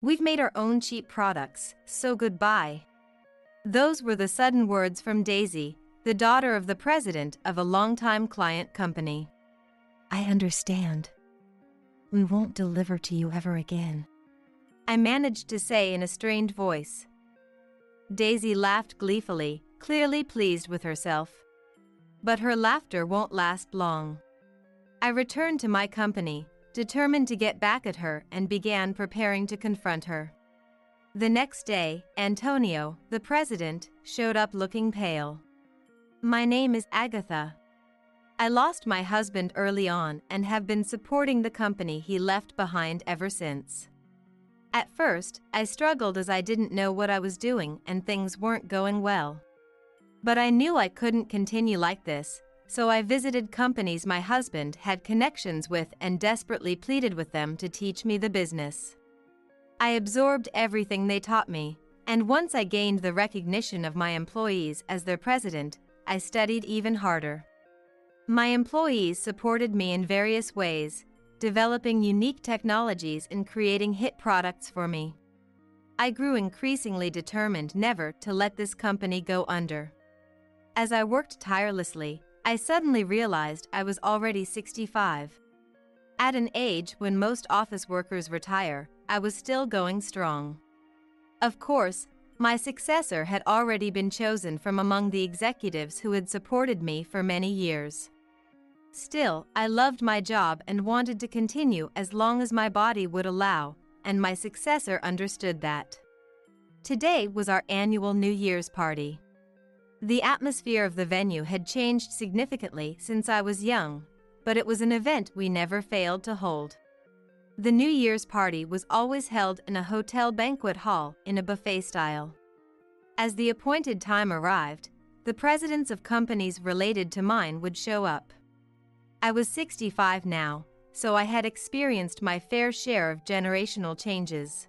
We've made our own cheap products, so goodbye." Those were the sudden words from Daisy, the daughter of the president of a longtime client company. "I understand. We won't deliver to you ever again," I managed to say in a strained voice. Daisy laughed gleefully, clearly pleased with herself. But her laughter won't last long. I returned to my company, determined to get back at her, and began preparing to confront her. The next day, Antonio, the president, showed up looking pale. "My name is Agatha. I lost my husband early on and have been supporting the company he left behind ever since. At first, I struggled as I didn't know what I was doing and things weren't going well. But I knew I couldn't continue like this, so I visited companies my husband had connections with and desperately pleaded with them to teach me the business. I absorbed everything they taught me, and once I gained the recognition of my employees as their president, I studied even harder. My employees supported me in various ways, developing unique technologies and creating hit products for me. I grew increasingly determined never to let this company go under. As I worked tirelessly, I suddenly realized I was already 65. At an age when most office workers retire, I was still going strong. Of course, my successor had already been chosen from among the executives who had supported me for many years. Still, I loved my job and wanted to continue as long as my body would allow, and my successor understood that. Today was our annual New Year's party. The atmosphere of the venue had changed significantly since I was young, but it was an event we never failed to hold. The New Year's party was always held in a hotel banquet hall in a buffet style. As the appointed time arrived, the presidents of companies related to mine would show up. I was 65 now, so I had experienced my fair share of generational changes.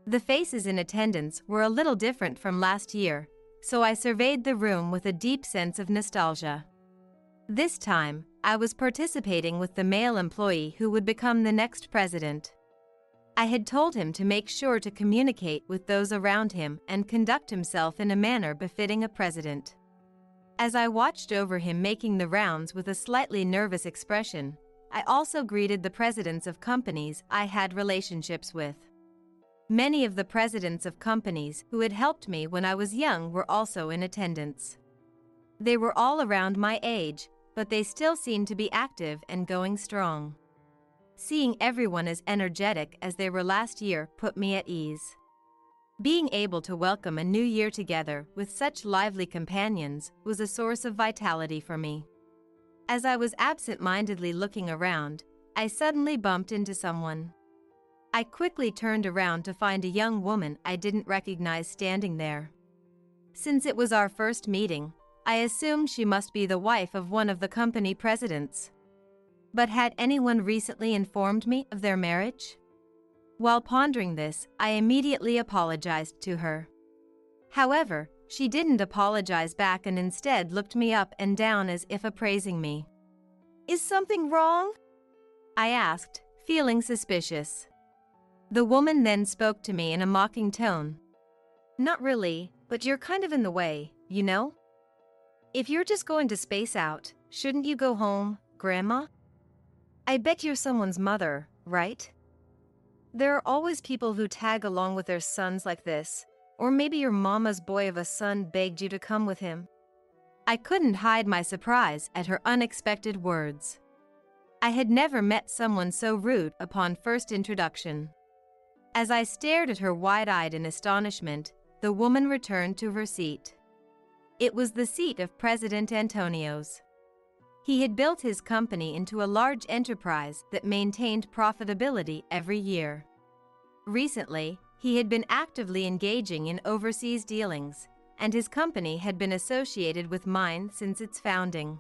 The faces in attendance were a little different from last year, so I surveyed the room with a deep sense of nostalgia. This time, I was participating with the male employee who would become the next president. I had told him to make sure to communicate with those around him and conduct himself in a manner befitting a president. As I watched over him making the rounds with a slightly nervous expression, I also greeted the presidents of companies I had relationships with. Many of the presidents of companies who had helped me when I was young were also in attendance. They were all around my age, but they still seemed to be active and going strong. Seeing everyone as energetic as they were last year put me at ease. Being able to welcome a new year together with such lively companions was a source of vitality for me. As I was absent-mindedly looking around, I suddenly bumped into someone. I quickly turned around to find a young woman I didn't recognize standing there. Since it was our first meeting, I assumed she must be the wife of one of the company presidents. But had anyone recently informed me of their marriage? While pondering this, I immediately apologized to her. However, she didn't apologize back and instead looked me up and down as if appraising me. "Is something wrong?" I asked, feeling suspicious. The woman then spoke to me in a mocking tone. "Not really, but you're kind of in the way, you know? If you're just going to space out, shouldn't you go home, Grandma? I bet you're someone's mother, right? There are always people who tag along with their sons like this, or maybe your mama's boy of a son begged you to come with him." I couldn't hide my surprise at her unexpected words. I had never met someone so rude upon first introduction. As I stared at her wide-eyed in astonishment, the woman returned to her seat. It was the seat of President Antonio's. He had built his company into a large enterprise that maintained profitability every year. Recently, he had been actively engaging in overseas dealings, and his company had been associated with mine since its founding.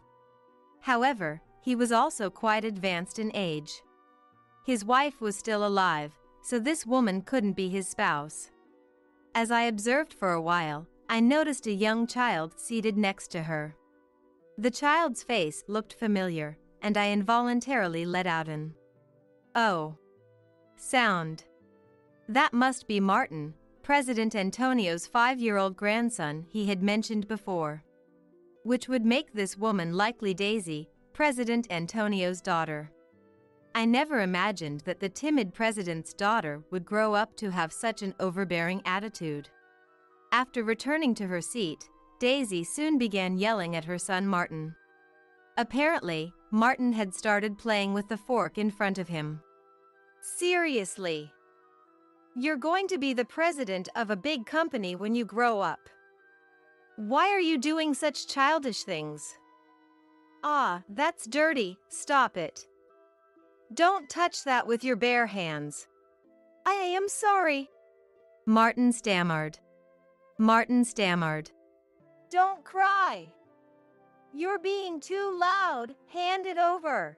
However, he was also quite advanced in age. His wife was still alive, so this woman couldn't be his spouse. As I observed for a while, I noticed a young child seated next to her. The child's face looked familiar, and I involuntarily let out an "oh" sound. That must be Martin, President Antonio's 5-year-old grandson he had mentioned before. Which would make this woman likely Daisy, President Antonio's daughter. I never imagined that the timid president's daughter would grow up to have such an overbearing attitude. After returning to her seat, Daisy soon began yelling at her son Martin. Apparently, Martin had started playing with the fork in front of him. Seriously? You're going to be the president of a big company when you grow up. Why are you doing such childish things? Ah, that's dirty, stop it. Don't touch that with your bare hands. I am sorry. Martin stammered. Don't cry. You're being too loud, hand it over.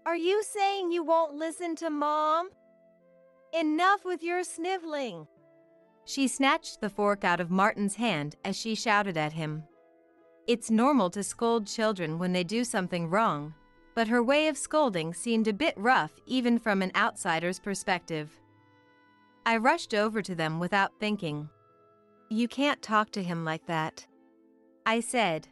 Are you saying you won't listen to Mom? Enough with your sniveling. She snatched the fork out of Martin's hand as she shouted at him. It's normal to scold children when they do something wrong, but her way of scolding seemed a bit rough even from an outsider's perspective. I rushed over to them without thinking. You can't talk to him like that, I said.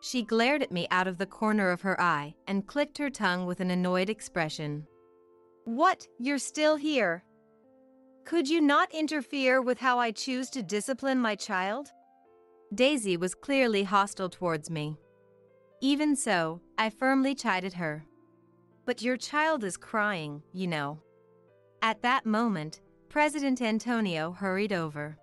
She glared at me out of the corner of her eye and clicked her tongue with an annoyed expression. What, you're still here? Could you not interfere with how I choose to discipline my child? Daisy was clearly hostile towards me. Even so, I firmly chided her. But your child is crying, you know. At that moment, President Antonio hurried over.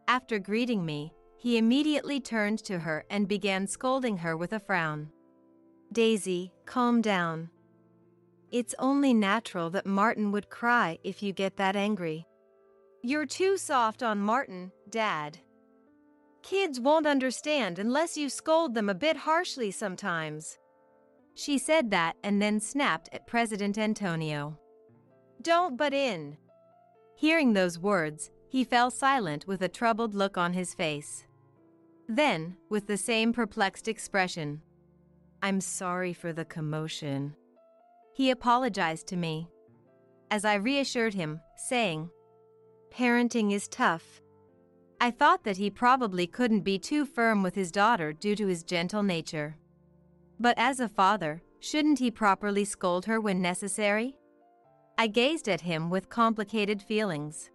After greeting me, he immediately turned to her and began scolding her with a frown. Daisy, calm down. It's only natural that Martin would cry if you get that angry. You're too soft on Martin, Dad. Kids won't understand unless you scold them a bit harshly sometimes. She said that and then snapped at President Antonio. Don't butt in. Hearing those words, he fell silent with a troubled look on his face. Then, with the same perplexed expression, I'm sorry for the commotion. He apologized to me. As I reassured him, saying, parenting is tough. I thought that he probably couldn't be too firm with his daughter due to his gentle nature. But as a father, shouldn't he properly scold her when necessary? I gazed at him with complicated feelings.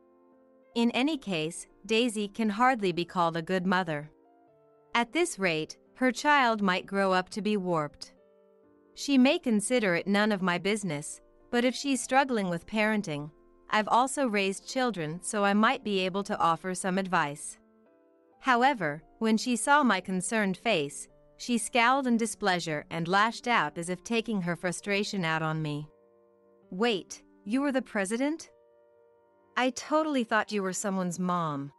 In any case, Daisy can hardly be called a good mother. At this rate, her child might grow up to be warped. She may consider it none of my business, but if she's struggling with parenting, I've also raised children, so I might be able to offer some advice. However, when she saw my concerned face, she scowled in displeasure and lashed out as if taking her frustration out on me. Wait, you were the president? I totally thought you were someone's mom.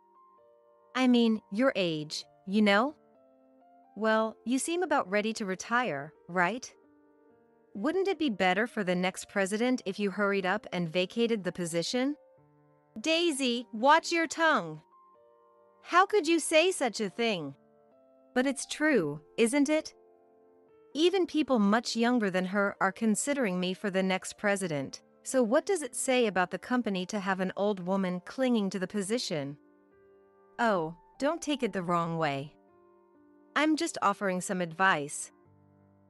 I mean, your age, you know? Well, you seem about ready to retire, right? Wouldn't it be better for the next president if you hurried up and vacated the position? Daisy, watch your tongue. How could you say such a thing? But it's true, isn't it? Even people much younger than her are considering me for the next president. So what does it say about the company to have an old woman clinging to the position? Oh, don't take it the wrong way. I'm just offering some advice.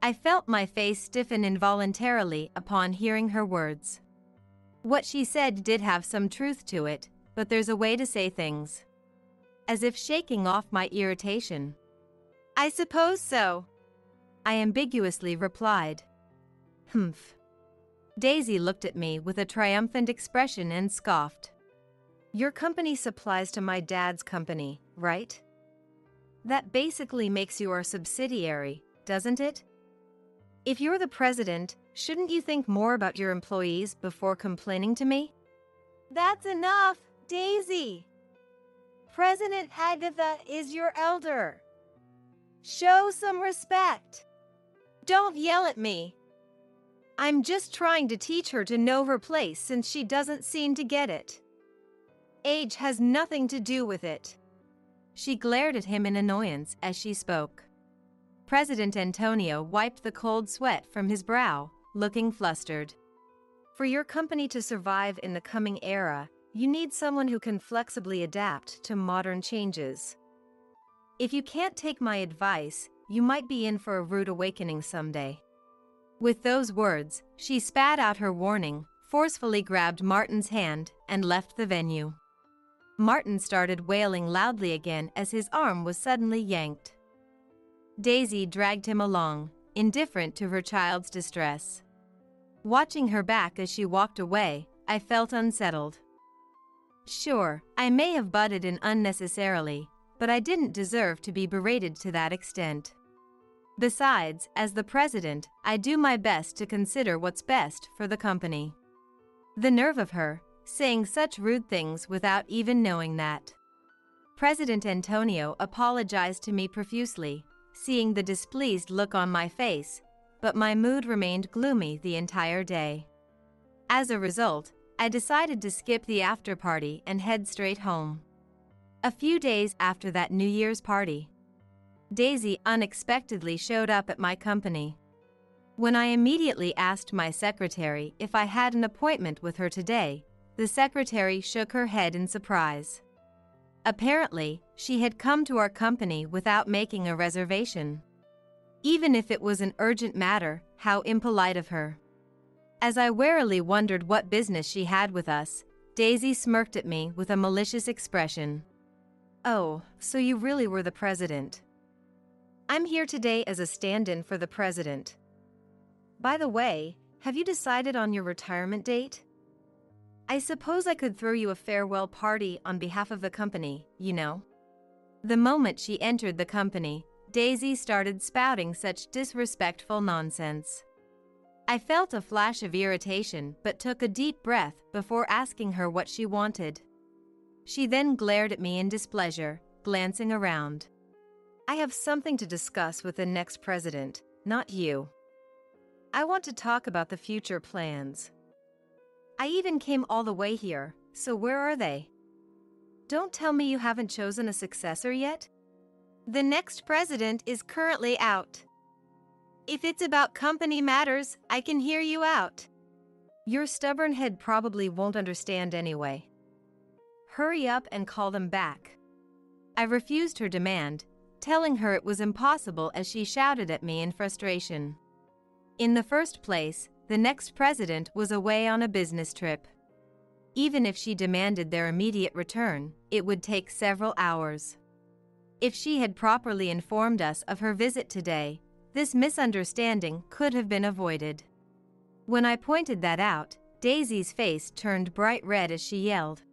I felt my face stiffen involuntarily upon hearing her words. What she said did have some truth to it, but there's a way to say things. As if shaking off my irritation. I suppose so. I ambiguously replied. Humph. Daisy looked at me with a triumphant expression and scoffed. Your company supplies to my dad's company, right? That basically makes you our subsidiary, doesn't it? If you're the president, shouldn't you think more about your employees before complaining to me? That's enough, Daisy. President Agatha is your elder. Show some respect. Don't yell at me. I'm just trying to teach her to know her place since she doesn't seem to get it. Age has nothing to do with it. She glared at him in annoyance as she spoke. President Antonio wiped the cold sweat from his brow, looking flustered. For your company to survive in the coming era, You need someone who can flexibly adapt to modern changes. If you can't take my advice, you might be in for a rude awakening someday." With those words, she spat out her warning, forcefully grabbed Martin's hand, and left the venue. Martin started wailing loudly again as his arm was suddenly yanked. Daisy dragged him along, indifferent to her child's distress. Watching her back as she walked away, I felt unsettled. Sure, I may have butted in unnecessarily, but I didn't deserve to be berated to that extent. Besides, as the president, I do my best to consider what's best for the company. The nerve of her, saying such rude things without even knowing that. President Antonio apologized to me profusely, seeing the displeased look on my face, but my mood remained gloomy the entire day. As a result, I decided to skip the after-party and head straight home. A few days after that New Year's party, Daisy unexpectedly showed up at my company. When I immediately asked my secretary if I had an appointment with her today, the secretary shook her head in surprise. Apparently, she had come to our company without making a reservation. Even if it was an urgent matter, how impolite of her. As I warily wondered what business she had with us, Daisy smirked at me with a malicious expression. "Oh, so you really were the president. I'm here today as a stand-in for the president. By the way, have you decided on your retirement date? I suppose I could throw you a farewell party on behalf of the company, you know." The moment she entered the company, Daisy started spouting such disrespectful nonsense. I felt a flash of irritation but took a deep breath before asking her what she wanted. She then glared at me in displeasure, glancing around. "I have something to discuss with the next president, not you. I want to talk about the future plans. I even came all the way here, so where are they? Don't tell me you haven't chosen a successor yet? The next president is currently out. If it's about company matters, I can hear you out. Your stubborn head probably won't understand anyway. Hurry up and call them back." I refused her demand, telling her it was impossible as she shouted at me in frustration. In the first place, the next president was away on a business trip. Even if she demanded their immediate return, it would take several hours. If she had properly informed us of her visit today, this misunderstanding could have been avoided. When I pointed that out, Daisy's face turned bright red as she yelled,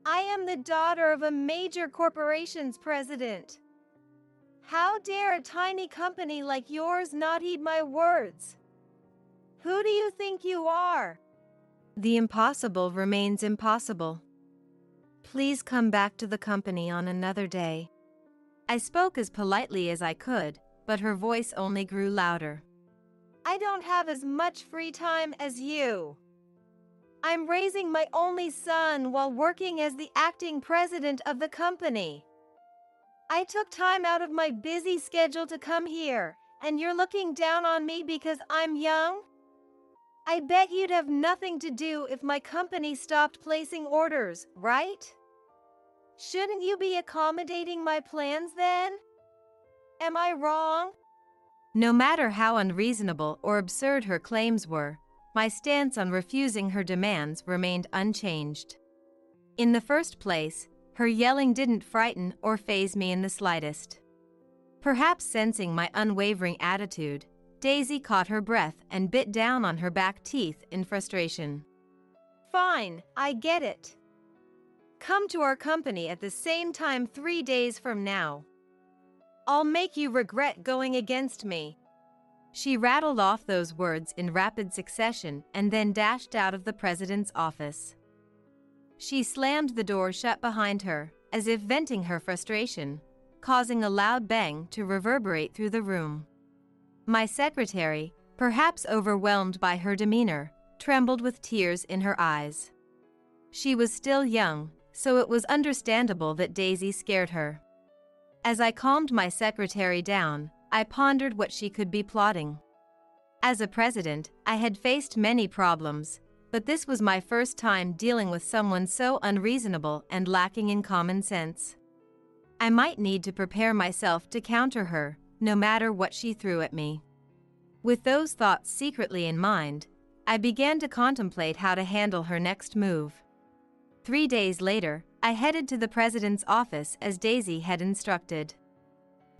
"I am the daughter of a major corporation's president. How dare a tiny company like yours not heed my words? Who do you think you are?" The impossible remains impossible. Please come back to the company on another day. I spoke as politely as I could, but her voice only grew louder. I don't have as much free time as you. I'm raising my only son while working as the acting president of the company. I took time out of my busy schedule to come here, and you're looking down on me because I'm young? I bet you'd have nothing to do if my company stopped placing orders, right? Shouldn't you be accommodating my plans then? Am I wrong? No matter how unreasonable or absurd her claims were, my stance on refusing her demands remained unchanged. In the first place, her yelling didn't frighten or faze me in the slightest. Perhaps sensing my unwavering attitude, Daisy caught her breath and bit down on her back teeth in frustration. Fine, I get it. Come to our company at the same time 3 days from now. I'll make you regret going against me. She rattled off those words in rapid succession and then dashed out of the president's office. She slammed the door shut behind her, as if venting her frustration, causing a loud bang to reverberate through the room. My secretary, perhaps overwhelmed by her demeanor, trembled with tears in her eyes. She was still young, so it was understandable that Daisy scared her. As I calmed my secretary down, I pondered what she could be plotting. As a president, I had faced many problems, but this was my first time dealing with someone so unreasonable and lacking in common sense. I might need to prepare myself to counter her, no matter what she threw at me. With those thoughts secretly in mind, I began to contemplate how to handle her next move. 3 days later, I headed to the president's office as Daisy had instructed.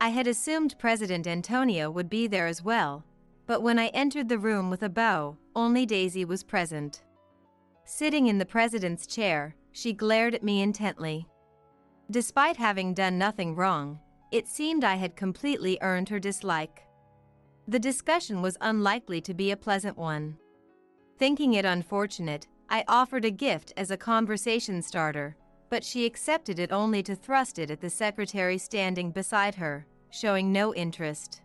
I had assumed President Antonio would be there as well, but when I entered the room with a bow, only Daisy was present. Sitting in the president's chair, she glared at me intently. Despite having done nothing wrong, it seemed I had completely earned her dislike. The discussion was unlikely to be a pleasant one. Thinking it unfortunate, I offered a gift as a conversation starter, but she accepted it only to thrust it at the secretary standing beside her, showing no interest.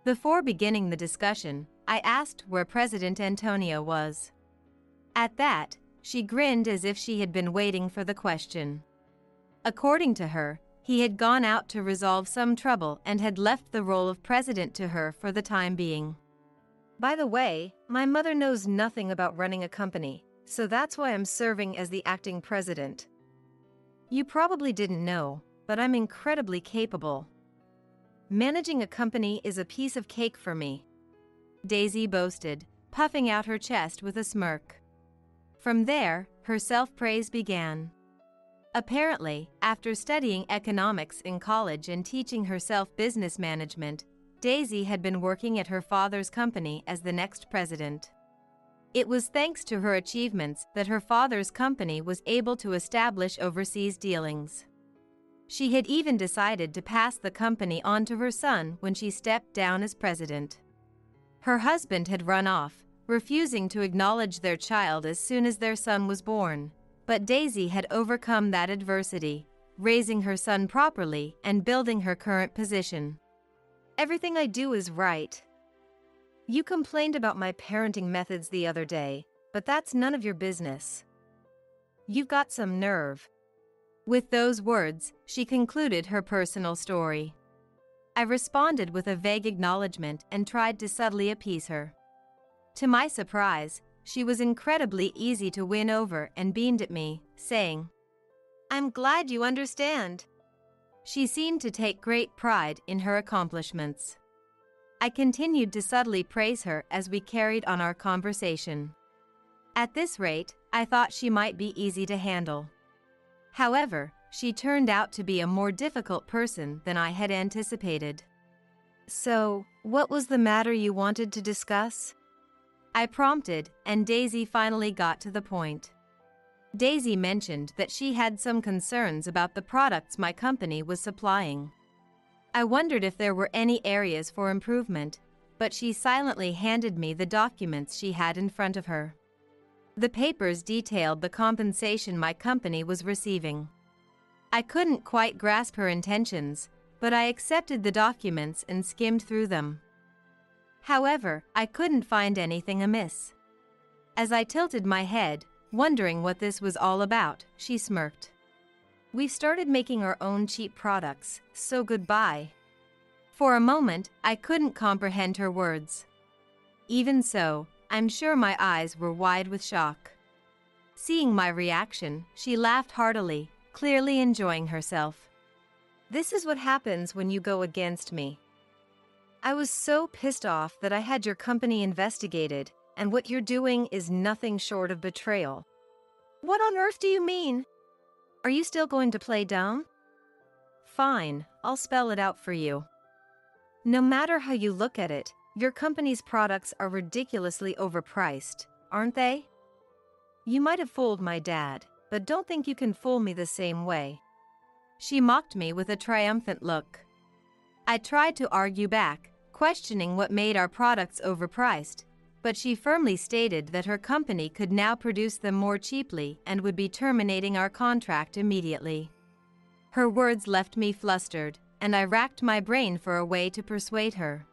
Before beginning the discussion, I asked where President Antonio was. At that, she grinned as if she had been waiting for the question. According to her, he had gone out to resolve some trouble and had left the role of president to her for the time being. By the way, my mother knows nothing about running a company, so that's why I'm serving as the acting president. You probably didn't know, but I'm incredibly capable. Managing a company is a piece of cake for me, Daisy boasted, puffing out her chest with a smirk. From there, her self-praise began. Apparently, after studying economics in college and teaching herself business management, Daisy had been working at her father's company as the next president. It was thanks to her achievements that her father's company was able to establish overseas dealings. She had even decided to pass the company on to her son when she stepped down as president. Her husband had run off, refusing to acknowledge their child as soon as their son was born, but Daisy had overcome that adversity, raising her son properly and building her current position. Everything I do is right. You complained about my parenting methods the other day, but that's none of your business. You've got some nerve. With those words, she concluded her personal story. I responded with a vague acknowledgement and tried to subtly appease her. To my surprise, she was incredibly easy to win over and beamed at me, saying, "I'm glad you understand." She seemed to take great pride in her accomplishments. I continued to subtly praise her as we carried on our conversation. At this rate, I thought she might be easy to handle. However, she turned out to be a more difficult person than I had anticipated. "So, what was the matter you wanted to discuss?" I prompted, and Daisy finally got to the point. Daisy mentioned that she had some concerns about the products my company was supplying. I wondered if there were any areas for improvement, but she silently handed me the documents she had in front of her. The papers detailed the compensation my company was receiving. I couldn't quite grasp her intentions, but I accepted the documents and skimmed through them. However, I couldn't find anything amiss. As I tilted my head, wondering what this was all about, she smirked. "We've started making our own cheap products, so goodbye." For a moment, I couldn't comprehend her words. Even so, I'm sure my eyes were wide with shock. Seeing my reaction, she laughed heartily, clearly enjoying herself. "This is what happens when you go against me. I was so pissed off that I had your company investigated, and what you're doing is nothing short of betrayal." "What on earth do you mean? Are you still going to play dumb?" "Fine, I'll spell it out for you. No matter how you look at it, your company's products are ridiculously overpriced, aren't they? You might have fooled my dad, but don't think you can fool me the same way." She mocked me with a triumphant look. I tried to argue back, questioning what made our products overpriced, but she firmly stated that her company could now produce them more cheaply and would be terminating our contract immediately. Her words left me flustered, and I racked my brain for a way to persuade her.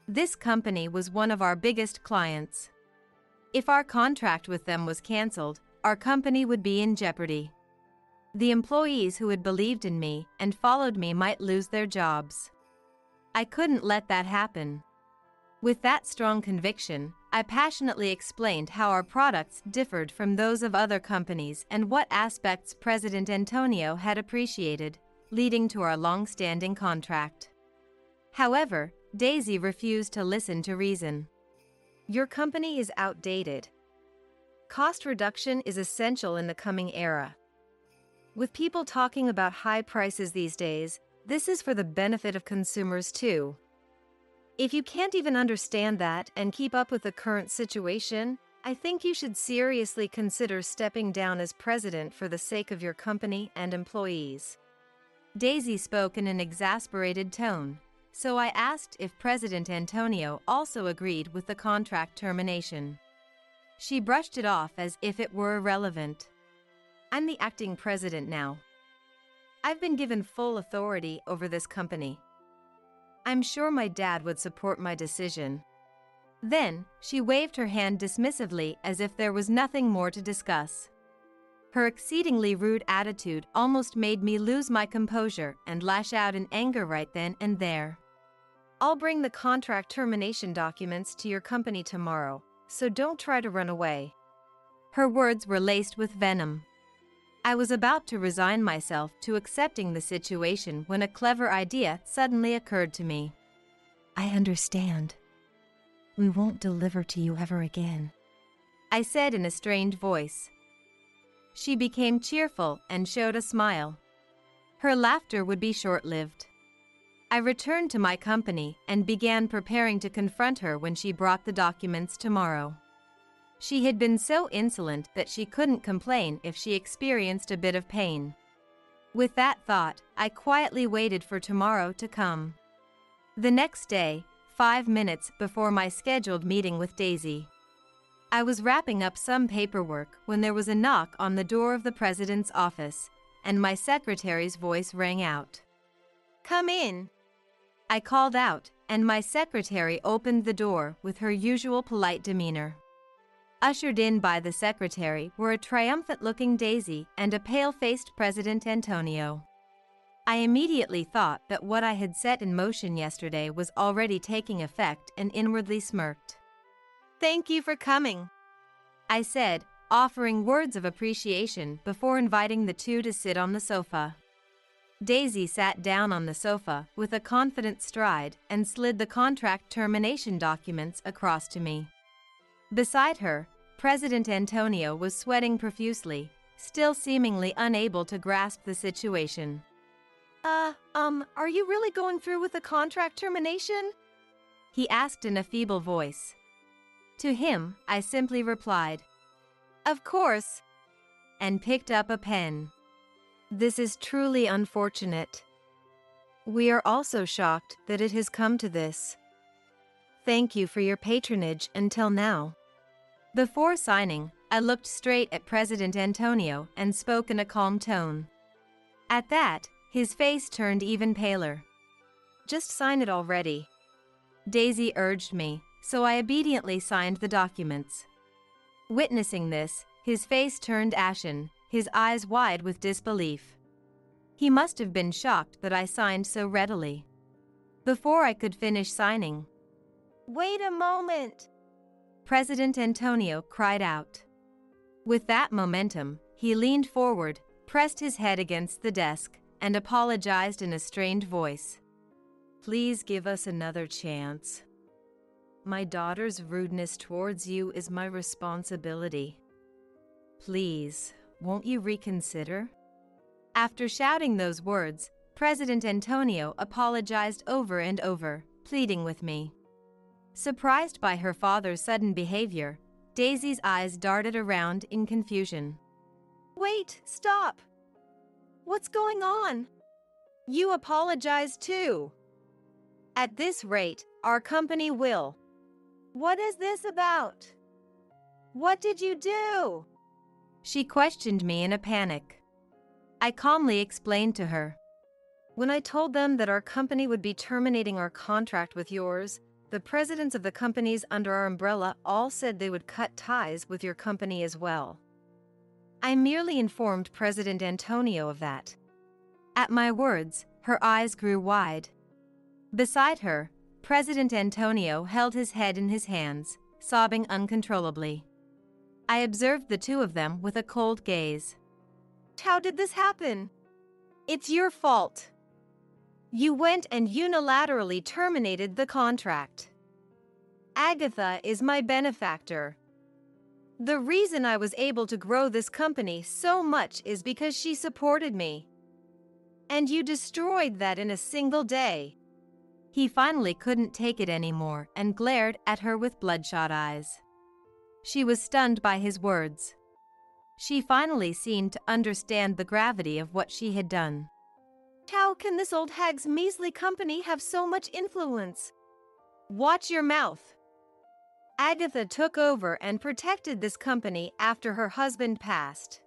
This company was one of our biggest clients. If our contract with them was canceled, our company would be in jeopardy. The employees who had believed in me and followed me might lose their jobs. I couldn't let that happen. With that strong conviction, I passionately explained how our products differed from those of other companies and what aspects President Antonio had appreciated, leading to our long-standing contract. However, Daisy refused to listen to reason. Your company is outdated. Cost reduction is essential in the coming era. With people talking about high prices these days, this is for the benefit of consumers too. If you can't even understand that and keep up with the current situation, I think you should seriously consider stepping down as president for the sake of your company and employees. Daisy spoke in an exasperated tone, so I asked if President Antonio also agreed with the contract termination. She brushed it off as if it were irrelevant. I'm the acting president now. I've been given full authority over this company. I'm sure my dad would support my decision. Then, she waved her hand dismissively as if there was nothing more to discuss. Her exceedingly rude attitude almost made me lose my composure and lash out in anger right then and there. I'll bring the contract termination documents to your company tomorrow, so don't try to run away. Her words were laced with venom. I was about to resign myself to accepting the situation when a clever idea suddenly occurred to me. I understand. We won't deliver to you ever again, I said in a strained voice. She became cheerful and showed a smile. Her laughter would be short-lived. I returned to my company and began preparing to confront her when she brought the documents tomorrow. She had been so insolent that she couldn't complain if she experienced a bit of pain. With that thought, I quietly waited for tomorrow to come. The next day, 5 minutes before my scheduled meeting with Daisy, I was wrapping up some paperwork when there was a knock on the door of the president's office, and my secretary's voice rang out. "Come in." I called out, and my secretary opened the door with her usual polite demeanor. Ushered in by the secretary were a triumphant-looking Daisy and a pale-faced President Antonio. I immediately thought that what I had set in motion yesterday was already taking effect and inwardly smirked. "Thank you for coming," I said, offering words of appreciation before inviting the two to sit on the sofa. Daisy sat down on the sofa with a confident stride and slid the contract termination documents across to me. Beside her, President Antonio was sweating profusely, still seemingly unable to grasp the situation. Are you really going through with the contract termination?" he asked in a feeble voice. To him, I simply replied, "Of course," and picked up a pen. "This is truly unfortunate. We are also shocked that it has come to this. Thank you for your patronage until now." Before signing, I looked straight at President Antonio and spoke in a calm tone. At that, his face turned even paler. "Just sign it already," Daisy urged me, so I obediently signed the documents. Witnessing this, his face turned ashen, his eyes wide with disbelief. He must have been shocked that I signed so readily. Before I could finish signing, "Wait a moment!" President Antonio cried out. With that momentum, he leaned forward, pressed his head against the desk, and apologized in a strained voice. "Please give us another chance. My daughter's rudeness towards you is my responsibility. Please, won't you reconsider?" After shouting those words, President Antonio apologized over and over, pleading with me. Surprised by her father's sudden behavior, Daisy's eyes darted around in confusion. "Wait, stop! What's going on? You apologize too. At this rate, our company will. What is this about? What did you do?" She questioned me in a panic. I calmly explained to her. "When I told them that our company would be terminating our contract with yours, the presidents of the companies under our umbrella all said they would cut ties with your company as well. I merely informed President Antonio of that." At my words, her eyes grew wide. Beside her, President Antonio held his head in his hands, sobbing uncontrollably. I observed the two of them with a cold gaze. How did this happen? It's your fault. You went and unilaterally terminated the contract. Agatha is my benefactor. The reason I was able to grow this company so much is because she supported me. And you destroyed that in a single day. He finally couldn't take it anymore and glared at her with bloodshot eyes. She was stunned by his words. She finally seemed to understand the gravity of what she had done. How can this old hag's measly company have so much influence? Watch your mouth. Agatha took over and protected this company after her husband passed.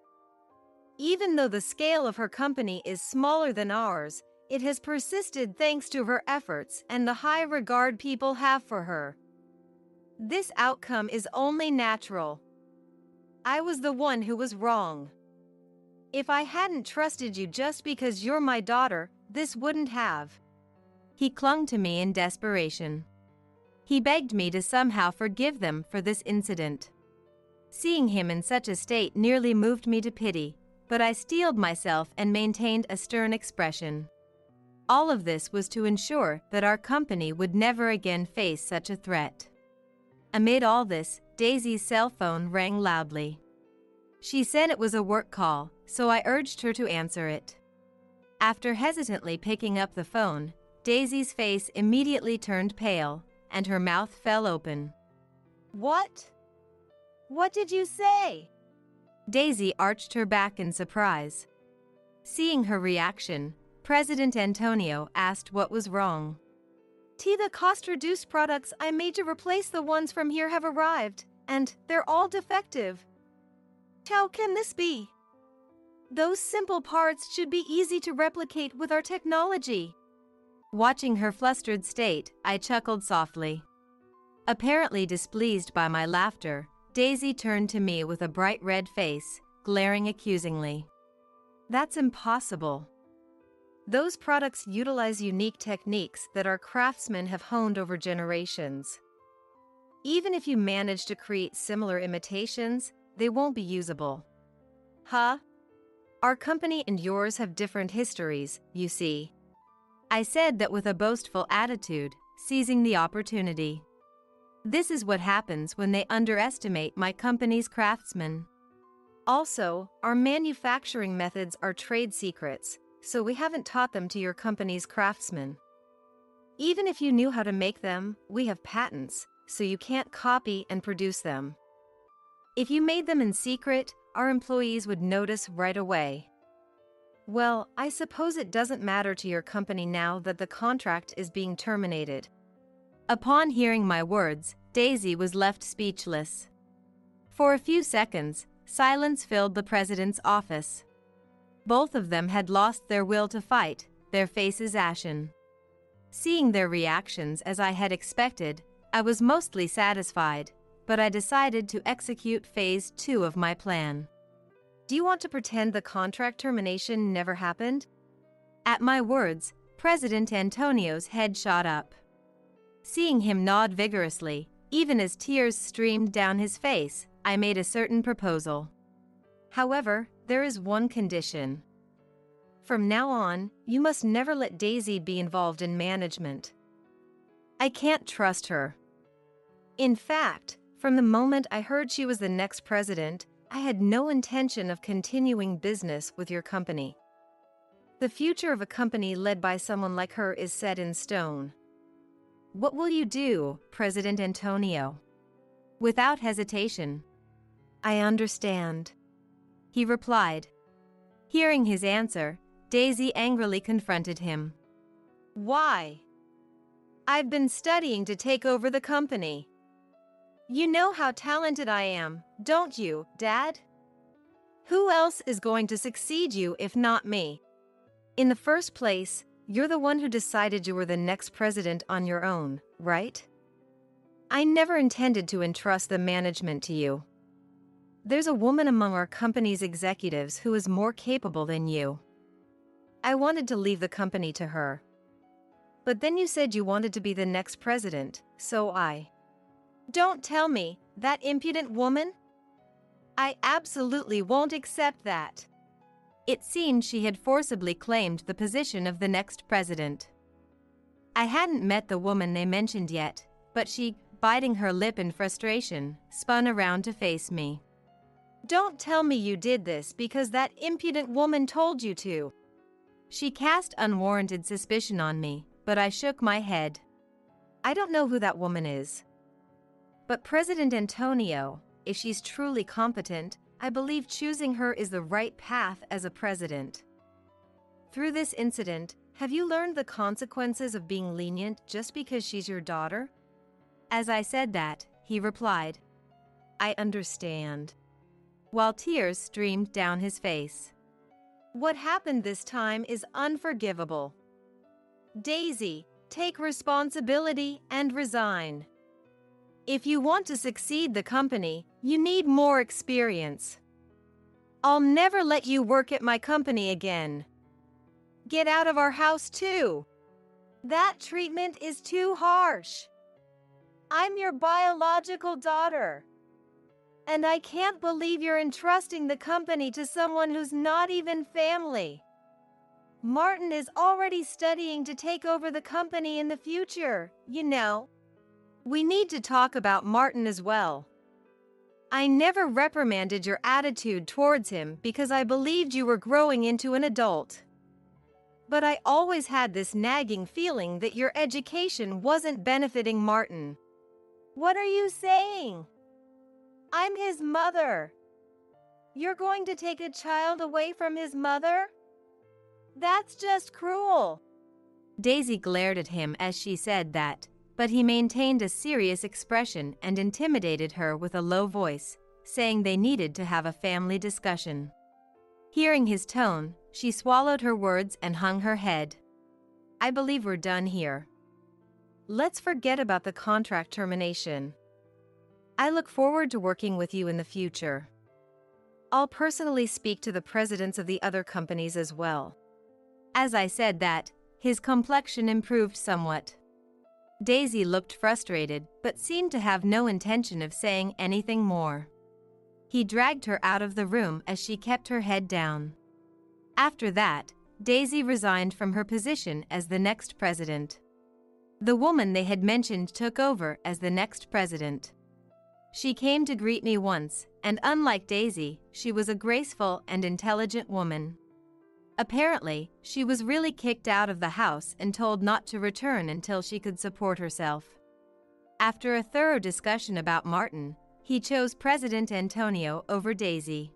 Even though the scale of her company is smaller than ours, it has persisted thanks to her efforts and the high regard people have for her. This outcome is only natural. I was the one who was wrong. If I hadn't trusted you just because you're my daughter, this wouldn't have. He clung to me in desperation. He begged me to somehow forgive them for this incident. Seeing him in such a state nearly moved me to pity, but I steeled myself and maintained a stern expression. All of this was to ensure that our company would never again face such a threat. Amid all this, Daisy's cell phone rang loudly. She said it was a work call, so I urged her to answer it. After hesitantly picking up the phone, Daisy's face immediately turned pale, and her mouth fell open. What? What did you say? Daisy arched her back in surprise. Seeing her reaction, President Antonio asked what was wrong. The cost-reduced products I made to replace the ones from here have arrived, and they're all defective. How can this be? Those simple parts should be easy to replicate with our technology. Watching her flustered state, I chuckled softly. Apparently displeased by my laughter, Daisy turned to me with a bright red face, glaring accusingly. That's impossible. Those products utilize unique techniques that our craftsmen have honed over generations. Even if you manage to create similar imitations, they won't be usable. Huh? Our company and yours have different histories, you see. I said that with a boastful attitude, seizing the opportunity. This is what happens when they underestimate my company's craftsmen. Also, our manufacturing methods are trade secrets, so we haven't taught them to your company's craftsmen. Even if you knew how to make them, we have patents, so you can't copy and produce them. If you made them in secret, our employees would notice right away. Well, I suppose it doesn't matter to your company now that the contract is being terminated. Upon hearing my words, Daisy was left speechless. For a few seconds, silence filled the president's office. Both of them had lost their will to fight, their faces ashen. Seeing their reactions as I had expected, I was mostly satisfied, but I decided to execute phase 2 of my plan. Do you want to pretend the contract termination never happened? At my words, President Antonio's head shot up. Seeing him nod vigorously, even as tears streamed down his face, I made a certain proposal. However, there is one condition. From now on, you must never let Daisy be involved in management. I can't trust her. In fact, from the moment I heard she was the next president, I had no intention of continuing business with your company. The future of a company led by someone like her is set in stone. What will you do, President Antonio? Without hesitation. I understand, he replied. Hearing his answer, Daisy angrily confronted him. Why? I've been studying to take over the company. You know how talented I am, don't you, Dad? Who else is going to succeed you if not me? In the first place, you're the one who decided you were the next president on your own, right? I never intended to entrust the management to you. There's a woman among our company's executives who is more capable than you. I wanted to leave the company to her. But then you said you wanted to be the next president, so I... Don't tell me, that impudent woman? I absolutely won't accept that. It seemed she had forcibly claimed the position of the next president. I hadn't met the woman they mentioned yet, but she, biting her lip in frustration, spun around to face me. Don't tell me you did this because that impudent woman told you to. She cast unwarranted suspicion on me, but I shook my head. I don't know who that woman is. But President Antonio, if she's truly competent, I believe choosing her is the right path as a president. Through this incident, have you learned the consequences of being lenient just because she's your daughter? As I said that, he replied, I understand, while tears streamed down his face. What happened this time is unforgivable. Daisy, take responsibility and resign. If you want to succeed the company, you need more experience. I'll never let you work at my company again. Get out of our house too. That treatment is too harsh. I'm your biological daughter. And I can't believe you're entrusting the company to someone who's not even family. Martin is already studying to take over the company in the future, you know. We need to talk about Martin as well. I never reprimanded your attitude towards him because I believed you were growing into an adult. But I always had this nagging feeling that your education wasn't benefiting Martin. What are you saying? I'm his mother. You're going to take a child away from his mother? That's just cruel. Daisy glared at him as she said that, but he maintained a serious expression and intimidated her with a low voice, saying they needed to have a family discussion. Hearing his tone, she swallowed her words and hung her head. I believe we're done here. Let's forget about the contract termination. I look forward to working with you in the future. I'll personally speak to the presidents of the other companies as well. As I said that, his complexion improved somewhat. Daisy looked frustrated but seemed to have no intention of saying anything more. He dragged her out of the room as she kept her head down. After that, Daisy resigned from her position as the next president. The woman they had mentioned took over as the next president. She came to greet me once, and unlike Daisy, she was a graceful and intelligent woman. Apparently, she was really kicked out of the house and told not to return until she could support herself. After a thorough discussion about Martin, he chose President Antonio over Daisy.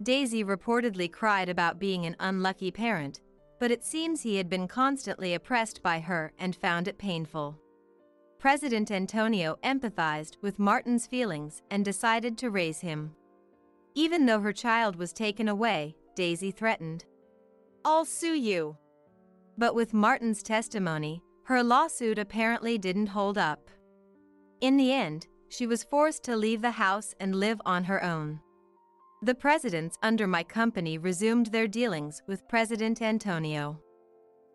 Daisy reportedly cried about being an unlucky parent, but it seems he had been constantly oppressed by her and found it painful. President Antonio empathized with Martin's feelings and decided to raise him. Even though her child was taken away, Daisy threatened, I'll sue you. But with Martin's testimony, her lawsuit apparently didn't hold up. In the end, she was forced to leave the house and live on her own. The presidents under my company resumed their dealings with President Antonio.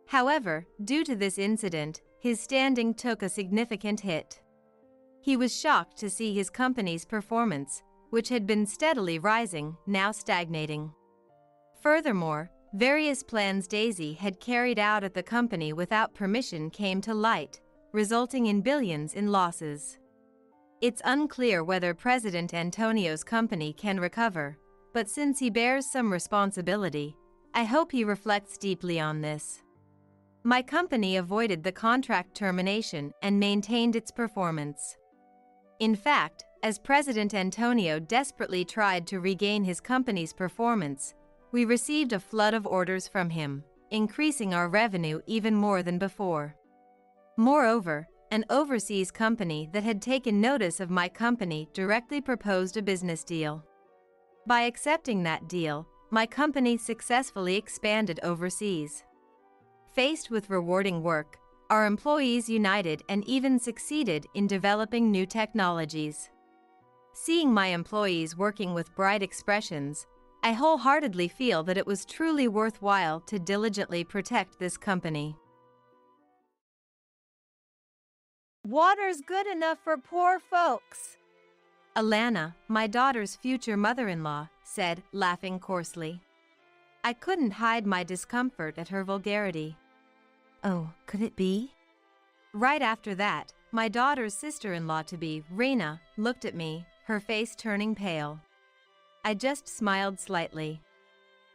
However, due to this incident, his standing took a significant hit. He was shocked to see his company's performance, which had been steadily rising, now stagnating. Furthermore, various plans Daisy had carried out at the company without permission came to light, resulting in billions in losses. It's unclear whether President Antonio's company can recover, but since he bears some responsibility, I hope he reflects deeply on this. My company avoided the contract termination and maintained its performance. In fact, as President Antonio desperately tried to regain his company's performance, we received a flood of orders from him, increasing our revenue even more than before. Moreover, an overseas company that had taken notice of my company directly proposed a business deal. By accepting that deal, my company successfully expanded overseas. Faced with rewarding work, our employees united and even succeeded in developing new technologies. Seeing my employees working with bright expressions, I wholeheartedly feel that it was truly worthwhile to diligently protect this company. Water's good enough for poor folks. Alana, my daughter's future mother-in-law, said, laughing coarsely. I couldn't hide my discomfort at her vulgarity. Oh, could it be? Right after that, my daughter's sister-in-law-to-be, Raina, looked at me, her face turning pale. I just smiled slightly.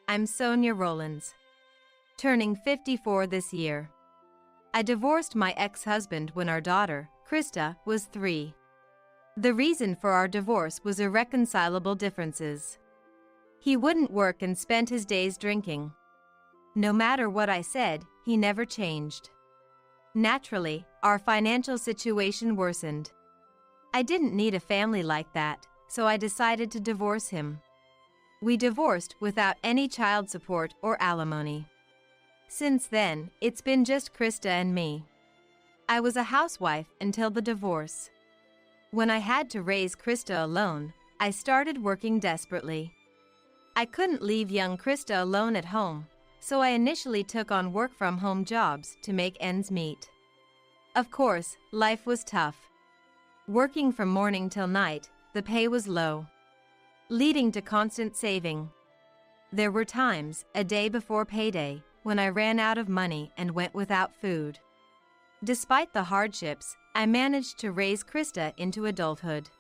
I'm Sonia Rollins, turning 54 this year. I divorced my ex-husband when our daughter, Krista, was 3. The reason for our divorce was irreconcilable differences. He wouldn't work and spent his days drinking. No matter what I said, he never changed. Naturally, our financial situation worsened. I didn't need a family like that, so I decided to divorce him. We divorced without any child support or alimony. Since then, it's been just Krista and me. I was a housewife until the divorce. When I had to raise Krista alone, I started working desperately. I couldn't leave young Krista alone at home, so I initially took on work-from-home jobs to make ends meet. Of course, life was tough. Working from morning till night, the pay was low, leading to constant saving. There were times, a day before payday, when I ran out of money and went without food. Despite the hardships, I managed to raise Krista into adulthood.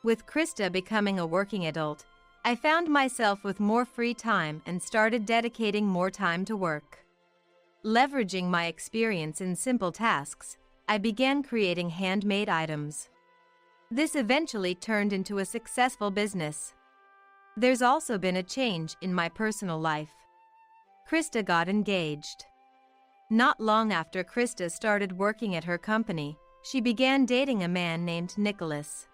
With Krista becoming a working adult, I found myself with more free time and started dedicating more time to work. Leveraging my experience in simple tasks, I began creating handmade items. This eventually turned into a successful business. There's also been a change in my personal life. Krista got engaged. Not long after Krista started working at her company, she began dating a man named Nicholas.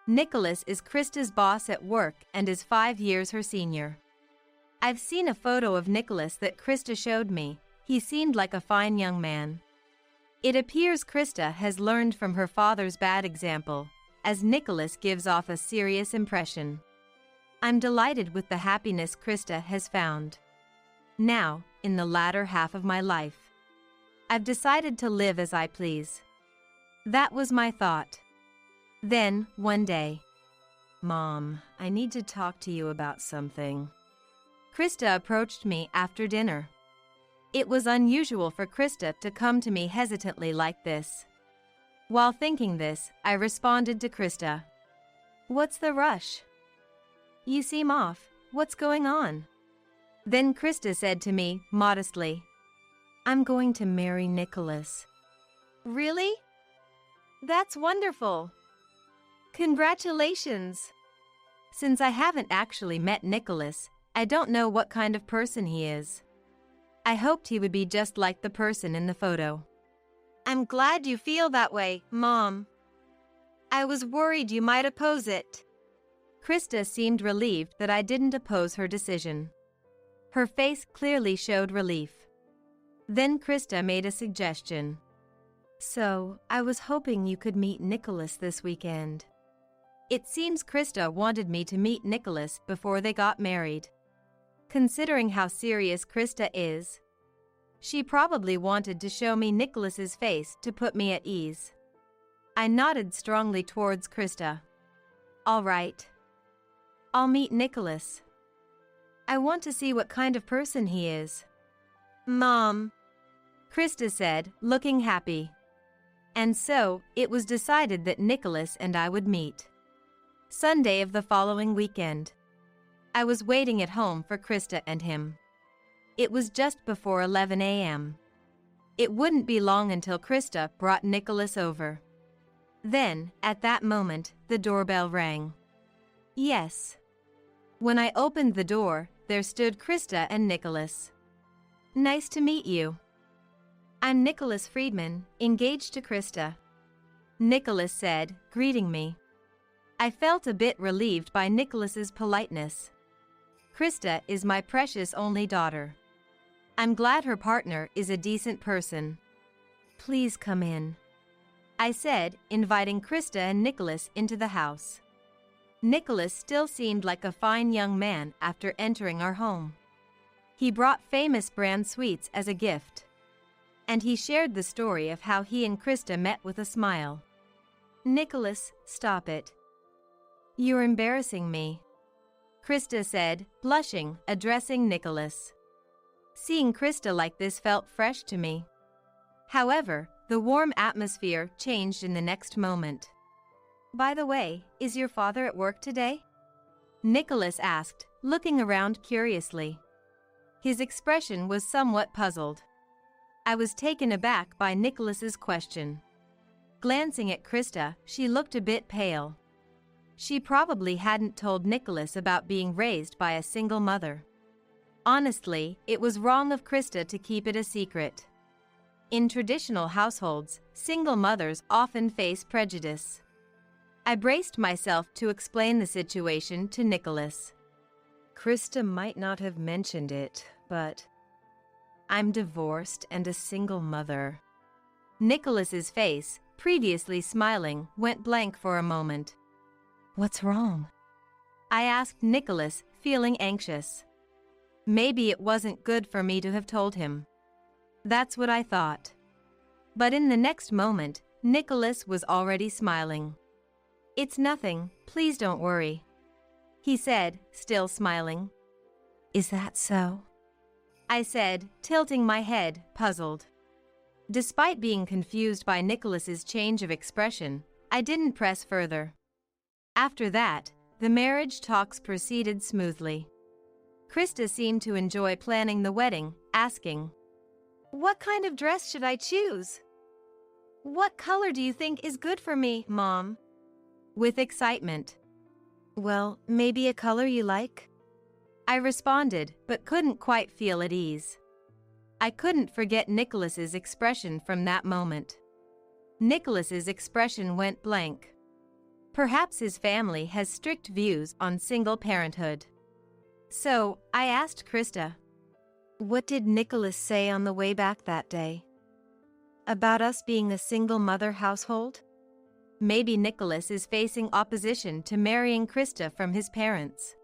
Nicholas is Krista's boss at work and is 5 years her senior. I've seen a photo of Nicholas that Krista showed me. He seemed like a fine young man. It appears Krista has learned from her father's bad example, as Nicholas gives off a serious impression. I'm delighted with the happiness Krista has found. Now, in the latter half of my life, I've decided to live as I please. That was my thought. Then, one day, Mom, I need to talk to you about something. Krista approached me after dinner. It was unusual for Krista to come to me hesitantly like this. While thinking this, I responded to Krista. What's the rush? You seem off. What's going on? Then Krista said to me, modestly, I'm going to marry Nicholas. Really? That's wonderful. Congratulations. Since I haven't actually met Nicholas, I don't know what kind of person he is. I hoped he would be just like the person in the photo. I'm glad you feel that way, Mom. I was worried you might oppose it. Krista seemed relieved that I didn't oppose her decision. Her face clearly showed relief. Then Krista made a suggestion. So, I was hoping you could meet Nicholas this weekend. It seems Krista wanted me to meet Nicholas before they got married. Considering how serious Krista is, she probably wanted to show me Nicholas's face to put me at ease. I nodded strongly towards Krista. All right. I'll meet Nicholas. I want to see what kind of person he is. Mom, Krista said, looking happy. And so, it was decided that Nicholas and I would meet. Sunday of the following weekend. I was waiting at home for Krista and him. It was just before 11 a.m. It wouldn't be long until Krista brought Nicholas over. Then, at that moment, the doorbell rang. Yes. When I opened the door, there stood Krista and Nicholas. Nice to meet you. I'm Nicholas Friedman, engaged to Krista. Nicholas said, greeting me. I felt a bit relieved by Nicholas's politeness. Krista is my precious only daughter. I'm glad her partner is a decent person. Please come in, I said, inviting Krista and Nicholas into the house. Nicholas still seemed like a fine young man after entering our home. He brought famous brand sweets as a gift. And he shared the story of how he and Krista met with a smile. "Nicholas, stop it. You're embarrassing me," Krista said, blushing, addressing Nicholas. Seeing Krista like this felt fresh to me. However, the warm atmosphere changed in the next moment. "By the way, is your father at work today?" Nicholas asked, looking around curiously. His expression was somewhat puzzled. I was taken aback by Nicholas's question. Glancing at Krista, she looked a bit pale. She probably hadn't told Nicholas about being raised by a single mother. Honestly, it was wrong of Krista to keep it a secret. In traditional households, single mothers often face prejudice. I braced myself to explain the situation to Nicholas. "Krista might not have mentioned it, but I'm divorced and a single mother." Nicholas's face, previously smiling, went blank for a moment. What's wrong? I asked Nicholas, feeling anxious. Maybe it wasn't good for me to have told him. That's what I thought. But in the next moment, Nicholas was already smiling. "It's nothing, please don't worry," he said, still smiling. "Is that so?" I said, tilting my head, puzzled. Despite being confused by Nicholas's change of expression, I didn't press further. After that, the marriage talks proceeded smoothly. Krista seemed to enjoy planning the wedding, asking, "What kind of dress should I choose? What color do you think is good for me, Mom?" With excitement. "Well, maybe a color you like?" I responded, but couldn't quite feel at ease. I couldn't forget Nicholas's expression from that moment. Nicholas's expression went blank. Perhaps his family has strict views on single parenthood. So, I asked Krista, "What did Nicholas say on the way back that day? About us being a single mother household? Maybe Nicholas is facing opposition to marrying Krista from his parents."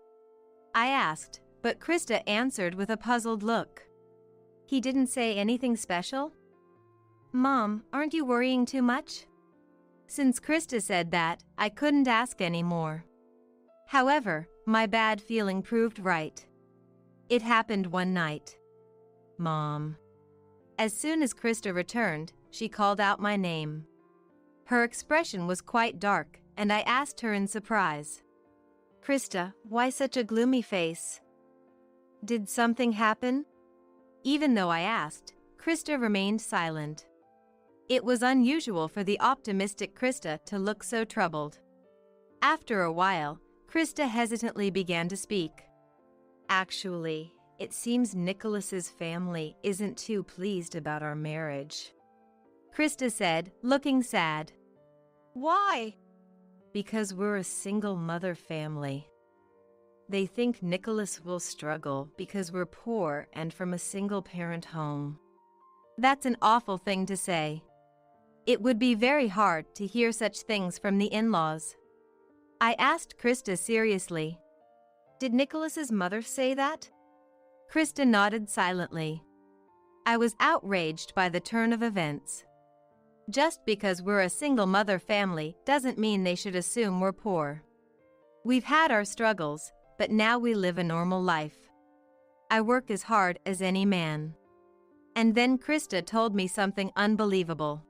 I asked, but Krista answered with a puzzled look. "He didn't say anything special?" "Mom, aren't you worrying too much?" Since Krista said that, I couldn't ask any more. However, my bad feeling proved right. It happened one night. "Mom." As soon as Krista returned, she called out my name. Her expression was quite dark, and I asked her in surprise, "Krista, why such a gloomy face? Did something happen?" Even though I asked, Krista remained silent. It was unusual for the optimistic Krista to look so troubled. After a while, Krista hesitantly began to speak. "Actually, it seems Nicholas's family isn't too pleased about our marriage," Krista said, looking sad. "Why?" "Because we're a single mother family. They think Nicholas will struggle because we're poor and from a single parent home." That's an awful thing to say. It would be very hard to hear such things from the in-laws. I asked Krista seriously, "Did Nicholas's mother say that?" Krista nodded silently. I was outraged by the turn of events. Just because we're a single mother family doesn't mean they should assume we're poor. We've had our struggles, but now we live a normal life. I work as hard as any man. And then Krista told me something unbelievable.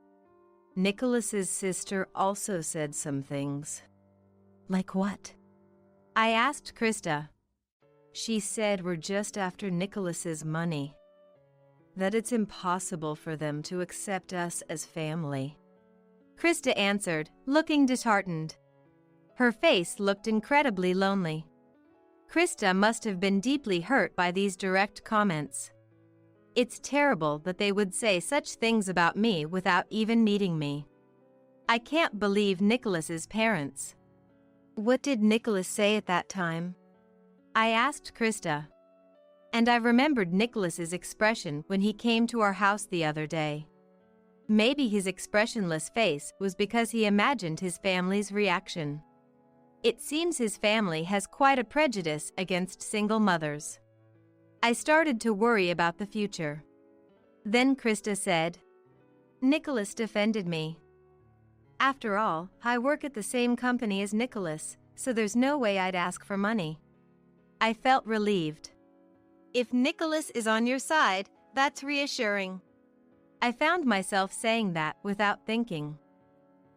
Nicholas's sister also said some things. "Like what?" I asked Krista. "She said we're just after Nicholas's money. That it's impossible for them to accept us as family." Krista answered, looking disheartened. Her face looked incredibly lonely. Krista must have been deeply hurt by these direct comments. It's terrible that they would say such things about me without even meeting me. I can't believe Nicholas's parents. "What did Nicholas say at that time?" I asked Krista. And I remembered Nicholas's expression when he came to our house the other day. Maybe his expressionless face was because he imagined his family's reaction. It seems his family has quite a prejudice against single mothers. I started to worry about the future. Then Krista said, Nicholas defended me. After all, I work at the same company as Nicholas, so there's no way I'd ask for money. I felt relieved. If Nicholas is on your side, that's reassuring. I found myself saying that without thinking.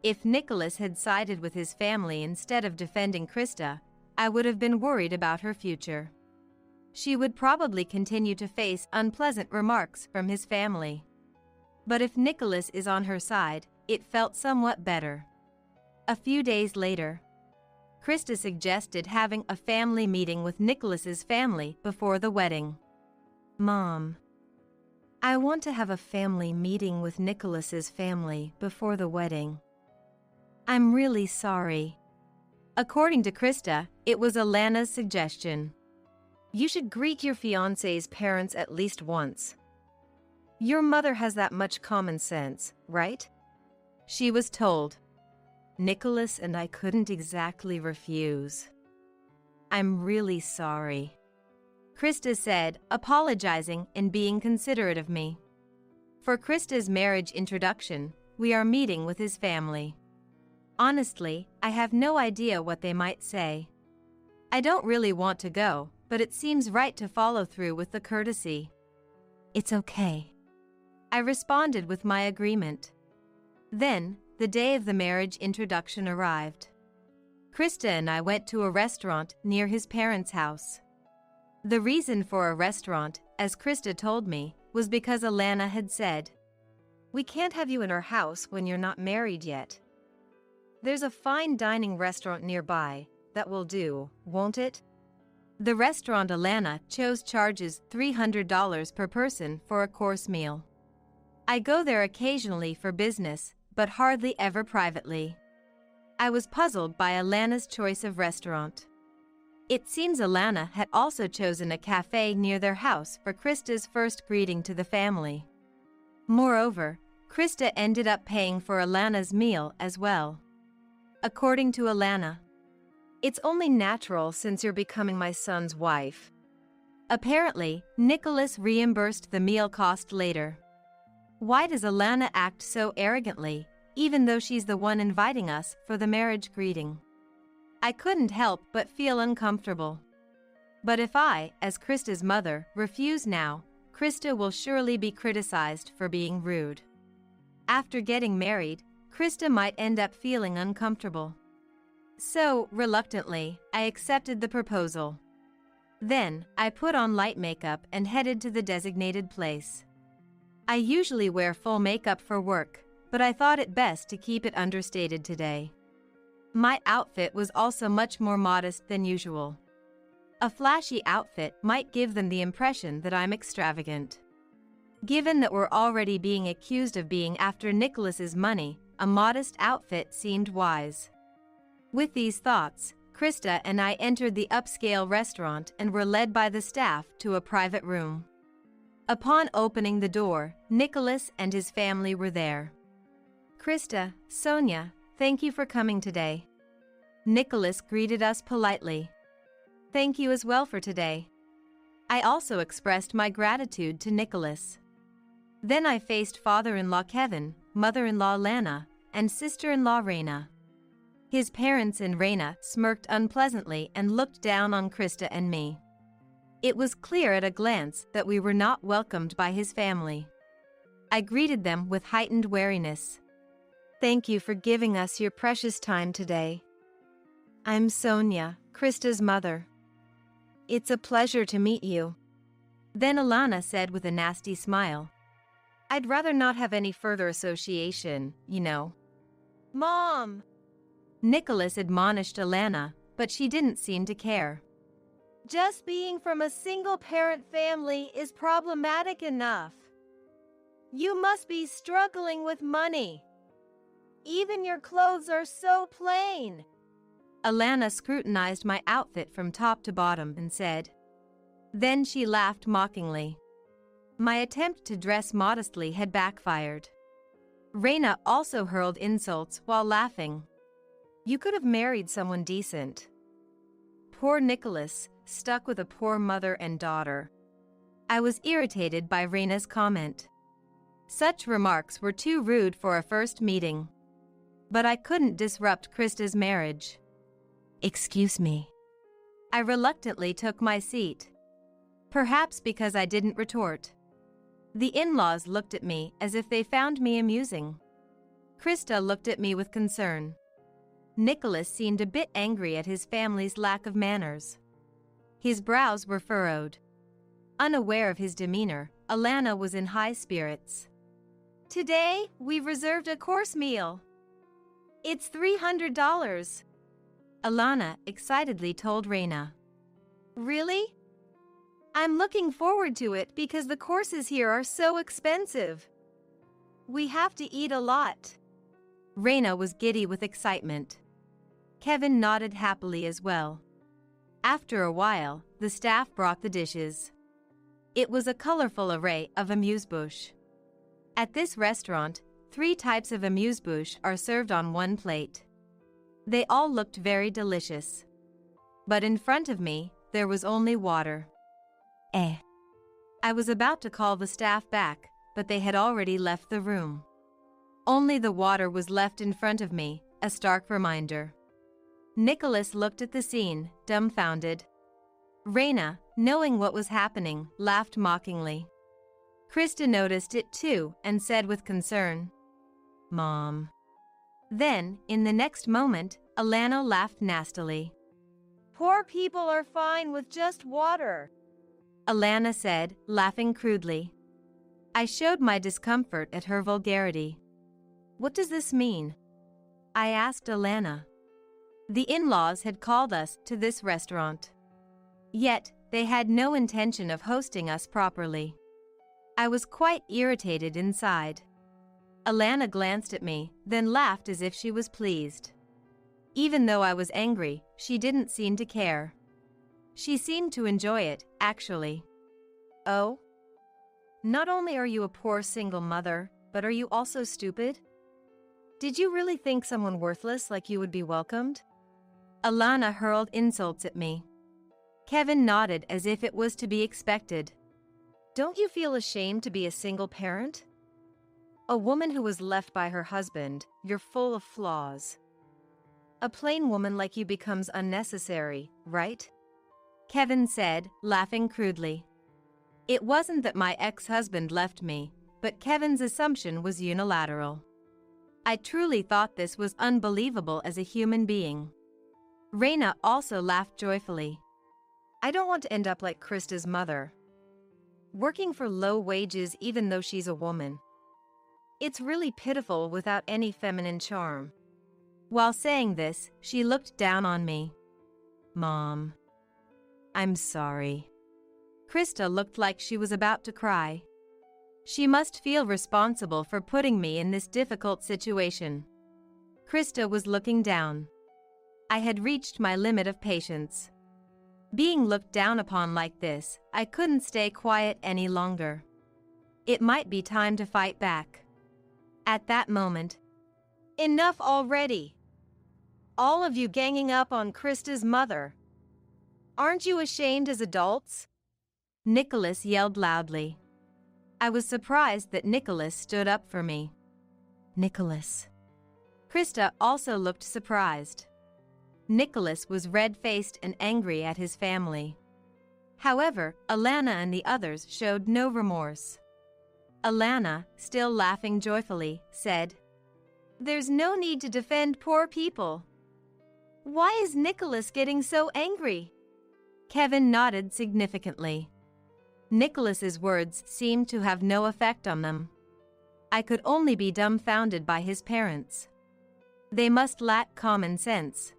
If Nicholas had sided with his family instead of defending Krista, I would have been worried about her future. She would probably continue to face unpleasant remarks from his family. But if Nicholas is on her side, it felt somewhat better. A few days later, Krista suggested having a family meeting with Nicholas's family before the wedding. Mom, I want to have a family meeting with Nicholas's family before the wedding. I'm really sorry. According to Krista, it was Alana's suggestion. You should greet your fiancé's parents at least once. Your mother has that much common sense, right? She was told. Nicholas and I couldn't exactly refuse. I'm really sorry, Krista said, apologizing and being considerate of me. For Krista's marriage introduction, we are meeting with his family. Honestly, I have no idea what they might say. I don't really want to go, but it seems right to follow through with the courtesy. It's okay, I responded with my agreement. Then, the day of the marriage introduction arrived. Krista and I went to a restaurant near his parents' house. The reason for a restaurant, as Krista told me, was because Alana had said, We can't have you in our house when you're not married yet. There's a fine dining restaurant nearby. That will do, won't it? The restaurant Alana chose charges $300 per person for a course meal. I go there occasionally for business, but hardly ever privately. I was puzzled by Alana's choice of restaurant. It seems Alana had also chosen a cafe near their house for Krista's first greeting to the family. Moreover, Krista ended up paying for Alana's meal as well. According to Alana, it's only natural since you're becoming my son's wife. Apparently, Nicholas reimbursed the meal cost later. Why does Alana act so arrogantly, even though she's the one inviting us for the marriage greeting? I couldn't help but feel uncomfortable. But if I, as Krista's mother, refuse now, Krista will surely be criticized for being rude. After getting married, Krista might end up feeling uncomfortable. So, reluctantly, I accepted the proposal. Then, I put on light makeup and headed to the designated place. I usually wear full makeup for work, but I thought it best to keep it understated today. My outfit was also much more modest than usual. A flashy outfit might give them the impression that I'm extravagant. Given that we're already being accused of being after Nicholas's money, a modest outfit seemed wise. With these thoughts, Krista and I entered the upscale restaurant and were led by the staff to a private room. Upon opening the door, Nicholas and his family were there. Krista, Sonia, thank you for coming today. Nicholas greeted us politely. Thank you as well for today. I also expressed my gratitude to Nicholas. Then I faced father-in-law Kevin, mother-in-law Lana, and sister-in-law Raina. His parents and Raina smirked unpleasantly and looked down on Krista and me. It was clear at a glance that we were not welcomed by his family. I greeted them with heightened wariness. Thank you for giving us your precious time today. I'm Sonia, Krista's mother. It's a pleasure to meet you. Then Alana said with a nasty smile, I'd rather not have any further association, you know. Mom! Nicholas admonished Alana, but she didn't seem to care. Just being from a single-parent family is problematic enough. You must be struggling with money. Even your clothes are so plain. Alana scrutinized my outfit from top to bottom and said. Then she laughed mockingly. My attempt to dress modestly had backfired. Raina also hurled insults while laughing. You could have married someone decent. Poor Nicholas, stuck with a poor mother and daughter. I was irritated by Raina's comment. Such remarks were too rude for a first meeting. But I couldn't disrupt Krista's marriage. Excuse me. I reluctantly took my seat. Perhaps because I didn't retort. The in-laws looked at me as if they found me amusing. Krista looked at me with concern. Nicholas seemed a bit angry at his family's lack of manners. His brows were furrowed. Unaware of his demeanor, Alana was in high spirits. Today, we've reserved a course meal. It's $300. Alana excitedly told Reina. Really? I'm looking forward to it because the courses here are so expensive. We have to eat a lot. Reina was giddy with excitement. Kevin nodded happily as well. After a while, the staff brought the dishes. It was a colorful array of amuse-bouche. At this restaurant, 3 types of amuse-bouche are served on one plate. They all looked very delicious. But in front of me, there was only water. I was about to call the staff back, but they had already left the room. Only the water was left in front of me, a stark reminder. Nicholas looked at the scene, dumbfounded. Reina, knowing what was happening, laughed mockingly. Krista noticed it too and said with concern, "Mom." Then, in the next moment, Alana laughed nastily. Poor people are fine with just water, Alana said, laughing crudely. I showed my discomfort at her vulgarity. What does this mean? I asked Alana. The in-laws had called us to this restaurant. Yet, they had no intention of hosting us properly. I was quite irritated inside. Alana glanced at me, then laughed as if she was pleased. Even though I was angry, she didn't seem to care. She seemed to enjoy it, actually. Oh? Not only are you a poor single mother, but are you also stupid? Did you really think someone worthless like you would be welcomed? Alana hurled insults at me. Kevin nodded as if it was to be expected. Don't you feel ashamed to be a single parent? A woman who was left by her husband, you're full of flaws. A plain woman like you becomes unnecessary, right? Kevin said, laughing crudely. It wasn't that my ex-husband left me, but Kevin's assumption was unilateral. I truly thought this was unbelievable as a human being. Reina also laughed joyfully. I don't want to end up like Krista's mother. Working for low wages even though she's a woman. It's really pitiful without any feminine charm. While saying this, she looked down on me. Mom. I'm sorry. Krista looked like she was about to cry. She must feel responsible for putting me in this difficult situation. Krista was looking down. I had reached my limit of patience. Being looked down upon like this, I couldn't stay quiet any longer. It might be time to fight back. At that moment, enough already. All of you ganging up on Krista's mother. Aren't you ashamed as adults? Nicholas yelled loudly. I was surprised that Nicholas stood up for me. Nicholas. Krista also looked surprised. Nicholas was red-faced and angry at his family. However, Alana and the others showed no remorse. Alana, still laughing joyfully, said, There's no need to defend poor people. Why is Nicholas getting so angry? Kevin nodded significantly. Nicholas's words seemed to have no effect on them. I could only be dumbfounded by his parents. They must lack common sense.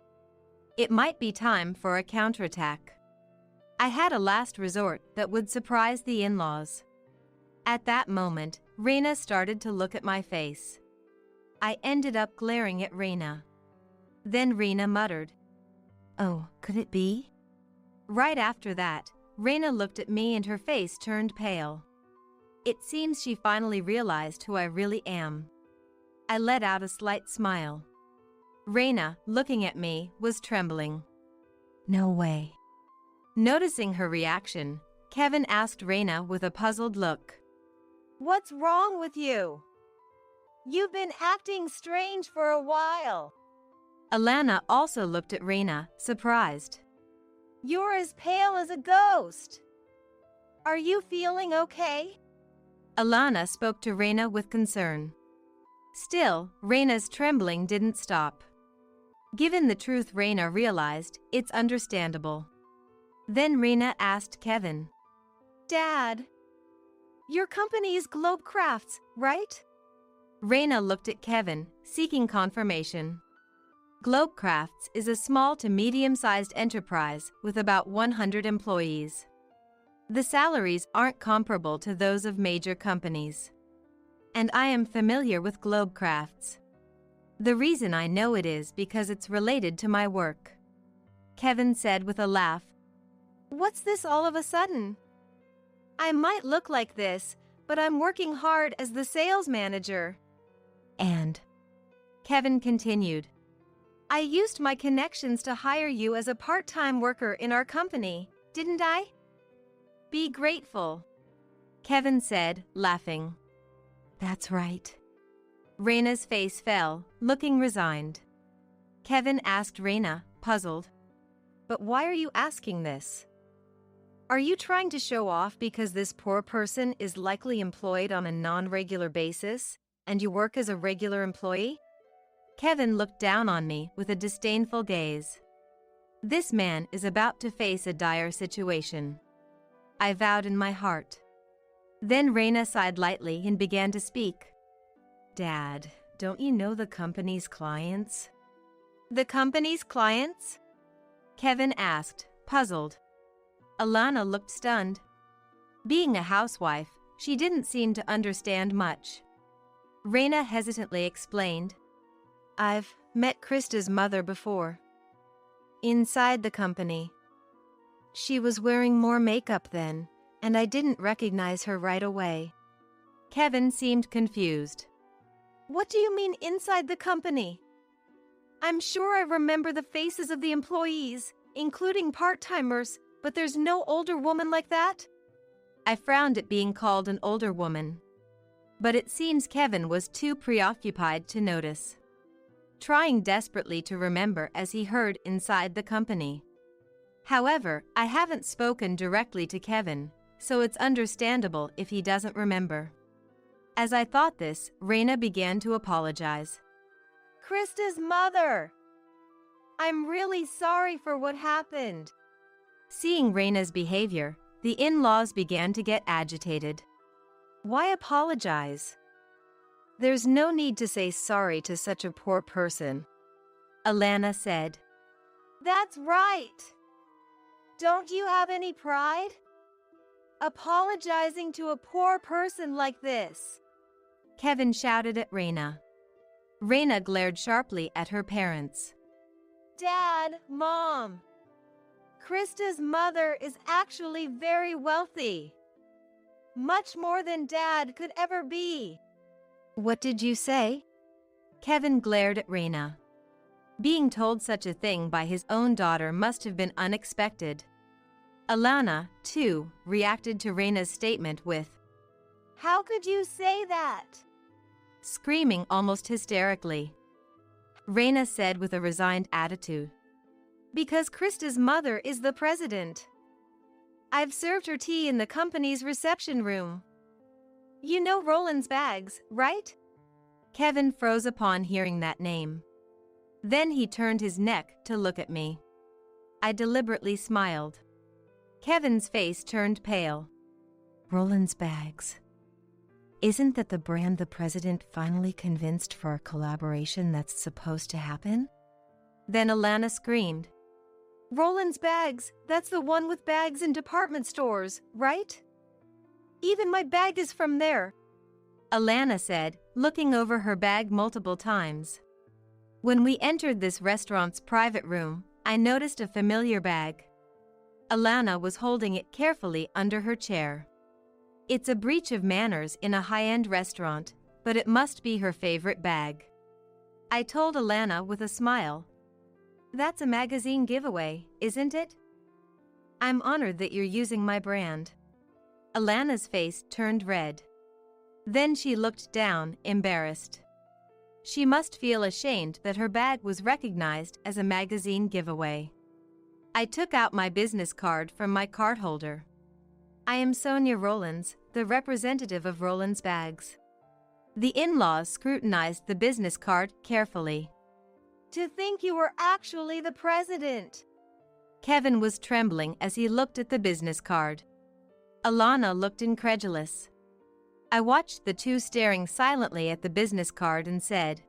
It might be time for a counterattack. I had a last resort that would surprise the in-laws. At that moment, Reina started to look at my face. I ended up glaring at Reina. Then Reina muttered, "Oh, could it be?" Right after that, Reina looked at me and her face turned pale. It seems she finally realized who I really am. I let out a slight smile. Reina, looking at me, was trembling. No way. Noticing her reaction, Kevin asked Reina with a puzzled look. What's wrong with you? You've been acting strange for a while. Alana also looked at Reina, surprised. You're as pale as a ghost. Are you feeling okay? Alana spoke to Reina with concern. Still, Reina's trembling didn't stop. Given the truth, Reina realized it's understandable. Then Reina asked Kevin. Dad, your company is Globe Crafts, right? Reina looked at Kevin, seeking confirmation. Globe Crafts is a small to medium-sized enterprise with about 100 employees. The salaries aren't comparable to those of major companies. And I am familiar with Globe Crafts. The reason I know it is because it's related to my work. Kevin said with a laugh. What's this all of a sudden? I might look like this, but I'm working hard as the sales manager. And Kevin continued. I used my connections to hire you as a part-time worker in our company, didn't I? Be grateful. Kevin said, laughing. That's right. Reina's face fell, looking resigned. Kevin asked Reina, puzzled. But why are you asking this? Are you trying to show off because this poor person is likely employed on a non-regular basis, and you work as a regular employee? Kevin looked down on me with a disdainful gaze. This man is about to face a dire situation. I vowed in my heart. Then Reina sighed lightly and began to speak. Dad, don't you know the company's clients? The company's clients? Kevin asked, puzzled. Alana looked stunned. Being a housewife, she didn't seem to understand much. Reina hesitantly explained. I've met Krista's mother before. Inside the company. She was wearing more makeup then, and I didn't recognize her right away. Kevin seemed confused. What do you mean inside the company? I'm sure I remember the faces of the employees, including part-timers, but there's no older woman like that? I frowned at being called an older woman. But it seems Kevin was too preoccupied to notice. Trying desperately to remember as he heard inside the company. However, I haven't spoken directly to Kevin, so it's understandable if he doesn't remember. As I thought this, Reina began to apologize. Krista's mother! I'm really sorry for what happened. Seeing Reina's behavior, the in-laws began to get agitated. Why apologize? There's no need to say sorry to such a poor person, Alana said. That's right. Don't you have any pride? Apologizing to a poor person like this. Kevin shouted at Reina. Reina glared sharply at her parents. Dad, Mom. Krista's mother is actually very wealthy. Much more than Dad could ever be. What did you say? Kevin glared at Reina. Being told such a thing by his own daughter must have been unexpected. Alana, too, reacted to Reina's statement with, How could you say that? Screaming almost hysterically. Reina said with a resigned attitude. Because Krista's mother is the president. I've served her tea in the company's reception room. You know Roland's Bags, right? Kevin froze upon hearing that name. Then he turned his neck to look at me. I deliberately smiled. Kevin's face turned pale. Roland's Bags. Isn't that the brand the president finally convinced for a collaboration that's supposed to happen? Then Alana screamed. Roland's Bags, that's the one with bags in department stores, right? Even my bag is from there. Alana said, looking over her bag multiple times. When we entered this restaurant's private room, I noticed a familiar bag. Alana was holding it carefully under her chair. It's a breach of manners in a high-end restaurant, but it must be her favorite bag. I told Alana with a smile. That's a magazine giveaway, isn't it? I'm honored that you're using my brand. Alana's face turned red. Then she looked down, embarrassed. She must feel ashamed that her bag was recognized as a magazine giveaway. I took out my business card from my card holder. I am Sonia Rollins, the representative of Rollins Bags. The in-laws scrutinized the business card carefully. To think you were actually the president. Kevin was trembling as he looked at the business card. Alana looked incredulous. I watched the two staring silently at the business card and said,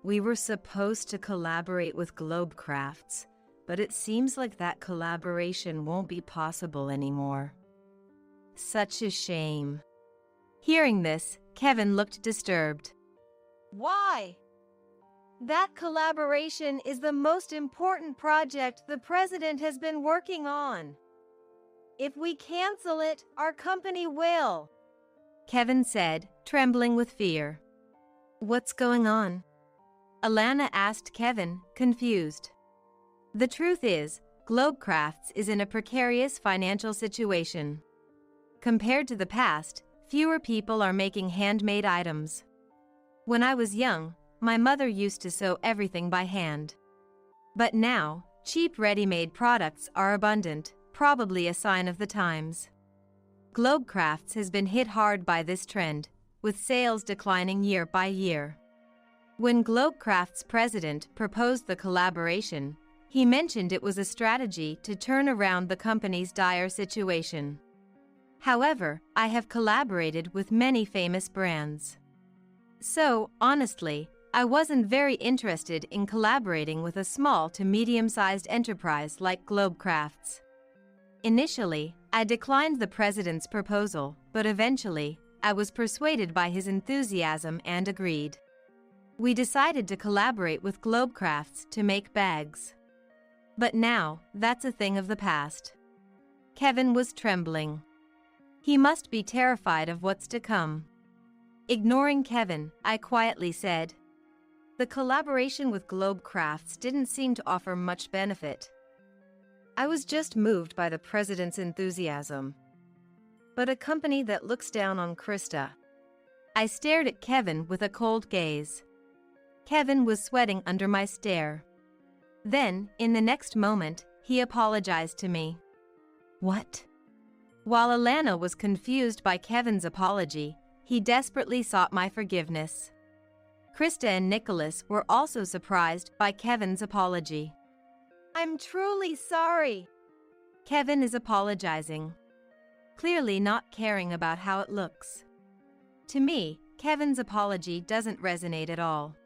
"We were supposed to collaborate with Globe Crafts, but it seems like that collaboration won't be possible anymore. Such a shame." Hearing this, Kevin looked disturbed. Why? That collaboration is the most important project the president has been working on. If we cancel it, our company will. Kevin said, trembling with fear. What's going on? Alana asked Kevin, confused. The truth is, Globe Crafts is in a precarious financial situation. Compared to the past, fewer people are making handmade items. When I was young, my mother used to sew everything by hand. But now, cheap ready-made products are abundant, probably a sign of the times. Globe Crafts has been hit hard by this trend, with sales declining year by year. When Globe Crafts' president proposed the collaboration, he mentioned it was a strategy to turn around the company's dire situation. However, I have collaborated with many famous brands. So, honestly, I wasn't very interested in collaborating with a small to medium-sized enterprise like Globe Crafts. Initially, I declined the president's proposal, but eventually, I was persuaded by his enthusiasm and agreed. We decided to collaborate with Globe Crafts to make bags. But now, that's a thing of the past. Kevin was trembling. He must be terrified of what's to come. Ignoring Kevin, I quietly said, "The collaboration with Globe Crafts didn't seem to offer much benefit." I was just moved by the president's enthusiasm. But a company that looks down on Krista. I stared at Kevin with a cold gaze. Kevin was sweating under my stare. Then, in the next moment, he apologized to me. What? While Alana was confused by Kevin's apology, he desperately sought my forgiveness. Krista and Nicholas were also surprised by Kevin's apology. I'm truly sorry. Kevin is apologizing, clearly not caring about how it looks. To me, Kevin's apology doesn't resonate at all.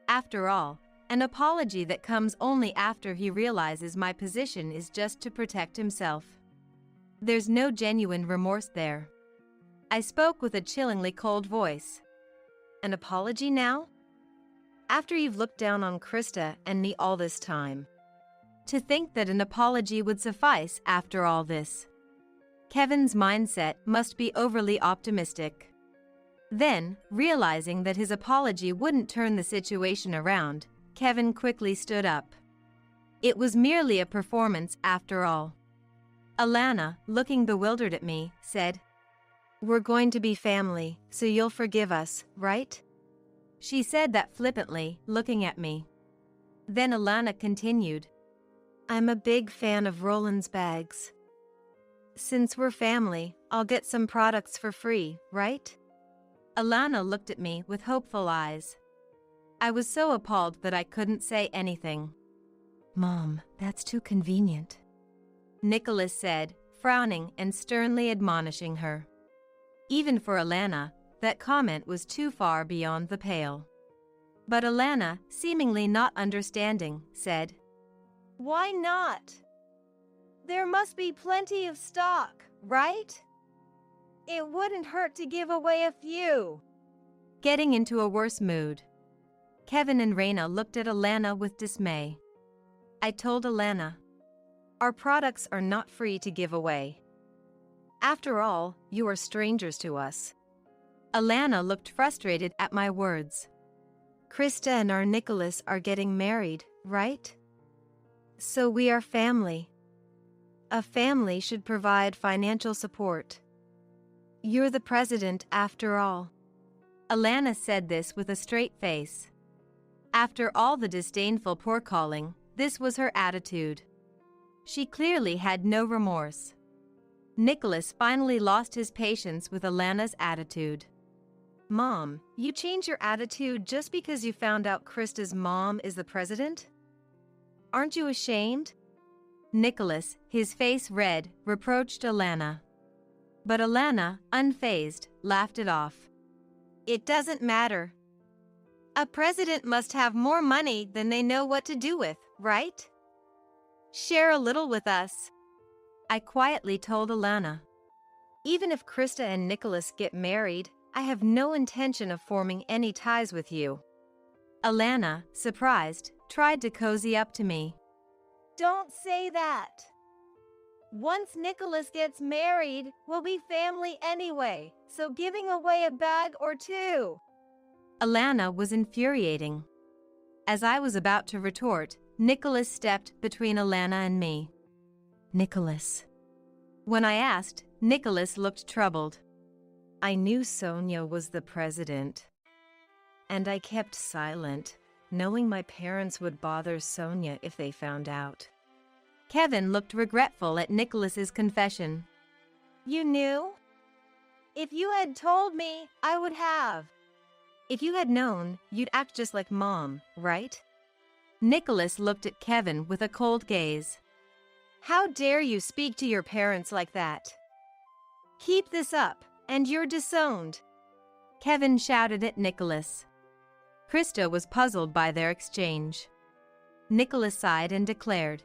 After all, an apology that comes only after he realizes my position is just to protect himself. There's no genuine remorse there. I spoke with a chillingly cold voice. An apology now? After you've looked down on Krista and me all this time. To think that an apology would suffice after all this. Kevin's mindset must be overly optimistic. Then, realizing that his apology wouldn't turn the situation around, Kevin quickly stood up. It was merely a performance after all. Alana, looking bewildered at me, said, "We're going to be family, so you'll forgive us, right?" She said that flippantly, looking at me. Then Alana continued, "I'm a big fan of Rollins Bags. Since we're family, I'll get some products for free, right?" Alana looked at me with hopeful eyes. I was so appalled that I couldn't say anything. "Mom, that's too convenient," Nicholas said, frowning and sternly admonishing her. Even for Alana, that comment was too far beyond the pale. But Alana, seemingly not understanding, said, "Why not? There must be plenty of stock, right? It wouldn't hurt to give away a few." Getting into a worse mood, Kevin and Raina looked at Alana with dismay. I told Alana, "Our products are not free to give away. After all, you are strangers to us." Alana looked frustrated at my words. "Krista and our Nicholas are getting married, right? So we are family. A family should provide financial support. You're the president after all. Alana said this with a straight face. After all the disdainful poor-calling, this was her attitude. She clearly had no remorse. Nicholas finally lost his patience with Alana's attitude. Mom, you change your attitude just because you found out Krista's mom is the president? Aren't you ashamed? Nicholas, his face red, reproached Alana. But Alana, unfazed, laughed it off. It doesn't matter. A president must have more money than they know what to do with, right? Share a little with us. I quietly told Alana. Even if Krista and Nicholas get married, I have no intention of forming any ties with you. Alana, surprised, tried to cozy up to me. Don't say that. Once Nicholas gets married, we'll be family anyway, so giving away a bag or two. Alana was infuriating. As I was about to retort, Nicholas stepped between Alana and me. Nicholas. When I asked, Nicholas looked troubled. I knew Sonia was the president. And I kept silent, knowing my parents would bother Sonia if they found out. Kevin looked regretful at Nicholas's confession. You knew? If you had told me, I would have. If you had known, you'd act just like Mom, right? Nicholas looked at Kevin with a cold gaze. How dare you speak to your parents like that? Keep this up, and you're disowned. Kevin shouted at Nicholas. Krista was puzzled by their exchange. Nicholas sighed and declared,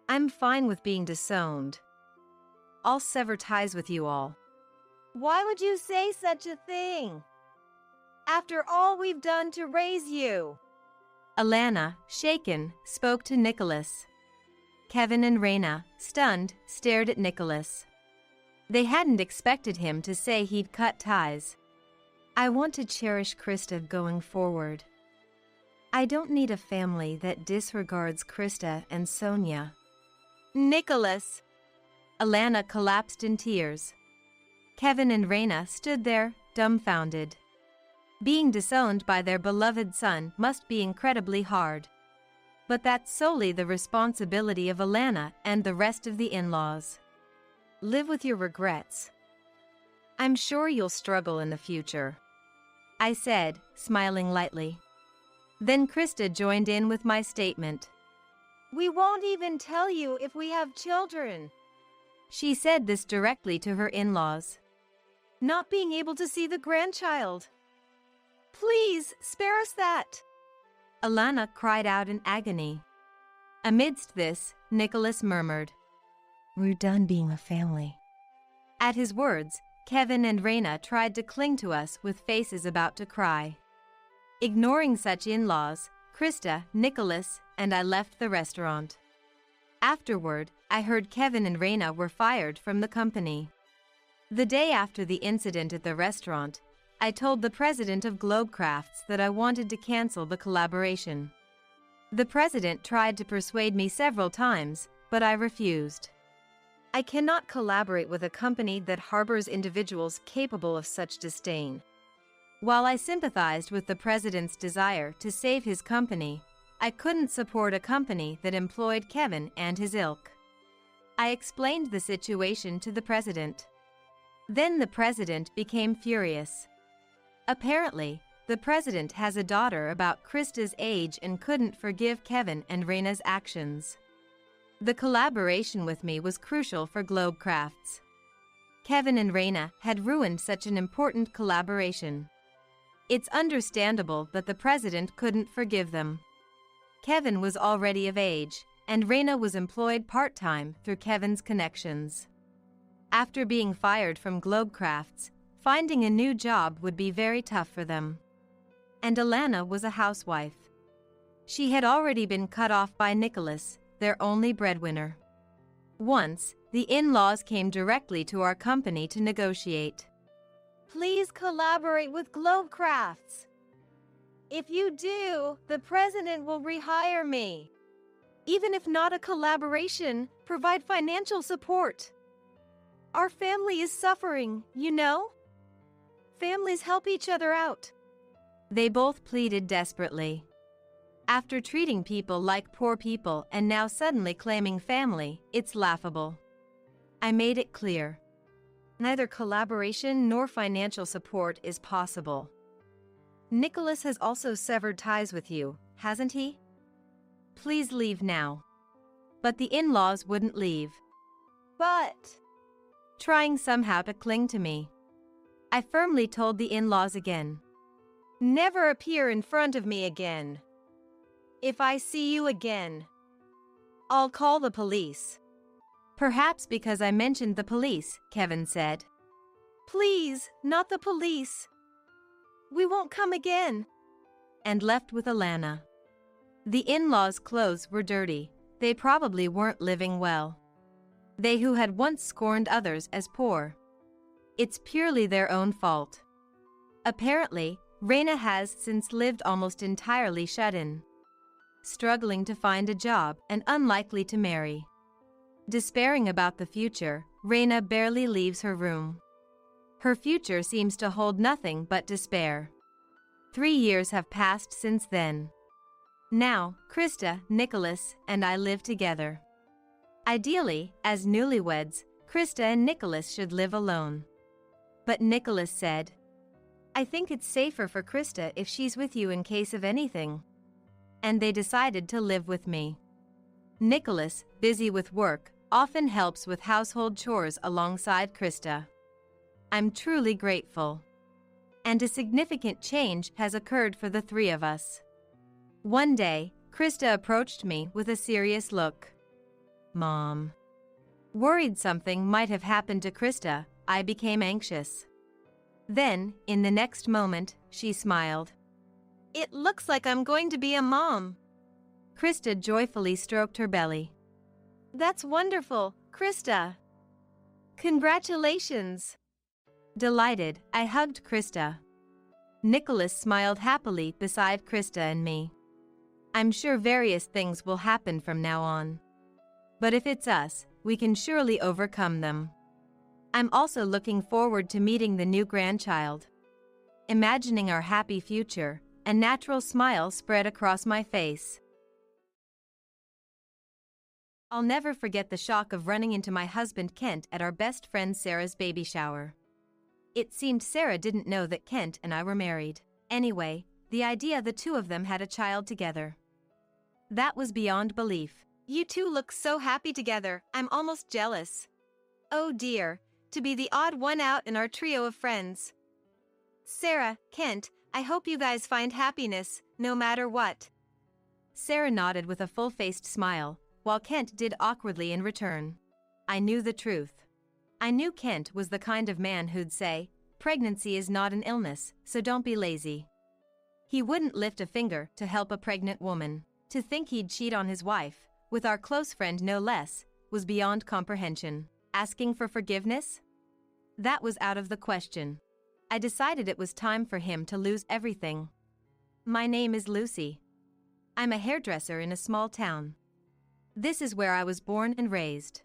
I'm fine with being disowned. I'll sever ties with you all. Why would you say such a thing? After all we've done to raise you. Alana, shaken, spoke to Nicholas. Kevin and Raina, stunned, stared at Nicholas. They hadn't expected him to say he'd cut ties. I want to cherish Krista going forward. I don't need a family that disregards Krista and Sonia. Nicholas. Alana collapsed in tears. Kevin and Raina stood there, dumbfounded. Being disowned by their beloved son must be incredibly hard. But that's solely the responsibility of Alana and the rest of the in-laws. Live with your regrets. I'm sure you'll struggle in the future, I said, smiling lightly. Then Krista joined in with my statement. We won't even tell you if we have children. She said this directly to her in-laws. Not being able to see the grandchild. Please, spare us that. Alana cried out in agony. Amidst this, Nicholas murmured, We're done being a family. At his words, Kevin and Raina tried to cling to us with faces about to cry. Ignoring such in-laws, Krista, Nicholas, and I left the restaurant. Afterward, I heard Kevin and Raina were fired from the company. The day after the incident at the restaurant, I told the president of Globecrafts that I wanted to cancel the collaboration. The president tried to persuade me several times, but I refused. I cannot collaborate with a company that harbors individuals capable of such disdain. While I sympathized with the president's desire to save his company, I couldn't support a company that employed Kevin and his ilk. I explained the situation to the president. Then the president became furious. Apparently, the president has a daughter about Krista's age and couldn't forgive Kevin and Raina's actions. The collaboration with me was crucial for Globecrafts. Kevin and Raina had ruined such an important collaboration. It's understandable that the president couldn't forgive them. Kevin was already of age, and Raina was employed part-time through Kevin's connections. After being fired from Globecrafts, finding a new job would be very tough for them. And Alana was a housewife. She had already been cut off by Nicholas, their only breadwinner. Once, the in-laws came directly to our company to negotiate. Please collaborate with Globecrafts. If you do, the president will rehire me. Even if not a collaboration, provide financial support. Our family is suffering, you know? Families help each other out. They both pleaded desperately. After treating people like poor people and now suddenly claiming family, it's laughable. I made it clear. Neither collaboration nor financial support is possible. Nicholas has also severed ties with you, hasn't he? Please leave now. But the in-laws wouldn't leave. But Trying somehow to cling to me. I firmly told the in-laws again. never appear in front of me again. If I see you again, I'll call the police. Perhaps because I mentioned the police, Kevin said. Please, not the police. We won't come again. And left with Alana. The in-laws' clothes were dirty. They probably weren't living well. They who had once scorned others as poor. It's purely their own fault. Apparently, Raina has since lived almost entirely shut in. Struggling to find a job and unlikely to marry. Despairing about the future, Raina barely leaves her room. Her future seems to hold nothing but despair. 3 years have passed since then. Now, Krista, Nicholas, and I live together. Ideally, as newlyweds, Krista and Nicholas should live alone. But Nicholas said, I think it's safer for Krista if she's with you in case of anything. And they decided to live with me. Nicholas, busy with work, often helps with household chores alongside Krista. I'm truly grateful. And a significant change has occurred for the three of us. One day, Krista approached me with a serious look. Mom. Worried something might have happened to Krista, I became anxious. Then, in the next moment, she smiled. It looks like I'm going to be a mom. Krista joyfully stroked her belly. That's wonderful, Krista. Congratulations. Delighted, I hugged Krista. Nicholas smiled happily beside Krista and me. I'm sure various things will happen from now on. But if it's us, we can surely overcome them. I'm also looking forward to meeting the new grandchild. Imagining our happy future, a natural smile spread across my face. I'll never forget the shock of running into my husband Kent at our best friend Sarah's baby shower. It seemed Sarah didn't know that Kent and I were married. Anyway, the idea the two of them had a child together. That was beyond belief. You two look so happy together, I'm almost jealous. Oh dear, to be the odd one out in our trio of friends. Sarah, Kent, I hope you guys find happiness, no matter what. Sarah nodded with a full-faced smile, while Kent did awkwardly in return. I knew the truth. I knew Kent was the kind of man who'd say, pregnancy is not an illness, so don't be lazy. He wouldn't lift a finger to help a pregnant woman. To think he'd cheat on his wife, with our close friend no less, was beyond comprehension. Asking for forgiveness? That was out of the question. I decided it was time for him to lose everything. My name is Lucy. I'm a hairdresser in a small town. This is where I was born and raised.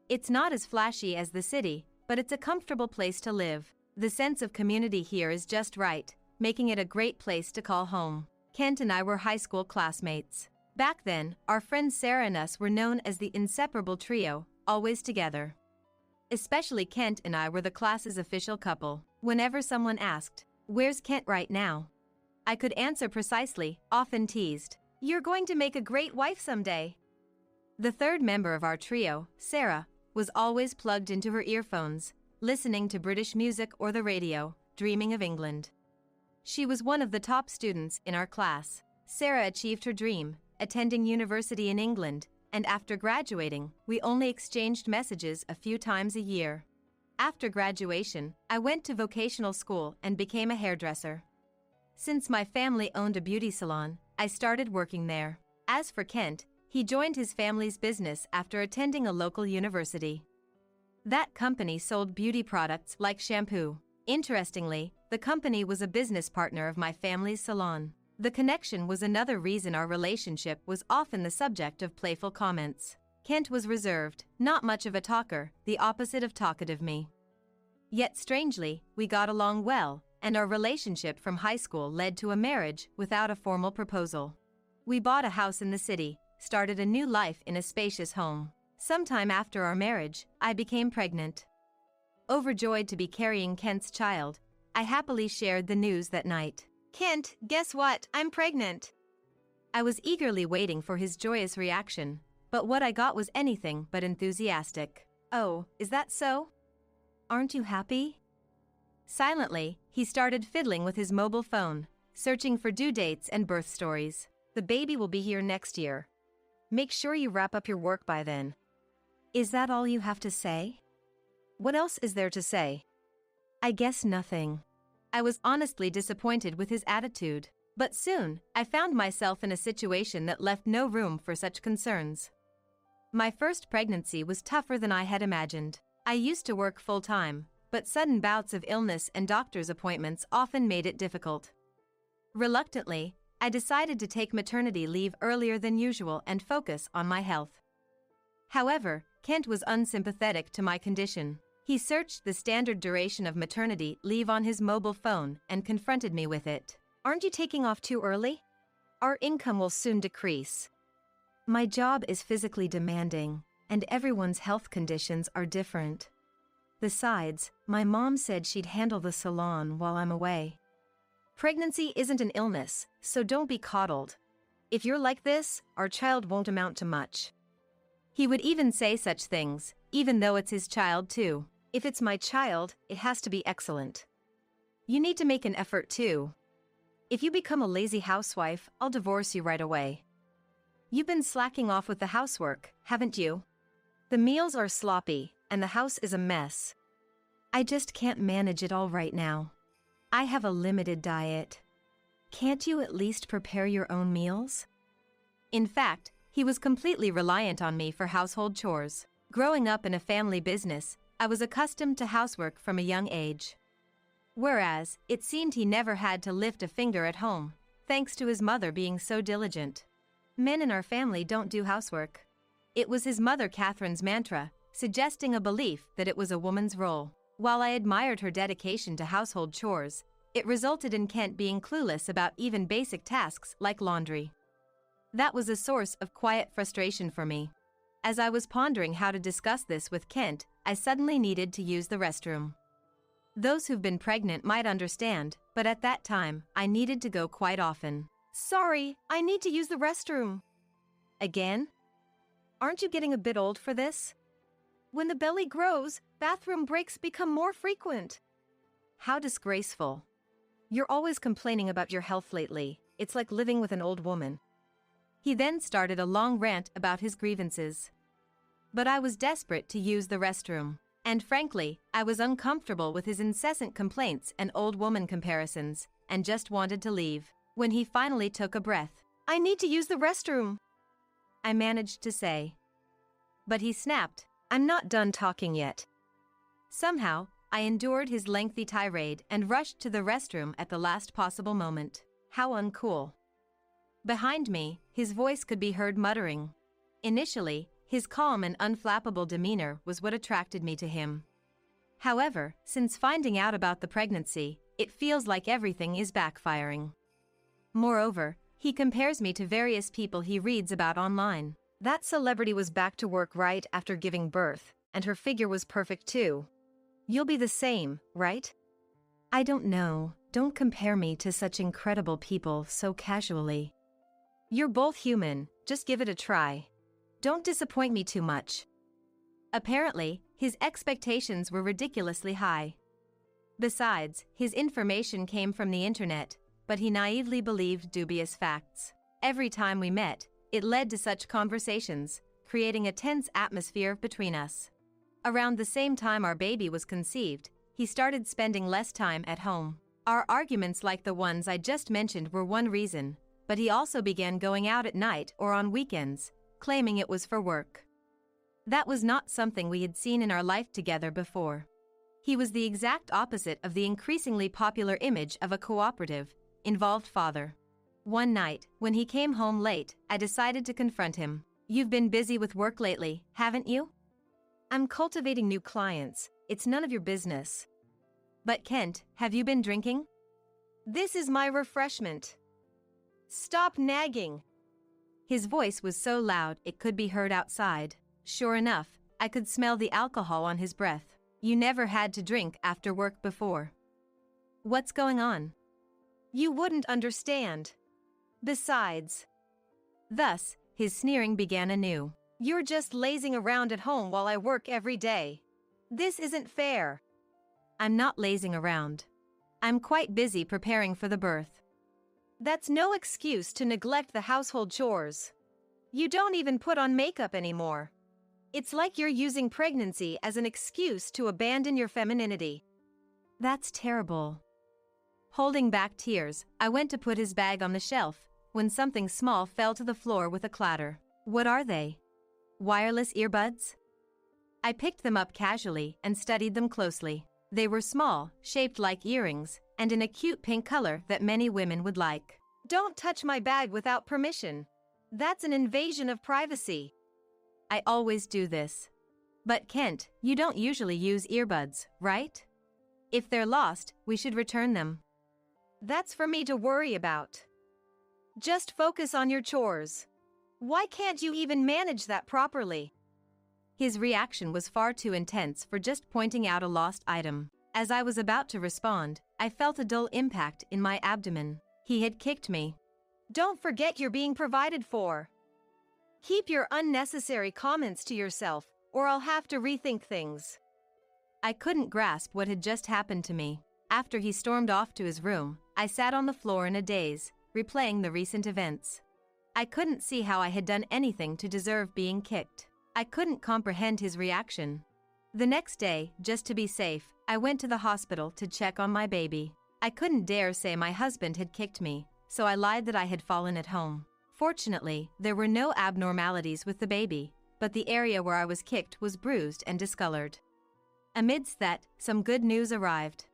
It's not as flashy as the city, but it's a comfortable place to live. The sense of community here is just right, making it a great place to call home. Kent and I were high school classmates. Back then, our friend Sarah and us were known as the inseparable trio, always together. Especially Kent and I were the class's official couple. Whenever someone asked, "Where's Kent right now?" I could answer precisely, often teased, "You're going to make a great wife someday." The third member of our trio, Sarah, was always plugged into her earphones, listening to British music or the radio, dreaming of England. She was one of the top students in our class. Sarah achieved her dream, attending university in England, and after graduating, we only exchanged messages a few times a year. After graduation, I went to vocational school and became a hairdresser. Since my family owned a beauty salon, I started working there. As for Kent, he joined his family's business after attending a local university. That company sold beauty products like shampoo. Interestingly, the company was a business partner of my family's salon. The connection was another reason our relationship was often the subject of playful comments. Kent was reserved, not much of a talker, the opposite of talkative me. Yet strangely, we got along well, and our relationship from high school led to a marriage without a formal proposal. We bought a house in the city, started a new life in a spacious home. Sometime after our marriage, I became pregnant. Overjoyed to be carrying Kent's child, I happily shared the news that night. Kent, guess what? I'm pregnant. I was eagerly waiting for his joyous reaction, but what I got was anything but enthusiastic. Oh, is that so? Aren't you happy? Silently, he started fiddling with his mobile phone, searching for due dates and birth stories. The baby will be here next year. Make sure you wrap up your work by then. Is that all you have to say? What else is there to say? I guess nothing. I was honestly disappointed with his attitude, but soon, I found myself in a situation that left no room for such concerns. My first pregnancy was tougher than I had imagined. I used to work full-time, but sudden bouts of illness and doctor's appointments often made it difficult. Reluctantly, I decided to take maternity leave earlier than usual and focus on my health. However, Kent was unsympathetic to my condition. He searched the standard duration of maternity leave on his mobile phone and confronted me with it. Aren't you taking off too early? Our income will soon decrease. My job is physically demanding, and everyone's health conditions are different. Besides, my mom said she'd handle the salon while I'm away. Pregnancy isn't an illness, so don't be coddled. If you're like this, our child won't amount to much. He would even say such things, even though it's his child too. If it's my child, it has to be excellent. You need to make an effort too. If you become a lazy housewife, I'll divorce you right away. You've been slacking off with the housework, haven't you? The meals are sloppy, and the house is a mess. I just can't manage it all right now. I have a limited diet. Can't you at least prepare your own meals? In fact, he was completely reliant on me for household chores. Growing up in a family business, I was accustomed to housework from a young age. Whereas, it seemed he never had to lift a finger at home, thanks to his mother being so diligent. Men in our family don't do housework. It was his mother Catherine's mantra, suggesting a belief that it was a woman's role. While I admired her dedication to household chores, it resulted in Kent being clueless about even basic tasks like laundry. That was a source of quiet frustration for me. As I was pondering how to discuss this with Kent, I suddenly needed to use the restroom. Those who've been pregnant might understand, but at that time, I needed to go quite often. Sorry, I need to use the restroom. Again? Aren't you getting a bit old for this? When the belly grows, bathroom breaks become more frequent. How disgraceful. You're always complaining about your health lately. It's like living with an old woman. He then started a long rant about his grievances. But I was desperate to use the restroom. And frankly, I was uncomfortable with his incessant complaints and old woman comparisons, and just wanted to leave. When he finally took a breath, I need to use the restroom, I managed to say. But he snapped, I'm not done talking yet. Somehow, I endured his lengthy tirade and rushed to the restroom at the last possible moment. How uncool. Behind me, his voice could be heard muttering. Initially, his calm and unflappable demeanor was what attracted me to him. However, since finding out about the pregnancy, it feels like everything is backfiring. Moreover, he compares me to various people he reads about online. That celebrity was back to work right after giving birth, and her figure was perfect too. You'll be the same, right? I don't know. Don't compare me to such incredible people so casually. You're both human, just give it a try. Don't disappoint me too much. Apparently, his expectations were ridiculously high. Besides, his information came from the internet, but he naively believed dubious facts. Every time we met, it led to such conversations, creating a tense atmosphere between us. Around the same time our baby was conceived, he started spending less time at home. Our arguments like the ones I just mentioned were one reason, but he also began going out at night or on weekends, claiming it was for work. That was not something we had seen in our life together before. He was the exact opposite of the increasingly popular image of a cooperative, involved father. One night, when he came home late, I decided to confront him. You've been busy with work lately, haven't you? I'm cultivating new clients. It's none of your business. But Kent, have you been drinking? This is my refreshment. Stop nagging. His voice was so loud it could be heard outside. Sure enough, I could smell the alcohol on his breath. You never had to drink after work before. What's going on? You wouldn't understand. Besides. Thus, his sneering began anew. You're just lazing around at home while I work every day. This isn't fair. I'm not lazing around. I'm quite busy preparing for the birth. That's no excuse to neglect the household chores. You don't even put on makeup anymore. It's like you're using pregnancy as an excuse to abandon your femininity. That's terrible. Holding back tears, I went to put his bag on the shelf, when something small fell to the floor with a clatter. What are they? Wireless earbuds? I picked them up casually and studied them closely. They were small, shaped like earrings, and in a cute pink color that many women would like. Don't touch my bag without permission. That's an invasion of privacy. I always do this. But Kent, you don't usually use earbuds, right? If they're lost, we should return them. That's for me to worry about. Just focus on your chores. Why can't you even manage that properly? His reaction was far too intense for just pointing out a lost item. As I was about to respond, I felt a dull impact in my abdomen. He had kicked me. Don't forget you're being provided for. Keep your unnecessary comments to yourself, or I'll have to rethink things. I couldn't grasp what had just happened to me. After he stormed off to his room, I sat on the floor in a daze, replaying the recent events. I couldn't see how I had done anything to deserve being kicked. I couldn't comprehend his reaction. The next day, just to be safe, I went to the hospital to check on my baby. I couldn't dare say my husband had kicked me, so I lied that I had fallen at home. Fortunately, there were no abnormalities with the baby, but the area where I was kicked was bruised and discolored. Amidst that, some good news arrived.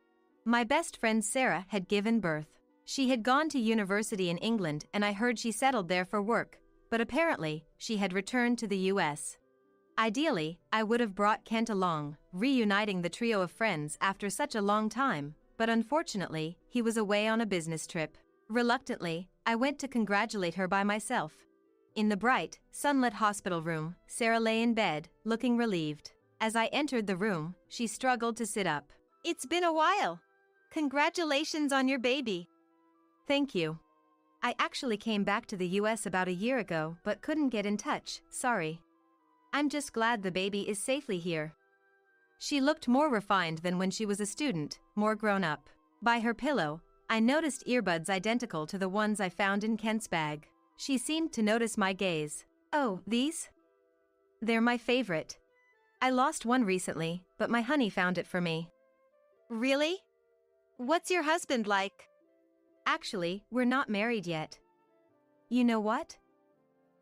My best friend Sarah had given birth. She had gone to university in England and I heard she settled there for work, but apparently, she had returned to the US. Ideally, I would have brought Kent along, reuniting the trio of friends after such a long time, but unfortunately, he was away on a business trip. Reluctantly, I went to congratulate her by myself. In the bright, sunlit hospital room, Sarah lay in bed, looking relieved. As I entered the room, she struggled to sit up. It's been a while. Congratulations on your baby. Thank you. I actually came back to the US about a year ago but couldn't get in touch, sorry. I'm just glad the baby is safely here. She looked more refined than when she was a student, more grown up. By her pillow, I noticed earbuds identical to the ones I found in Kent's bag. She seemed to notice my gaze. Oh, these? They're my favorite. I lost one recently, but my honey found it for me. Really? What's your husband like? Actually, we're not married yet. You know what?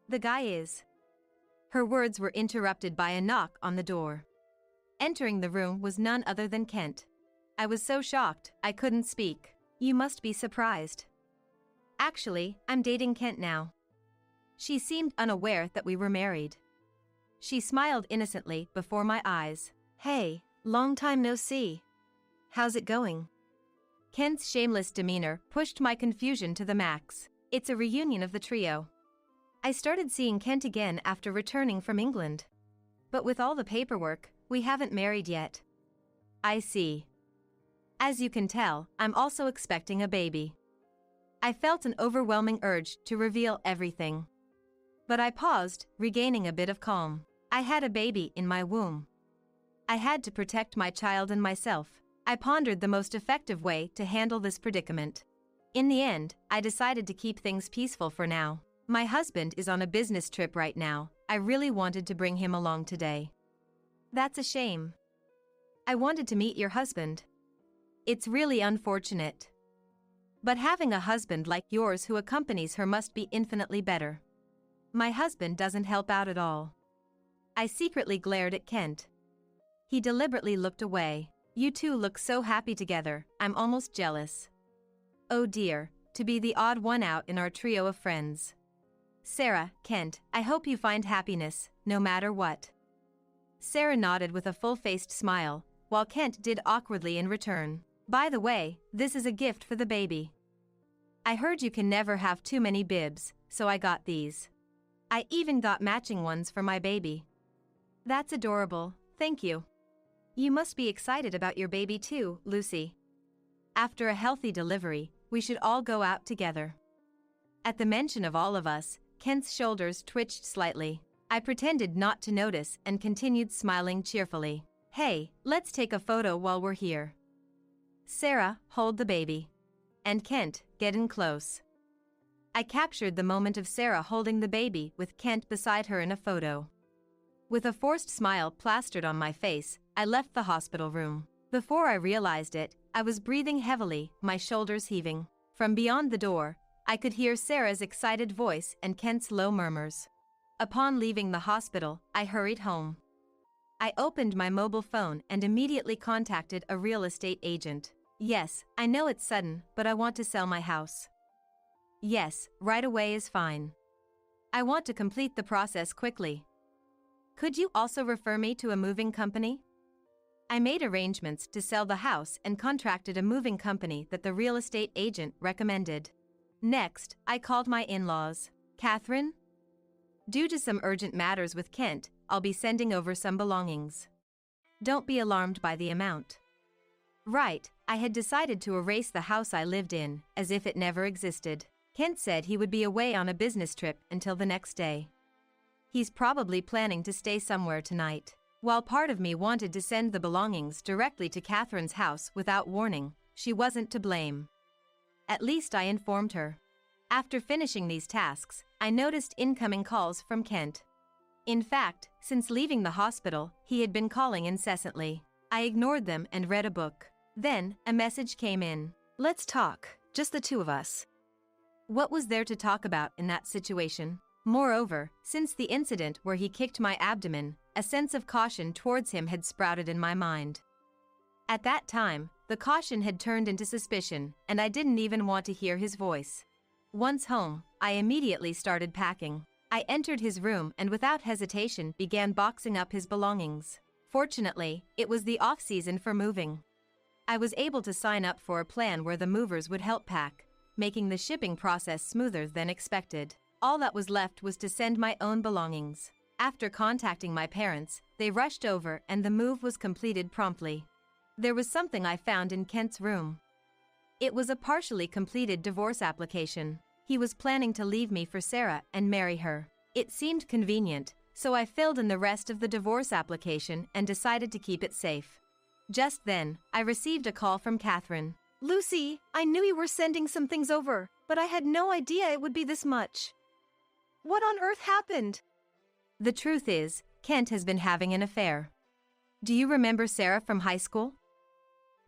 The guy is. Her words were interrupted by a knock on the door. Entering the room was none other than Kent. I was so shocked, I couldn't speak. You must be surprised. Actually, I'm dating Kent now. She seemed unaware that we were married. She smiled innocently before my eyes. Hey, long time no see. How's it going? Kent's shameless demeanor pushed my confusion to the max. It's a reunion of the trio. I started seeing Kent again after returning from England. But with all the paperwork, we haven't married yet. I see. As you can tell, I'm also expecting a baby. I felt an overwhelming urge to reveal everything. But I paused, regaining a bit of calm. I had a baby in my womb. I had to protect my child and myself. I pondered the most effective way to handle this predicament. In the end, I decided to keep things peaceful for now. My husband is on a business trip right now. I really wanted to bring him along today. That's a shame. I wanted to meet your husband. It's really unfortunate. But having a husband like yours who accompanies her must be infinitely better. My husband doesn't help out at all. I secretly glared at Kent. He deliberately looked away. You two look so happy together, I'm almost jealous. Oh dear, to be the odd one out in our trio of friends. Sarah, Kent, I hope you find happiness, no matter what. Sarah nodded with a full-faced smile, while Kent did awkwardly in return. By the way, this is a gift for the baby. I heard you can never have too many bibs, so I got these. I even got matching ones for my baby. That's adorable, thank you. You must be excited about your baby too, Lucy. After a healthy delivery, we should all go out together. At the mention of all of us, Kent's shoulders twitched slightly. I pretended not to notice and continued smiling cheerfully. Hey, let's take a photo while we're here. Sarah, hold the baby. And Kent, get in close. I captured the moment of Sarah holding the baby with Kent beside her in a photo. With a forced smile plastered on my face, I left the hospital room. Before I realized it, I was breathing heavily, my shoulders heaving. From beyond the door, I could hear Sarah's excited voice and Kent's low murmurs. Upon leaving the hospital, I hurried home. I opened my mobile phone and immediately contacted a real estate agent. Yes, I know it's sudden, but I want to sell my house. Yes, right away is fine. I want to complete the process quickly. Could you also refer me to a moving company? I made arrangements to sell the house and contracted a moving company that the real estate agent recommended. Next, I called my in-laws. Catherine? Due to some urgent matters with Kent, I'll be sending over some belongings. Don't be alarmed by the amount. Right, I had decided to erase the house I lived in, as if it never existed. Kent said he would be away on a business trip until the next day. He's probably planning to stay somewhere tonight. While part of me wanted to send the belongings directly to Catherine's house without warning, she wasn't to blame. At least I informed her. After finishing these tasks, I noticed incoming calls from Kent. In fact, since leaving the hospital, he had been calling incessantly. I ignored them and read a book. Then, a message came in. Let's talk, just the two of us. What was there to talk about in that situation? Moreover, since the incident where he kicked my abdomen, a sense of caution towards him had sprouted in my mind. At that time, the caution had turned into suspicion, and I didn't even want to hear his voice. Once home, I immediately started packing. I entered his room and without hesitation began boxing up his belongings. Fortunately, it was the off-season for moving. I was able to sign up for a plan where the movers would help pack, making the shipping process smoother than expected. All that was left was to send my own belongings. After contacting my parents, they rushed over and the move was completed promptly. There was something I found in Kent's room. It was a partially completed divorce application. He was planning to leave me for Sarah and marry her. It seemed convenient, so I filled in the rest of the divorce application and decided to keep it safe. Just then, I received a call from Catherine. Lucy, I knew you were sending some things over, but I had no idea it would be this much. What on earth happened? The truth is, Kent has been having an affair. Do you remember Sarah from high school?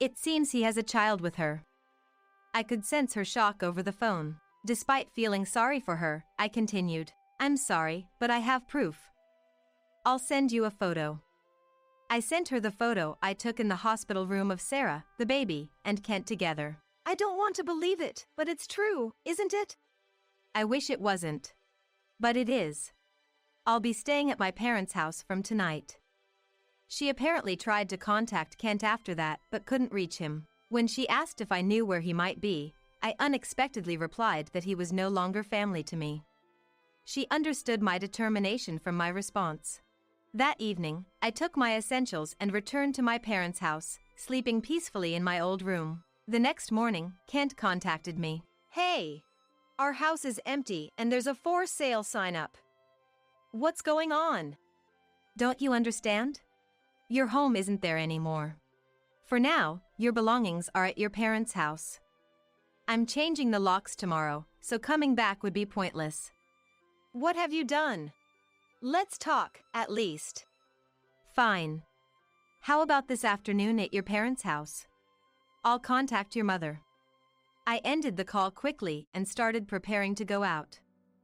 It seems he has a child with her. I could sense her shock over the phone. Despite feeling sorry for her, I continued. I'm sorry, but I have proof. I'll send you a photo. I sent her the photo I took in the hospital room of Sarah, the baby, and Kent together. I don't want to believe it, but it's true, isn't it? I wish it wasn't. But it is. I'll be staying at my parents' house from tonight. She apparently tried to contact Kent after that, but couldn't reach him. When she asked if I knew where he might be, I unexpectedly replied that he was no longer family to me. She understood my determination from my response. That evening, I took my essentials and returned to my parents' house, sleeping peacefully in my old room. The next morning, Kent contacted me. Hey, our house is empty and there's a for sale sign up. What's going on? Don't you understand? Your home isn't there anymore. For now, your belongings are at your parents' house. I'm changing the locks tomorrow, so coming back would be pointless. What have you done? Let's talk, at least. Fine. How about this afternoon at your parents' house? I'll contact your mother. I ended the call quickly and started preparing to go out.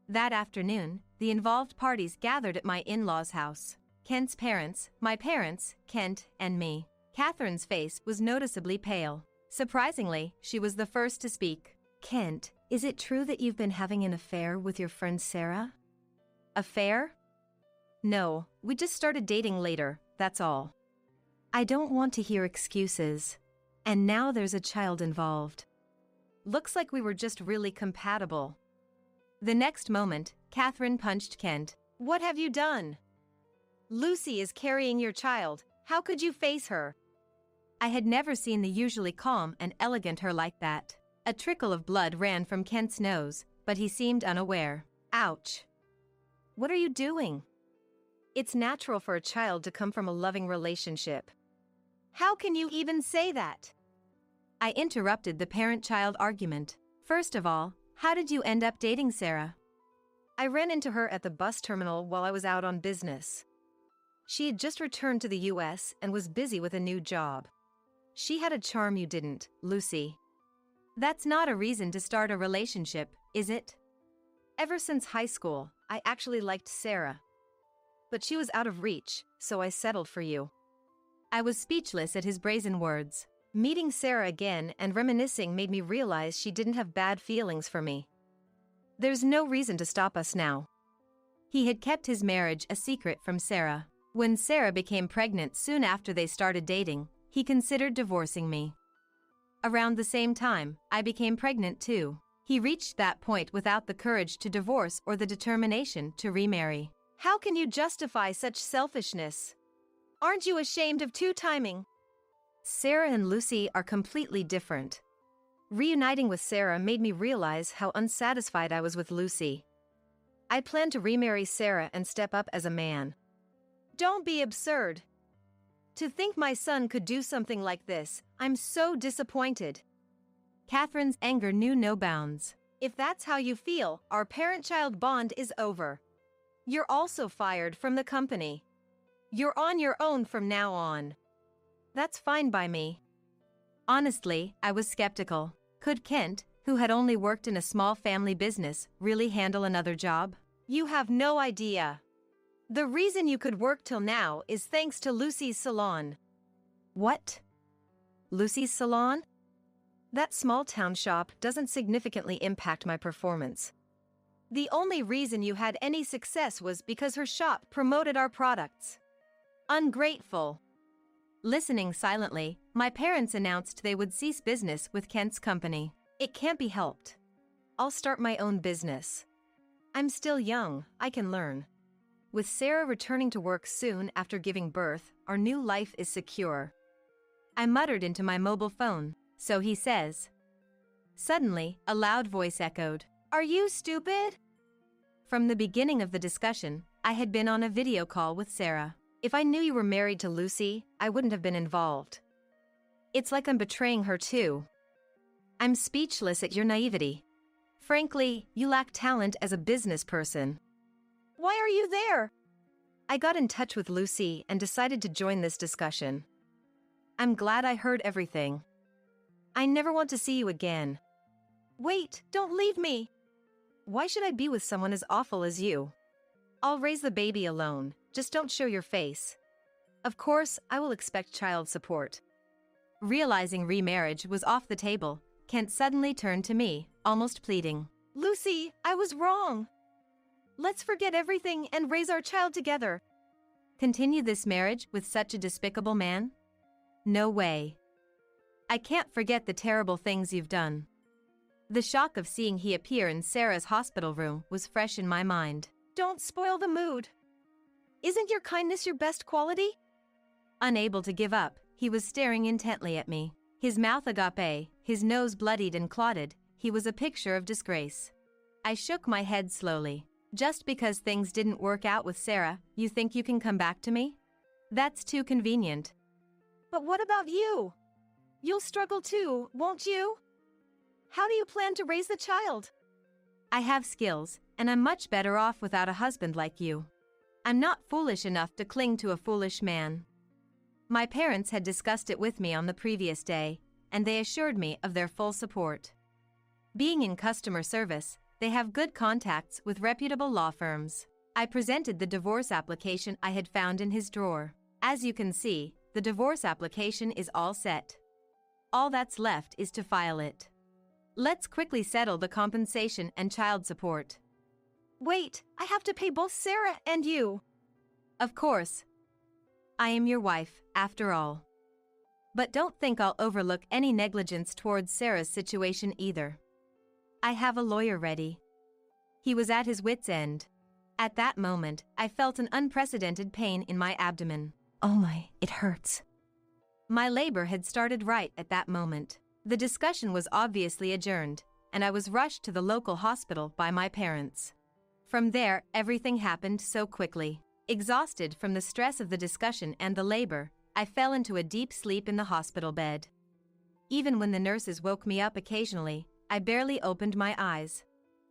That afternoon, the involved parties gathered at my in-laws' house. Kent's parents, my parents, Kent, and me. Catherine's face was noticeably pale. Surprisingly, she was the first to speak. Kent, is it true that you've been having an affair with your friend Sarah? Affair? No, we just started dating later, that's all. I don't want to hear excuses. And now there's a child involved. Looks like we were just really compatible. The next moment, Catherine punched Kent. What have you done? Lucy is carrying your child. How could you face her? I had never seen the usually calm and elegant her like that. A trickle of blood ran from Kent's nose, but he seemed unaware. Ouch. What are you doing? It's natural for a child to come from a loving relationship. How can you even say that? I interrupted the parent-child argument. First of all, how did you end up dating Sarah? I ran into her at the bus terminal while I was out on business. She had just returned to the US and was busy with a new job. She had a charm you didn't, Lucy. That's not a reason to start a relationship, is it? Ever since high school, I actually liked Sarah. But she was out of reach, so I settled for you. I was speechless at his brazen words. Meeting Sarah again and reminiscing made me realize she didn't have bad feelings for me. There's no reason to stop us now. He had kept his marriage a secret from Sarah. When Sarah became pregnant soon after they started dating, he considered divorcing me. Around the same time, I became pregnant too. He reached that point without the courage to divorce or the determination to remarry. How can you justify such selfishness? Aren't you ashamed of two-timing? Sarah and Lucy are completely different. Reuniting with Sarah made me realize how unsatisfied I was with Lucy. I plan to remarry Sarah and step up as a man. Don't be absurd. To think my son could do something like this, I'm so disappointed. Catherine's anger knew no bounds. If that's how you feel, our parent-child bond is over. You're also fired from the company. You're on your own from now on. That's fine by me. Honestly, I was skeptical. Could Kent, who had only worked in a small family business, really handle another job? You have no idea. The reason you could work till now is thanks to Lucy's salon. What? Lucy's salon? That small town shop doesn't significantly impact my performance. The only reason you had any success was because her shop promoted our products. Ungrateful. Listening silently, my parents announced they would cease business with Kent's company. It can't be helped. I'll start my own business. I'm still young, I can learn. With Sarah returning to work soon after giving birth, our new life is secure. I muttered into my mobile phone, so he says. Suddenly, a loud voice echoed. Are you stupid? From the beginning of the discussion, I had been on a video call with Sarah. If I knew you were married to Lucy, I wouldn't have been involved. It's like I'm betraying her too. I'm speechless at your naivety. Frankly, you lack talent as a business person. Why are you there? I got in touch with Lucy and decided to join this discussion. I'm glad I heard everything. I never want to see you again. Wait, don't leave me. Why should I be with someone as awful as you? I'll raise the baby alone, just don't show your face. Of course, I will expect child support. Realizing remarriage was off the table, Kent suddenly turned to me, almost pleading. Lucy, I was wrong. Let's forget everything and raise our child together. Continue this marriage with such a despicable man? No way. I can't forget the terrible things you've done. The shock of seeing he appear in Sarah's hospital room was fresh in my mind. Don't spoil the mood. Isn't your kindness your best quality? Unable to give up, he was staring intently at me. His mouth agape, his nose bloodied and clotted, he was a picture of disgrace. I shook my head slowly. Just because things didn't work out with Sarah, you think you can come back to me? That's too convenient. But what about you? You'll struggle too, won't you? How do you plan to raise the child? I have skills, and I'm much better off without a husband like you. I'm not foolish enough to cling to a foolish man. My parents had discussed it with me on the previous day, and they assured me of their full support. Being in customer service, they have good contacts with reputable law firms. I presented the divorce application I had found in his drawer. As you can see, the divorce application is all set. All that's left is to file it. Let's quickly settle the compensation and child support. Wait, I have to pay both Sarah and you. Of course. I am your wife, after all. But don't think I'll overlook any negligence towards Sarah's situation either. I have a lawyer ready. He was at his wit's end. At that moment, I felt an unprecedented pain in my abdomen. Oh my, it hurts. My labor had started right at that moment. The discussion was obviously adjourned, and I was rushed to the local hospital by my parents. From there, everything happened so quickly. Exhausted from the stress of the discussion and the labor, I fell into a deep sleep in the hospital bed. Even when the nurses woke me up occasionally, I barely opened my eyes.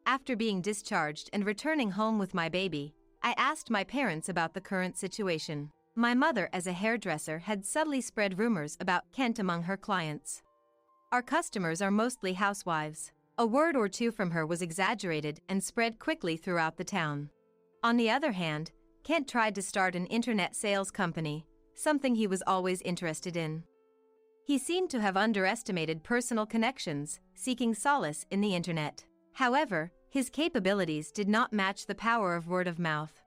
After being discharged and returning home with my baby, I asked my parents about the current situation. My mother, as a hairdresser, had subtly spread rumors about Kent among her clients. Our customers are mostly housewives. A word or two from her was exaggerated and spread quickly throughout the town. On the other hand, Kent tried to start an internet sales company, something he was always interested in. He seemed to have underestimated personal connections, seeking solace in the internet. However, his capabilities did not match the power of word of mouth.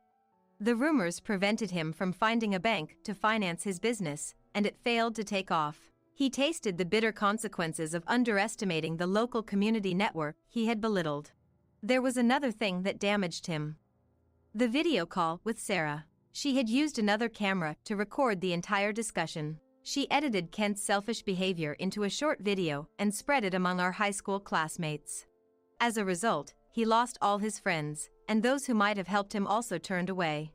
The rumors prevented him from finding a bank to finance his business, and it failed to take off. He tasted the bitter consequences of underestimating the local community network he had belittled. There was another thing that damaged him. The video call with Sarah. She had used another camera to record the entire discussion. She edited Kent's selfish behavior into a short video and spread it among our high school classmates. As a result, he lost all his friends, and those who might have helped him also turned away.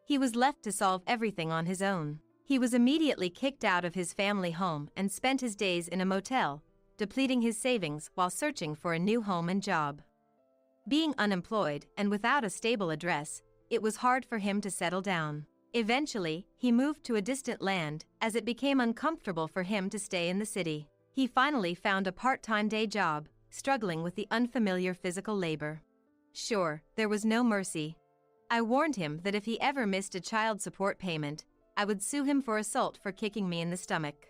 He was left to solve everything on his own. He was immediately kicked out of his family home and spent his days in a motel, depleting his savings while searching for a new home and job. Being unemployed and without a stable address, it was hard for him to settle down. Eventually, he moved to a distant land, as it became uncomfortable for him to stay in the city. He finally found a part-time day job, struggling with the unfamiliar physical labor. Sure, there was no mercy. I warned him that if he ever missed a child support payment, I would sue him for assault for kicking me in the stomach.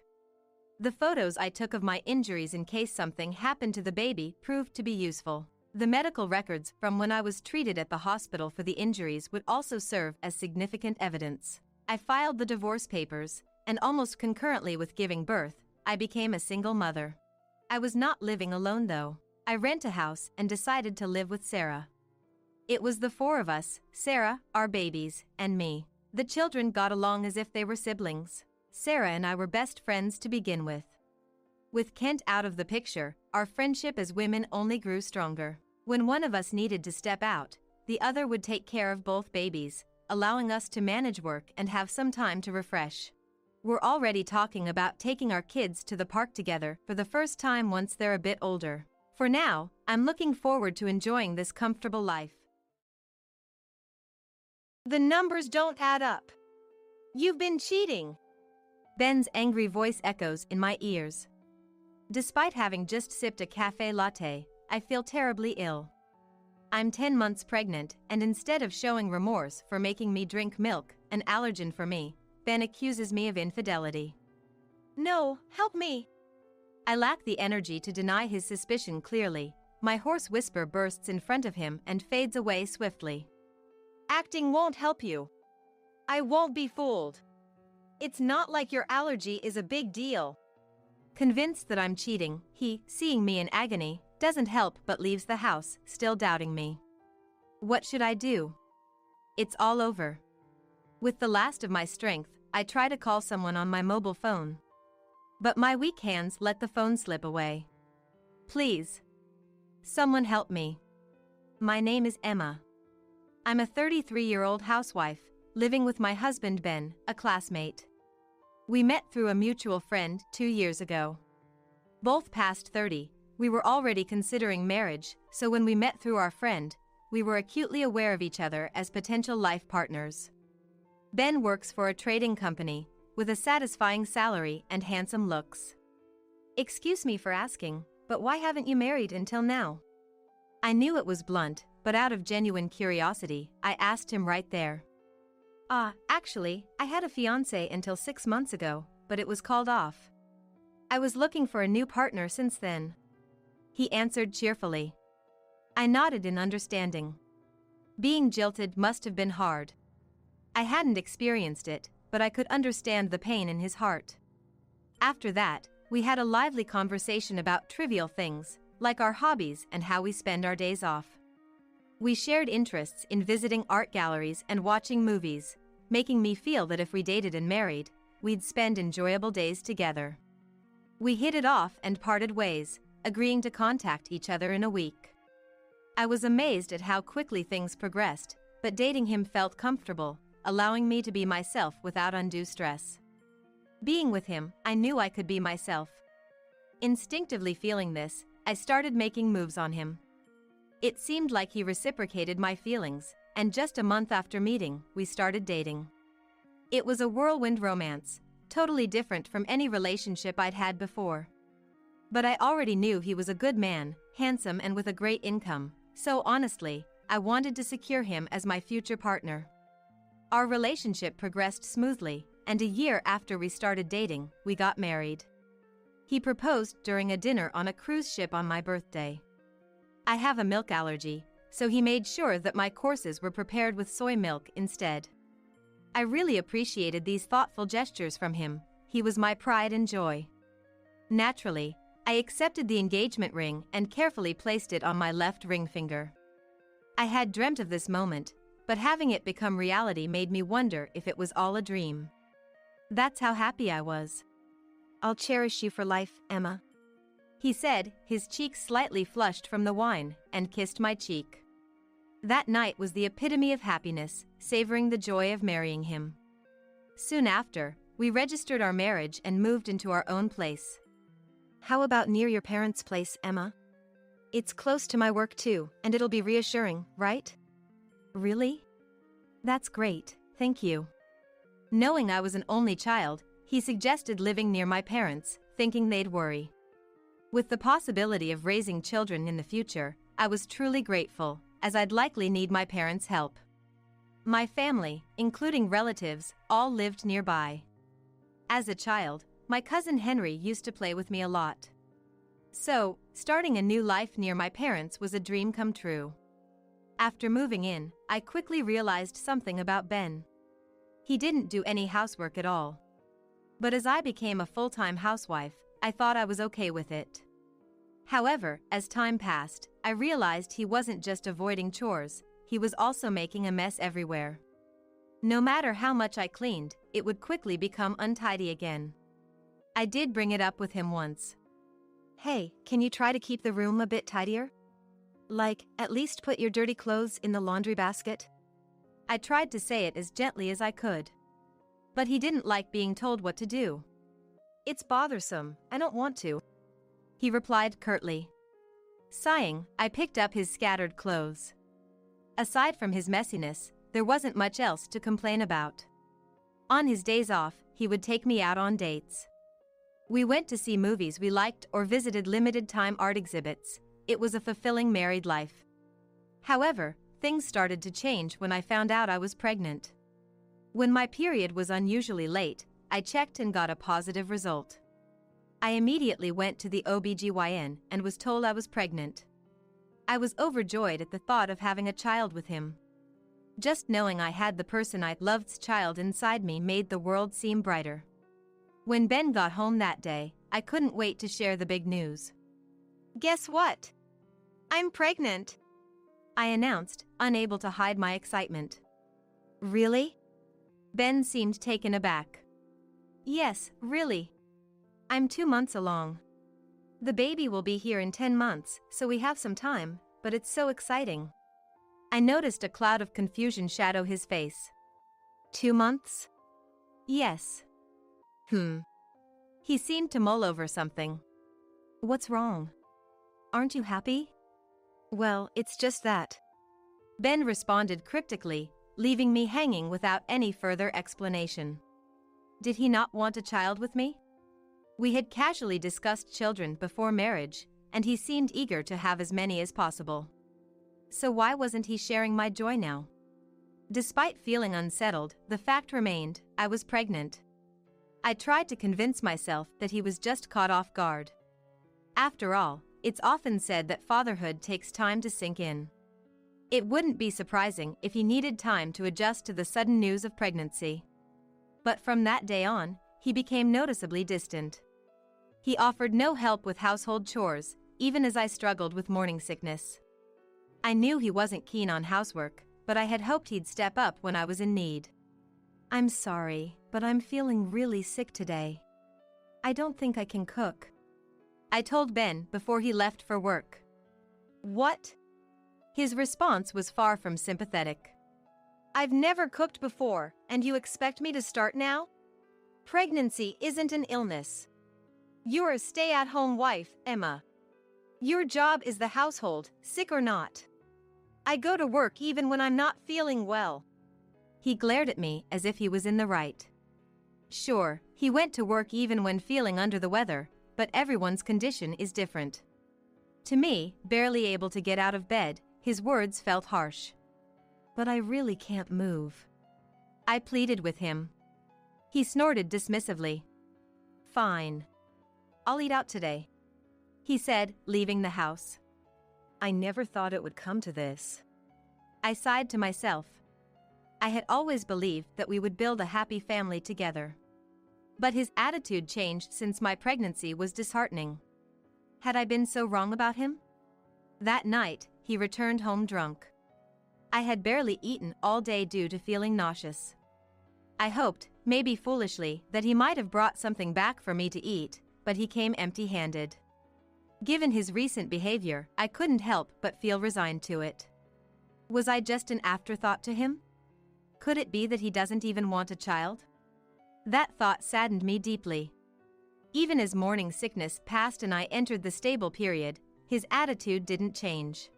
The photos I took of my injuries in case something happened to the baby proved to be useful. The medical records from when I was treated at the hospital for the injuries would also serve as significant evidence. I filed the divorce papers, and almost concurrently with giving birth, I became a single mother. I was not living alone though. I rent a house and decided to live with Sarah. It was the four of us, Sarah, our babies, and me. The children got along as if they were siblings. Sarah and I were best friends to begin with. With Kent out of the picture, our friendship as women only grew stronger. When one of us needed to step out, the other would take care of both babies, allowing us to manage work and have some time to refresh. We're already talking about taking our kids to the park together for the first time once they're a bit older. For now, I'm looking forward to enjoying this comfortable life. The numbers don't add up. You've been cheating. Ben's angry voice echoes in my ears. Despite having just sipped a cafe latte, I feel terribly ill. I'm 10 months pregnant, and instead of showing remorse for making me drink milk, an allergen for me, Ben accuses me of infidelity. No, help me. I lack the energy to deny his suspicion clearly. My hoarse whisper bursts in front of him and fades away swiftly. Acting won't help you. I won't be fooled. It's not like your allergy is a big deal. Convinced that I'm cheating, he, seeing me in agony, doesn't help but leaves the house, still doubting me. What should I do? It's all over. With the last of my strength, I try to call someone on my mobile phone. But my weak hands let the phone slip away. Please. Someone help me. My name is Emma. I'm a 33-year-old housewife, living with my husband Ben, a classmate. We met through a mutual friend 2 years ago. Both past 30, we were already considering marriage, so when we met through our friend, we were acutely aware of each other as potential life partners. Ben works for a trading company, with a satisfying salary and handsome looks. Excuse me for asking, but why haven't you married until now? I knew it was blunt, but out of genuine curiosity, I asked him right there. Actually, I had a fiancé until 6 months ago, but it was called off. I was looking for a new partner since then. He answered cheerfully. I nodded in understanding. Being jilted must have been hard. I hadn't experienced it, but I could understand the pain in his heart. After that, we had a lively conversation about trivial things, like our hobbies and how we spend our days off. We shared interests in visiting art galleries and watching movies, making me feel that if we dated and married, we'd spend enjoyable days together. We hit it off and parted ways, agreeing to contact each other in a week. I was amazed at how quickly things progressed, but dating him felt comfortable, allowing me to be myself without undue stress. Being with him, I knew I could be myself. Instinctively feeling this, I started making moves on him. It seemed like he reciprocated my feelings, and just a month after meeting, we started dating. It was a whirlwind romance, totally different from any relationship I'd had before. But I already knew he was a good man, handsome and with a great income, so honestly, I wanted to secure him as my future partner. Our relationship progressed smoothly, and a year after we started dating, we got married. He proposed during a dinner on a cruise ship on my birthday. I have a milk allergy, so he made sure that my courses were prepared with soy milk instead. I really appreciated these thoughtful gestures from him. He was my pride and joy. Naturally, I accepted the engagement ring and carefully placed it on my left ring finger. I had dreamt of this moment, but having it become reality made me wonder if it was all a dream. That's how happy I was. I'll cherish you for life, Emma. He said, his cheeks slightly flushed from the wine, and kissed my cheek. That night was the epitome of happiness, savoring the joy of marrying him. Soon after, we registered our marriage and moved into our own place. How about near your parents' place, Emma? It's close to my work too, and it'll be reassuring, right? Really? That's great, thank you. Knowing I was an only child, he suggested living near my parents, thinking they'd worry. With the possibility of raising children in the future, I was truly grateful, as I'd likely need my parents' help. My family, including relatives, all lived nearby. As a child, my cousin Henry used to play with me a lot. So, starting a new life near my parents was a dream come true. After moving in, I quickly realized something about Ben. He didn't do any housework at all. But as I became a full-time housewife, I thought I was okay with it. However, as time passed, I realized he wasn't just avoiding chores, he was also making a mess everywhere. No matter how much I cleaned, it would quickly become untidy again. I did bring it up with him once. Hey, can you try to keep the room a bit tidier? Like, at least put your dirty clothes in the laundry basket? I tried to say it as gently as I could. But he didn't like being told what to do. It's bothersome, I don't want to, he replied curtly. Sighing, I picked up his scattered clothes. Aside from his messiness, there wasn't much else to complain about. On his days off, he would take me out on dates. We went to see movies we liked or visited limited-time art exhibits. It was a fulfilling married life. However, things started to change when I found out I was pregnant. When my period was unusually late, I checked and got a positive result. I immediately went to the OBGYN and was told I was pregnant. I was overjoyed at the thought of having a child with him. Just knowing I had the person I loved's child inside me made the world seem brighter. When Ben got home that day, I couldn't wait to share the big news. Guess what? I'm pregnant, I announced, unable to hide my excitement. Really? Ben seemed taken aback. Yes, really. I'm 2 months along. The baby will be here in 10 months, so we have some time, but it's so exciting. I noticed a cloud of confusion shadow his face. 2 months? Yes. He seemed to mull over something. What's wrong? Aren't you happy? Well, it's just that. Ben responded cryptically, leaving me hanging without any further explanation. Did he not want a child with me? We had casually discussed children before marriage, and he seemed eager to have as many as possible. So why wasn't he sharing my joy now? Despite feeling unsettled, the fact remained, I was pregnant. I tried to convince myself that he was just caught off guard. After all, it's often said that fatherhood takes time to sink in. It wouldn't be surprising if he needed time to adjust to the sudden news of pregnancy. But from that day on, he became noticeably distant. He offered no help with household chores, even as I struggled with morning sickness. I knew he wasn't keen on housework, but I had hoped he'd step up when I was in need. "I'm sorry, but I'm feeling really sick today. I don't think I can cook," I told Ben before he left for work. "What?" His response was far from sympathetic. "I've never cooked before, and you expect me to start now? Pregnancy isn't an illness. You're a stay-at-home wife, Emma. Your job is the household, sick or not. I go to work even when I'm not feeling well." He glared at me as if he was in the right. Sure, he went to work even when feeling under the weather, but everyone's condition is different. To me, barely able to get out of bed, his words felt harsh. "But I really can't move," I pleaded with him. He snorted dismissively. "Fine. I'll eat out today," he said, leaving the house. I never thought it would come to this. I sighed to myself. I had always believed that we would build a happy family together. But his attitude changed since my pregnancy was disheartening. Had I been so wrong about him? That night, he returned home drunk. I had barely eaten all day due to feeling nauseous. I hoped, maybe foolishly, that he might have brought something back for me to eat, but he came empty-handed. Given his recent behavior, I couldn't help but feel resigned to it. Was I just an afterthought to him? Could it be that he doesn't even want a child? That thought saddened me deeply. Even as morning sickness passed and I entered the stable period, his attitude didn't change.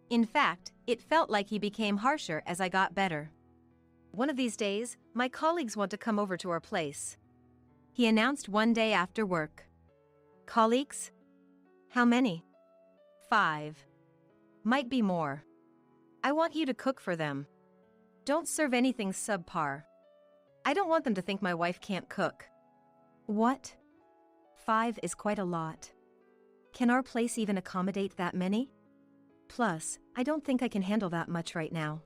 In fact, it felt like he became harsher as I got better. "One of these days, my colleagues want to come over to our place," he announced one day after work. "Colleagues? How many?" 5. "Might be more. I want you to cook for them. Don't serve anything subpar. I don't want them to think my wife can't cook." "What? 5 is quite a lot. Can our place even accommodate that many? Plus, I don't think I can handle that much right now."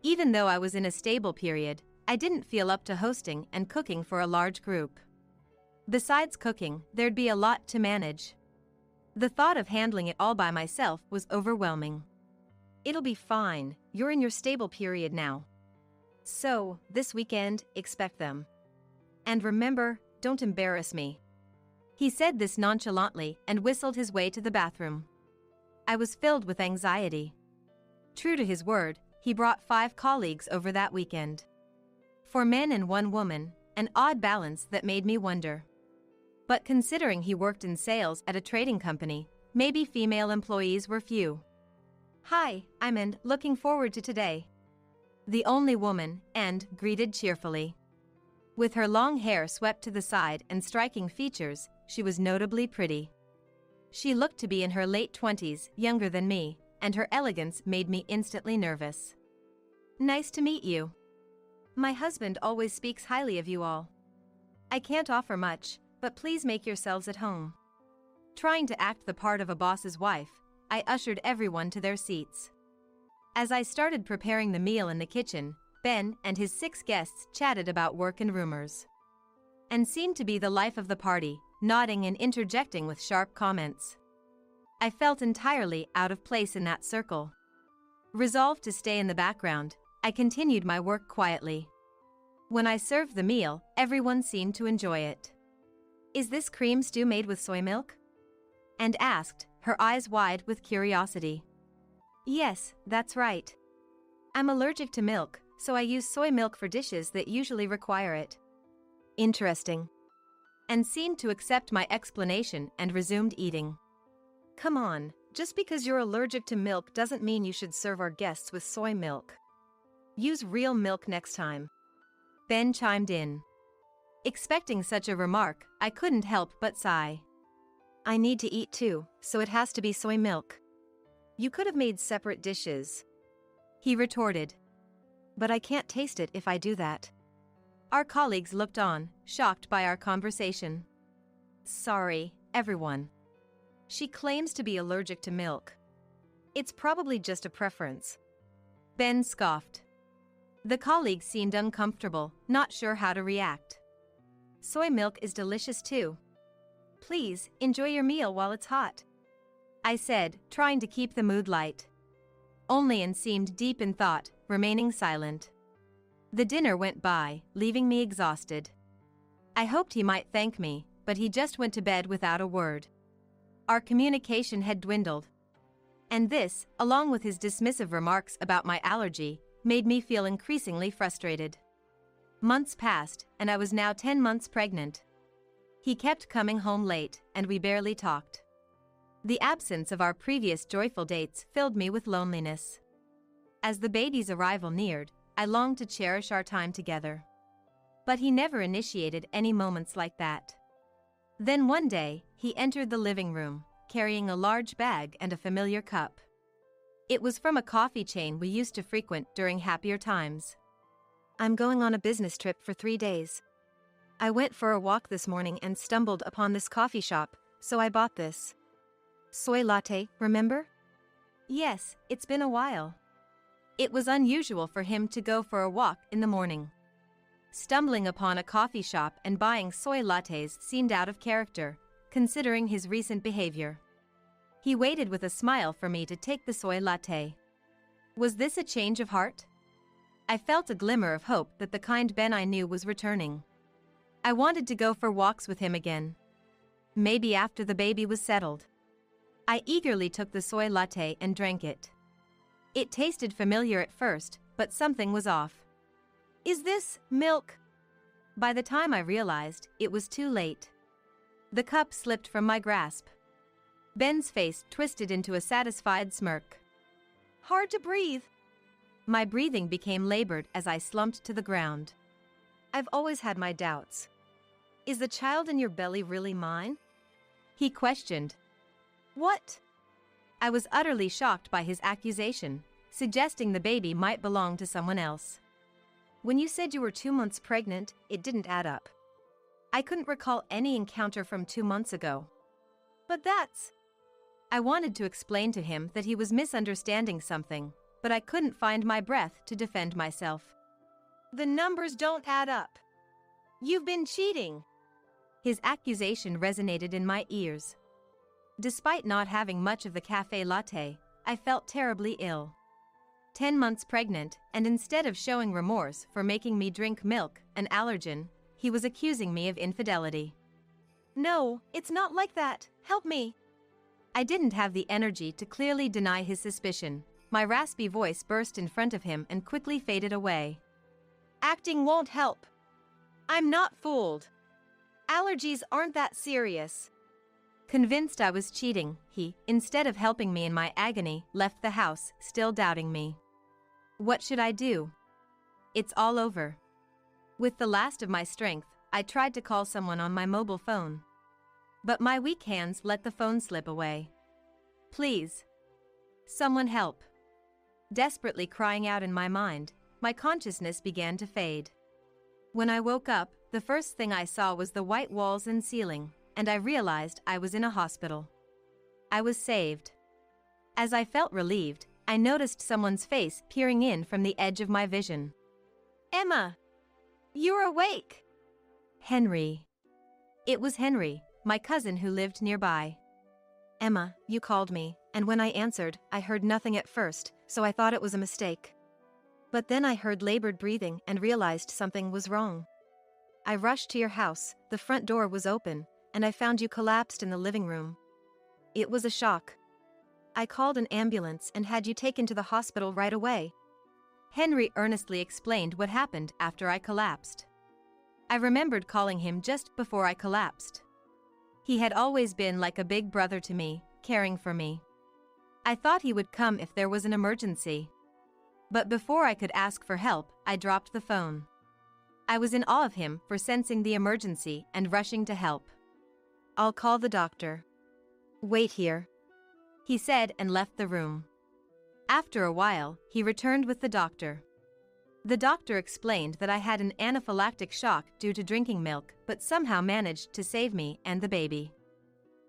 Even though I was in a stable period, I didn't feel up to hosting and cooking for a large group. Besides cooking, there'd be a lot to manage. The thought of handling it all by myself was overwhelming. "It'll be fine, you're in your stable period now. So, this weekend, expect them. And remember, don't embarrass me." He said this nonchalantly and whistled his way to the bathroom. I was filled with anxiety. True to his word, he brought 5 colleagues over that weekend. 4 men and 1 woman, an odd balance that made me wonder. But considering he worked in sales at a trading company, maybe female employees were few. "Hi, I'm and looking forward to today." The only woman, and greeted cheerfully. With her long hair swept to the side and striking features, she was notably pretty. She looked to be in her late 20s, younger than me, and her elegance made me instantly nervous. "Nice to meet you. My husband always speaks highly of you all. I can't offer much, but please make yourselves at home." Trying to act the part of a boss's wife, I ushered everyone to their seats. As I started preparing the meal in the kitchen, Ben and his 6 guests chatted about work and rumors. And seemed to be the life of the party, nodding and interjecting with sharp comments. I felt entirely out of place in that circle. Resolved to stay in the background, I continued my work quietly. When I served the meal, everyone seemed to enjoy it. "Is this cream stew made with soy milk?" and asked, her eyes wide with curiosity. "Yes, that's right. I'm allergic to milk, so I use soy milk for dishes that usually require it." "Interesting." And seemed to accept my explanation and resumed eating. "Come on, just because you're allergic to milk doesn't mean you should serve our guests with soy milk. Use real milk next time." Ben chimed in. Expecting such a remark, I couldn't help but sigh. "I need to eat too, so it has to be soy milk. You could have made separate dishes," he retorted. "But I can't taste it if I do that." Our colleagues looked on, shocked by our conversation. "Sorry, everyone. She claims to be allergic to milk." It's probably just a preference. Ben scoffed. The colleague seemed uncomfortable, not sure how to react. Soy milk is delicious too. Please, enjoy your meal while it's hot, I said, trying to keep the mood light. Onlyan seemed deep in thought, remaining silent. The dinner went by, leaving me exhausted. I hoped he might thank me, but he just went to bed without a word. Our communication had dwindled. And this, along with his dismissive remarks about my allergy, made me feel increasingly frustrated. Months passed, and I was now 10 months pregnant. He kept coming home late, and we barely talked. The absence of our previous joyful dates filled me with loneliness. As the baby's arrival neared, I longed to cherish our time together. But he never initiated any moments like that. Then one day, he entered the living room, carrying a large bag and a familiar cup. It was from a coffee chain we used to frequent during happier times. I'm going on a business trip for 3 days. I went for a walk this morning and stumbled upon this coffee shop, so I bought this. Soy latte, remember? Yes, it's been a while. It was unusual for him to go for a walk in the morning. Stumbling upon a coffee shop and buying soy lattes seemed out of character, considering his recent behavior. He waited with a smile for me to take the soy latte. Was this a change of heart? I felt a glimmer of hope that the kind Ben I knew was returning. I wanted to go for walks with him again. Maybe after the baby was settled. I eagerly took the soy latte and drank it. It tasted familiar at first, but something was off. Is this milk? By the time I realized, it was too late. The cup slipped from my grasp. Ben's face twisted into a satisfied smirk. Hard to breathe. My breathing became labored as I slumped to the ground. I've always had my doubts. Is the child in your belly really mine? He questioned. What? I was utterly shocked by his accusation, suggesting the baby might belong to someone else. When you said you were 2 months pregnant, it didn't add up. I couldn't recall any encounter from 2 months ago. But that's... I wanted to explain to him that he was misunderstanding something, but I couldn't find my breath to defend myself. The numbers don't add up. You've been cheating. His accusation resonated in my ears. Despite not having much of the cafe latte, I felt terribly ill. 10 months pregnant, and instead of showing remorse for making me drink milk, an allergen, he was accusing me of infidelity. No, it's not like that. Help me. I didn't have the energy to clearly deny his suspicion. My raspy voice burst in front of him and quickly faded away. Acting won't help. I'm not fooled. Allergies aren't that serious. Convinced I was cheating, he, instead of helping me in my agony, left the house, still doubting me. What should I do? It's all over. With the last of my strength, I tried to call someone on my mobile phone. But my weak hands let the phone slip away. Please. Someone help. Desperately crying out in my mind, my consciousness began to fade. When I woke up, the first thing I saw was the white walls and ceiling, and I realized I was in a hospital. I was saved. As I felt relieved, I noticed someone's face peering in from the edge of my vision. Emma! You're awake! Henry. It was Henry, my cousin who lived nearby. Emma, you called me, and when I answered, I heard nothing at first, so I thought it was a mistake. But then I heard labored breathing and realized something was wrong. I rushed to your house, the front door was open, and I found you collapsed in the living room. It was a shock. I called an ambulance and had you taken to the hospital right away. Henry earnestly explained what happened after I collapsed. I remembered calling him just before I collapsed. He had always been like a big brother to me, caring for me. I thought he would come if there was an emergency. But before I could ask for help, I dropped the phone. I was in awe of him for sensing the emergency and rushing to help. I'll call the doctor. Wait here, he said and left the room. After a while, he returned with the doctor. The doctor explained that I had an anaphylactic shock due to drinking milk, but somehow managed to save me and the baby.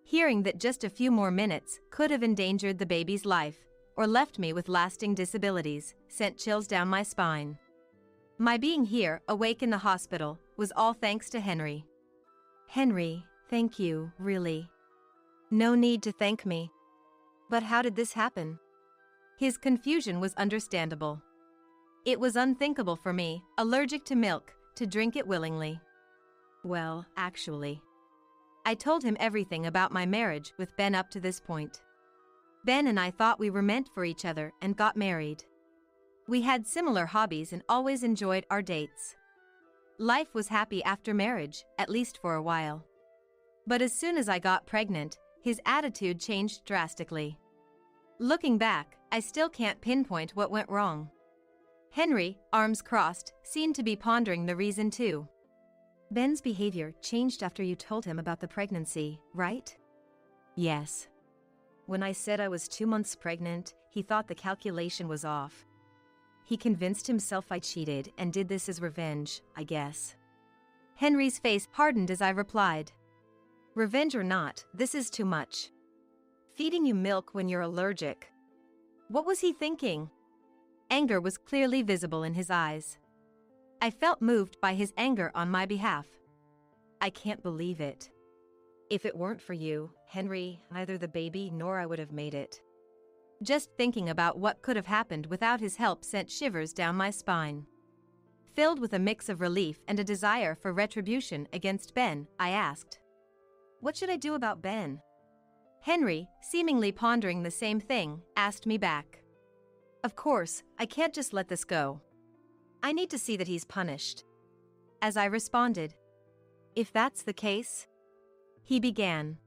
Hearing that just a few more minutes could have endangered the baby's life, or left me with lasting disabilities, sent chills down my spine. My being here, awake in the hospital, was all thanks to Henry. Henry, thank you, really. No need to thank me. But how did this happen? His confusion was understandable. It was unthinkable for me, allergic to milk, to drink it willingly. Well, actually, I told him everything about my marriage with Ben up to this point. Ben and I thought we were meant for each other and got married. We had similar hobbies and always enjoyed our dates. Life was happy after marriage, at least for a while. But as soon as I got pregnant, his attitude changed drastically. Looking back, I still can't pinpoint what went wrong. Henry, arms crossed, seemed to be pondering the reason too. Ben's behavior changed after you told him about the pregnancy, right? Yes. When I said I was 2 months pregnant, he thought the calculation was off. He convinced himself I cheated and did this as revenge, I guess. Henry's face hardened as I replied. Revenge or not, this is too much. Feeding you milk when you're allergic. What was he thinking? Anger was clearly visible in his eyes. I felt moved by his anger on my behalf. I can't believe it. If it weren't for you, Henry, neither the baby nor I would have made it. Just thinking about what could have happened without his help sent shivers down my spine. Filled with a mix of relief and a desire for retribution against Ben, I asked, "What should I do about Ben?" Henry, seemingly pondering the same thing, asked me back. Of course, I can't just let this go. I need to see that he's punished. As I responded, "If that's the case," he began,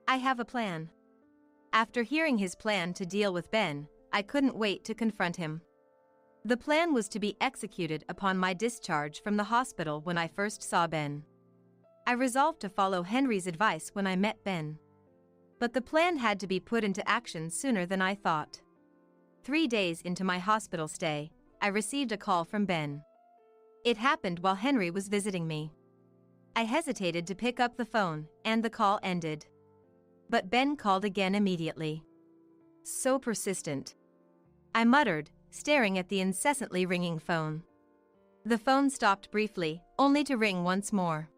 "I have a plan." After hearing his plan to deal with Ben, I couldn't wait to confront him. The plan was to be executed upon my discharge from the hospital when I first saw Ben. I resolved to follow Henry's advice when I met Ben. But the plan had to be put into action sooner than I thought. 3 days into my hospital stay, I received a call from Ben. It happened while Henry was visiting me. I hesitated to pick up the phone, and the call ended. But Ben called again immediately. So persistent, I muttered, staring at the incessantly ringing phone. The phone stopped briefly, only to ring once more.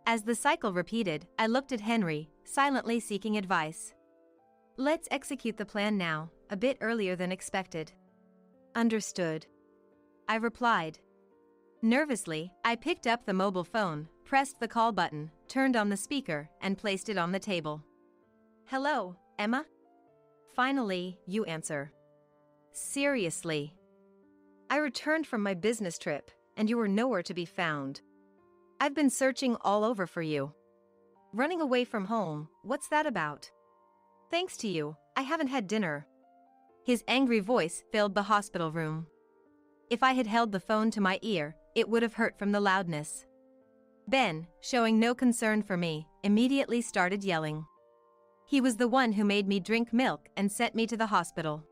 As the cycle repeated, I looked at Henry, silently seeking advice. "Let's execute the plan now, a bit earlier than expected." "Understood," I replied. Nervously, I picked up the mobile phone, pressed the call button, turned on the speaker, and placed it on the table. "Hello, Emma?" Finally, you answer. "Seriously? I returned from my business trip, and you were nowhere to be found. I've been searching all over for you. Running away from home, what's that about? Thanks to you, I haven't had dinner." His angry voice filled the hospital room. If I had held the phone to my ear, it would have hurt from the loudness. Ben, showing no concern for me, immediately started yelling. He was the one who made me drink milk and sent me to the hospital.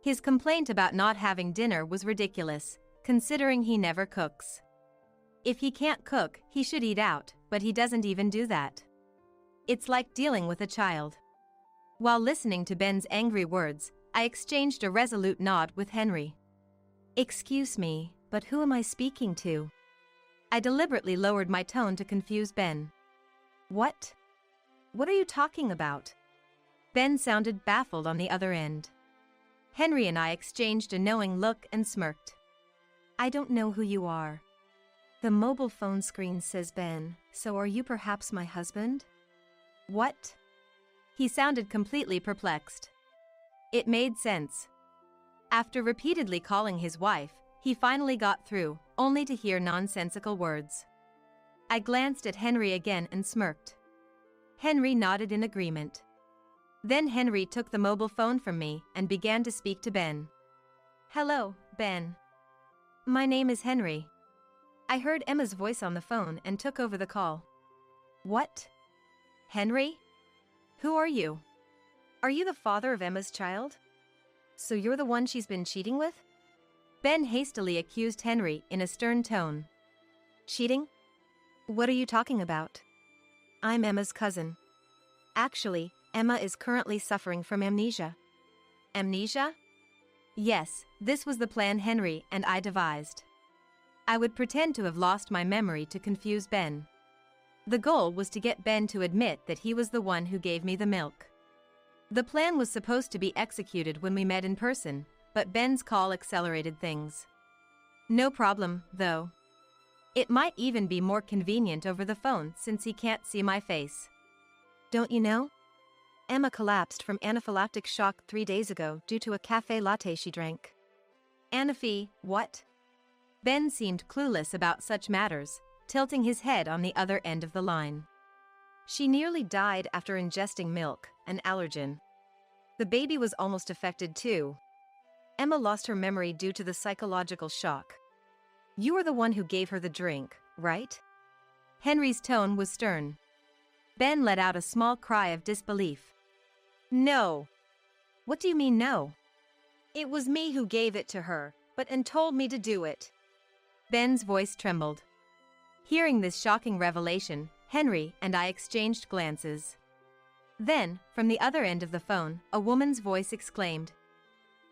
His complaint about not having dinner was ridiculous, considering he never cooks. If he can't cook, he should eat out, but he doesn't even do that. It's like dealing with a child. While listening to Ben's angry words, I exchanged a resolute nod with Henry. "Excuse me, but who am I speaking to?" I deliberately lowered my tone to confuse Ben. What? What are you talking about?" Ben sounded baffled on the other end. Henry and I exchanged a knowing look and smirked. "I don't know who you are. The mobile phone screen says Ben, so are you perhaps my husband?" "What?" He sounded completely perplexed. It made sense. After repeatedly calling his wife, he finally got through, only to hear nonsensical words. I glanced at Henry again and smirked. Henry nodded in agreement. Then Henry took the mobile phone from me and began to speak to Ben. "Hello, Ben. My name is Henry." I heard Emma's voice on the phone and took over the call. "What? Henry? Who are you?" "Are you the father of Emma's child? So you're the one she's been cheating with?" Ben hastily accused Henry in a stern tone. "Cheating? What are you talking about? I'm Emma's cousin. Actually, Emma is currently suffering from amnesia." Amnesia? Yes, this was the plan Henry and I devised. I would pretend to have lost my memory to confuse Ben. The goal was to get Ben to admit that he was the one who gave me the milk. The plan was supposed to be executed when we met in person, but Ben's call accelerated things. No problem, though. It might even be more convenient over the phone since he can't see my face. Don't you know? Emma collapsed from anaphylactic shock 3 days ago due to a cafe latte she drank. What? Ben seemed clueless about such matters, tilting his head on the other end of the line. She nearly died after ingesting milk, an allergen. The baby was almost affected too. Emma lost her memory due to the psychological shock. You were the one who gave her the drink, right? Henry's tone was stern. Ben let out a small cry of disbelief. No. What do you mean no? It was me who gave it to her, and told me to do it. Ben's voice trembled. Hearing this shocking revelation, Henry and I exchanged glances. Then, from the other end of the phone, a woman's voice exclaimed,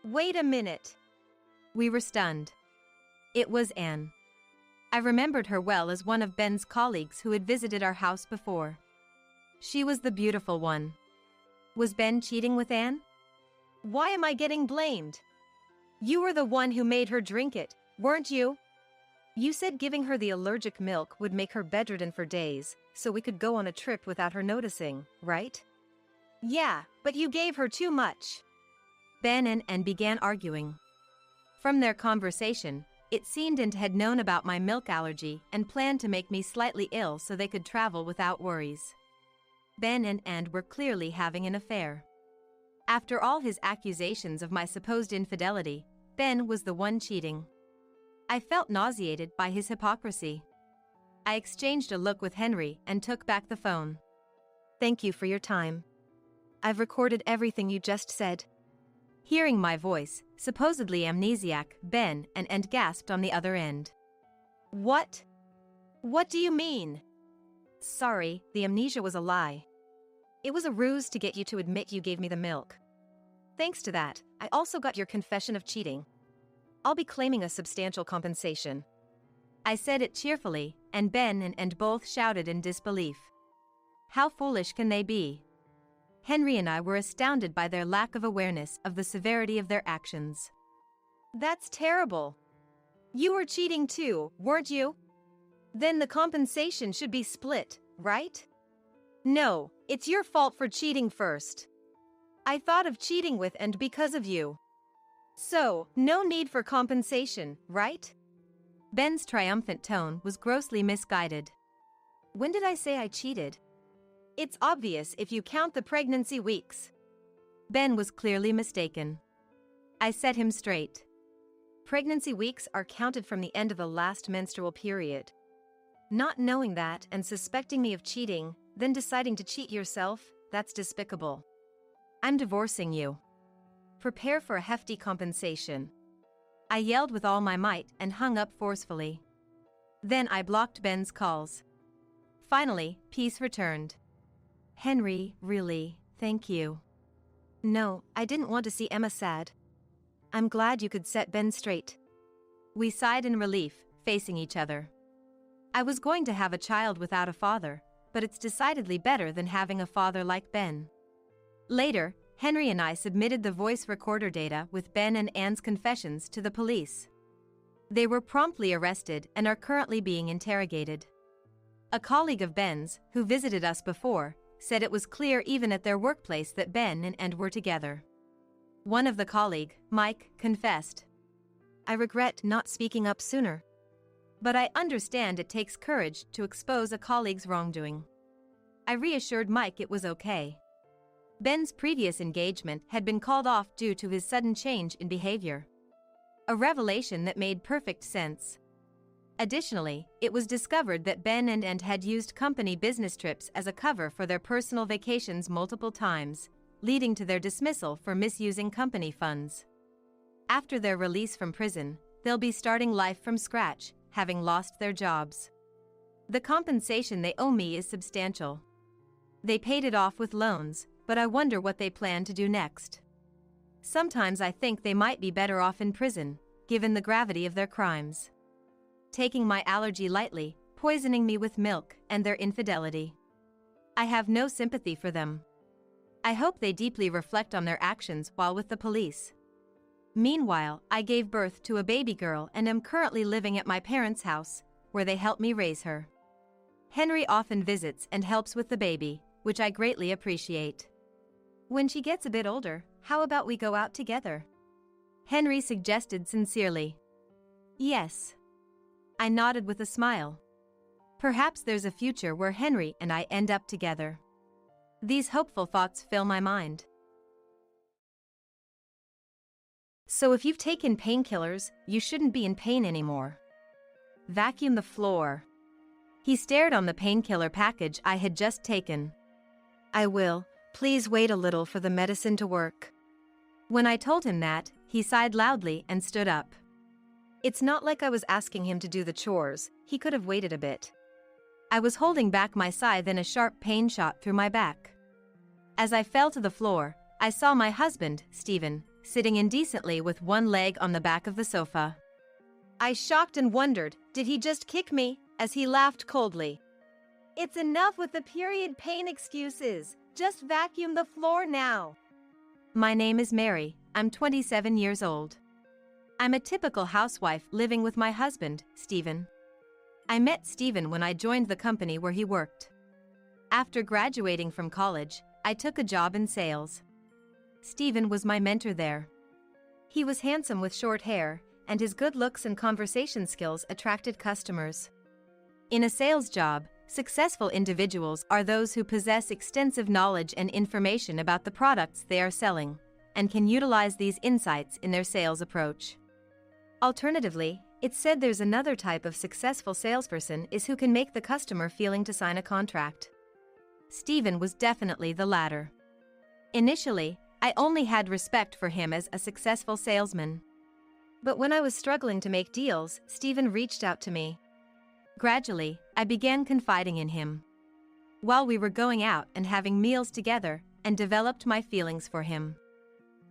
"Wait a minute." We were stunned. It was Anne. I remembered her well as one of Ben's colleagues who had visited our house before. She was the beautiful one. Was Ben cheating with Anne? Why am I getting blamed? You were the one who made her drink it, weren't you? You said giving her the allergic milk would make her bedridden for days, so we could go on a trip without her noticing, right? Yeah, but you gave her too much. Ben and Anne began arguing. From their conversation, it seemed Anne had known about my milk allergy and planned to make me slightly ill so they could travel without worries. Ben and Anne were clearly having an affair. After all his accusations of my supposed infidelity, Ben was the one cheating. I felt nauseated by his hypocrisy. I exchanged a look with Henry and took back the phone. Thank you for your time. I've recorded everything you just said. Hearing my voice, supposedly amnesiac, Ben and gasped on the other end. What? What do you mean? Sorry, the amnesia was a lie. It was a ruse to get you to admit you gave me the milk. Thanks to that, I also got your confession of cheating. I'll be claiming a substantial compensation. I said it cheerfully, and Ben and both shouted in disbelief. How foolish can they be? Henry and I were astounded by their lack of awareness of the severity of their actions. That's terrible. You were cheating too, weren't you? Then the compensation should be split, right? No, it's your fault for cheating first. I thought of cheating with and because of you. So, no need for compensation, right? Ben's triumphant tone was grossly misguided. When did I say I cheated? It's obvious if you count the pregnancy weeks. Ben was clearly mistaken. I set him straight. Pregnancy weeks are counted from the end of the last menstrual period. Not knowing that and suspecting me of cheating, then deciding to cheat yourself, that's despicable. I'm divorcing you. Prepare for a hefty compensation. I yelled with all my might and hung up forcefully. Then I blocked Ben's calls. Finally, peace returned. Henry, really, thank you. No, I didn't want to see Emma sad. I'm glad you could set Ben straight. We sighed in relief, facing each other. I was going to have a child without a father, but it's decidedly better than having a father like Ben. Later, Henry and I submitted the voice recorder data with Ben and Anne's confessions to the police. They were promptly arrested and are currently being interrogated. A colleague of Ben's, who visited us before, said it was clear even at their workplace that Ben and Anne were together. One of the colleague, Mike, confessed. I regret not speaking up sooner. But I understand it takes courage to expose a colleague's wrongdoing. I reassured Mike it was okay. Ben's previous engagement had been called off due to his sudden change in behavior. A revelation that made perfect sense. Additionally, it was discovered that Ben and Anne had used company business trips as a cover for their personal vacations multiple times, leading to their dismissal for misusing company funds. After their release from prison, they'll be starting life from scratch, having lost their jobs. The compensation they owe me is substantial. They paid it off with loans, but I wonder what they plan to do next. Sometimes I think they might be better off in prison, given the gravity of their crimes. Taking my allergy lightly, poisoning me with milk, and their infidelity. I have no sympathy for them. I hope they deeply reflect on their actions while with the police. Meanwhile, I gave birth to a baby girl and am currently living at my parents' house, where they help me raise her. Henry often visits and helps with the baby, which I greatly appreciate. When she gets a bit older, how about we go out together? Henry suggested sincerely. Yes. I nodded with a smile. Perhaps there's a future where Henry and I end up together. These hopeful thoughts fill my mind. So if you've taken painkillers, you shouldn't be in pain anymore. Vacuum the floor. He stared on the painkiller package I had just taken. I will. Please wait a little for the medicine to work. When I told him that, he sighed loudly and stood up. It's not like I was asking him to do the chores, he could have waited a bit. I was holding back my sigh, then a sharp pain shot through my back. As I fell to the floor, I saw my husband, Stephen, sitting indecently with one leg on the back of the sofa. I shocked and wondered, did he just kick me, as he laughed coldly. It's enough with the period pain excuses. Just vacuum the floor now. My name is Mary. I'm 27 years old. I'm a typical housewife living with my husband, Stephen. I met Stephen when I joined the company where he worked. After graduating from college, I took a job in sales. Stephen was my mentor there. He was handsome with short hair, and his good looks and conversation skills attracted customers. In a sales job, successful individuals are those who possess extensive knowledge and information about the products they are selling, and can utilize these insights in their sales approach. Alternatively, it's said there's another type of successful salesperson is who can make the customer feeling to sign a contract. Stephen was definitely the latter. Initially, I only had respect for him as a successful salesman. But when I was struggling to make deals, Stephen reached out to me. Gradually, I began confiding in him. While we were going out and having meals together, and developed my feelings for him.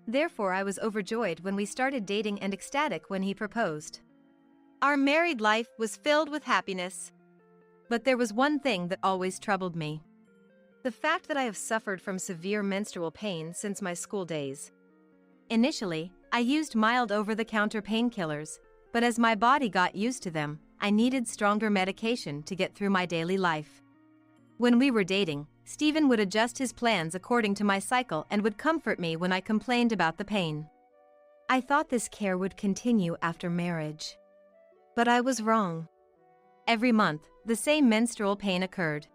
Therefore, I was overjoyed when we started dating and ecstatic when he proposed. Our married life was filled with happiness. But there was one thing that always troubled me. The fact that I have suffered from severe menstrual pain since my school days. Initially, I used mild over-the-counter painkillers, but as my body got used to them, I needed stronger medication to get through my daily life. When we were dating, Stephen would adjust his plans according to my cycle and would comfort me when I complained about the pain. I thought this care would continue after marriage. But I was wrong. Every month, the same menstrual pain occurred.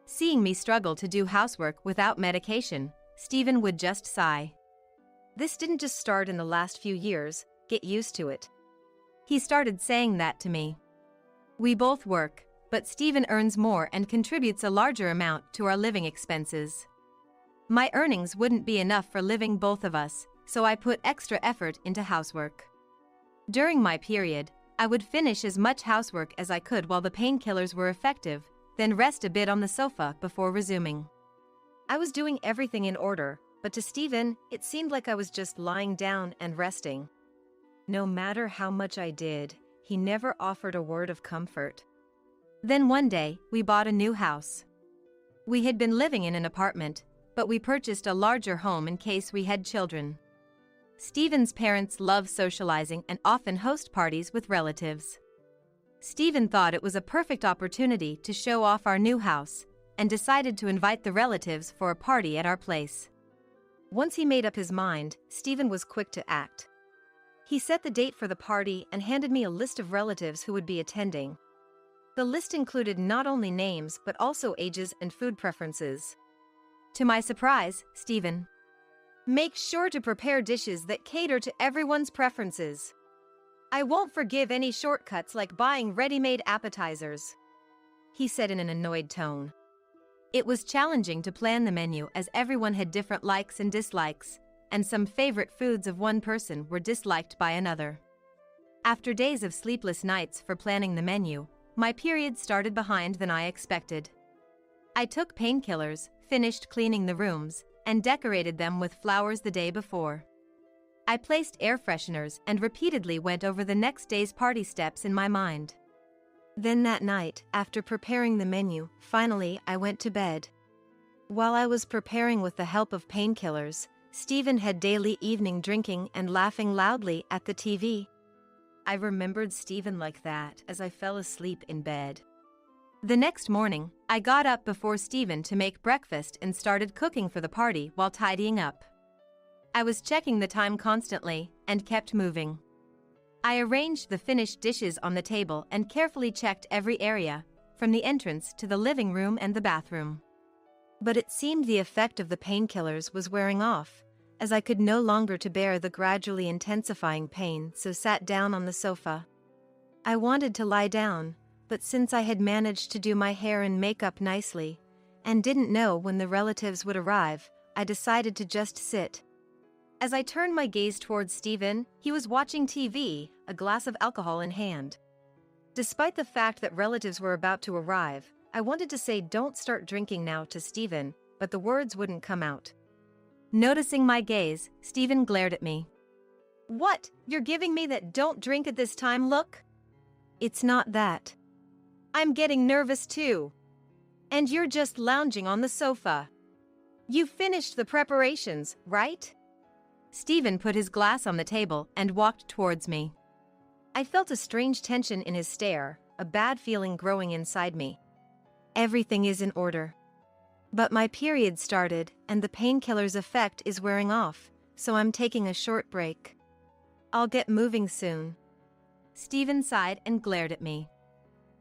Seeing me struggle to do housework without medication, Stephen would just sigh. This didn't just start in the last few years, get used to it. He started saying that to me. We both work, but Stephen earns more and contributes a larger amount to our living expenses. My earnings wouldn't be enough for living both of us, so I put extra effort into housework. During my period, I would finish as much housework as I could while the painkillers were effective, then rest a bit on the sofa before resuming. I was doing everything in order, but to Stephen, it seemed like I was just lying down and resting. No matter how much I did, he never offered a word of comfort. Then one day, we bought a new house. We had been living in an apartment, but we purchased a larger home in case we had children. Stephen's parents love socializing and often host parties with relatives. Stephen thought it was a perfect opportunity to show off our new house, and decided to invite the relatives for a party at our place. Once he made up his mind, Stephen was quick to act. He set the date for the party and handed me a list of relatives who would be attending. The list included not only names but also ages and food preferences. To my surprise, Stephen, make sure to prepare dishes that cater to everyone's preferences. I won't forgive any shortcuts like buying ready-made appetizers, he said in an annoyed tone. It was challenging to plan the menu as everyone had different likes and dislikes, and some favorite foods of one person were disliked by another. After days of sleepless nights for planning the menu, my period started behind than I expected. I took painkillers, finished cleaning the rooms, and decorated them with flowers the day before. I placed air fresheners and repeatedly went over the next day's party steps in my mind. Then that night, after preparing the menu, finally I went to bed. While I was preparing with the help of painkillers, Stephen had daily evening drinking and laughing loudly at the TV. I remembered Stephen like that as I fell asleep in bed. The next morning, I got up before Stephen to make breakfast and started cooking for the party while tidying up. I was checking the time constantly and kept moving. I arranged the finished dishes on the table and carefully checked every area, from the entrance to the living room and the bathroom. But it seemed the effect of the painkillers was wearing off, as I could no longer to bear the gradually intensifying pain, so sat down on the sofa. I wanted to lie down, but since I had managed to do my hair and makeup nicely, and didn't know when the relatives would arrive, I decided to just sit. As I turned my gaze towards Stephen, he was watching TV, a glass of alcohol in hand. Despite the fact that relatives were about to arrive, I wanted to say "don't start drinking now" to Stephen, but the words wouldn't come out. Noticing my gaze, Stephen glared at me. "What? You're giving me that 'don't drink at this time' look?" "It's not that. I'm getting nervous too. And you're just lounging on the sofa. You finished the preparations, right?" Stephen put his glass on the table and walked towards me. I felt a strange tension in his stare, a bad feeling growing inside me. Everything is in order. But my period started, and the painkiller's effect is wearing off, so I'm taking a short break. I'll get moving soon. Stephen sighed and glared at me.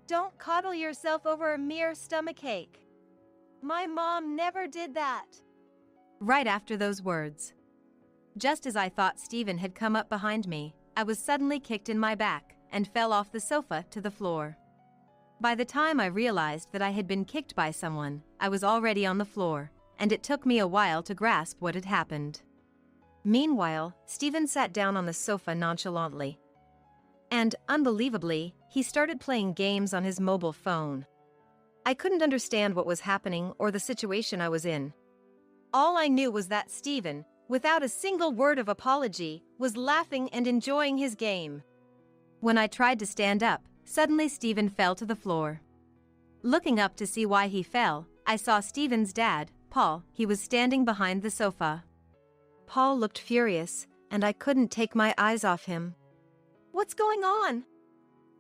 "Don't coddle yourself over a mere stomachache. My mom never did that." Right after those words, just as I thought Stephen had come up behind me, I was suddenly kicked in my back and fell off the sofa to the floor. By the time I realized that I had been kicked by someone, I was already on the floor, and it took me a while to grasp what had happened. Meanwhile, Stephen sat down on the sofa nonchalantly. And, unbelievably, he started playing games on his mobile phone. I couldn't understand what was happening or the situation I was in. All I knew was that Stephen, without a single word of apology, was laughing and enjoying his game. When I tried to stand up, suddenly Stephen fell to the floor. Looking up to see why he fell, I saw Stephen's dad, Paul. He was standing behind the sofa. Paul looked furious, and I couldn't take my eyes off him. "What's going on?"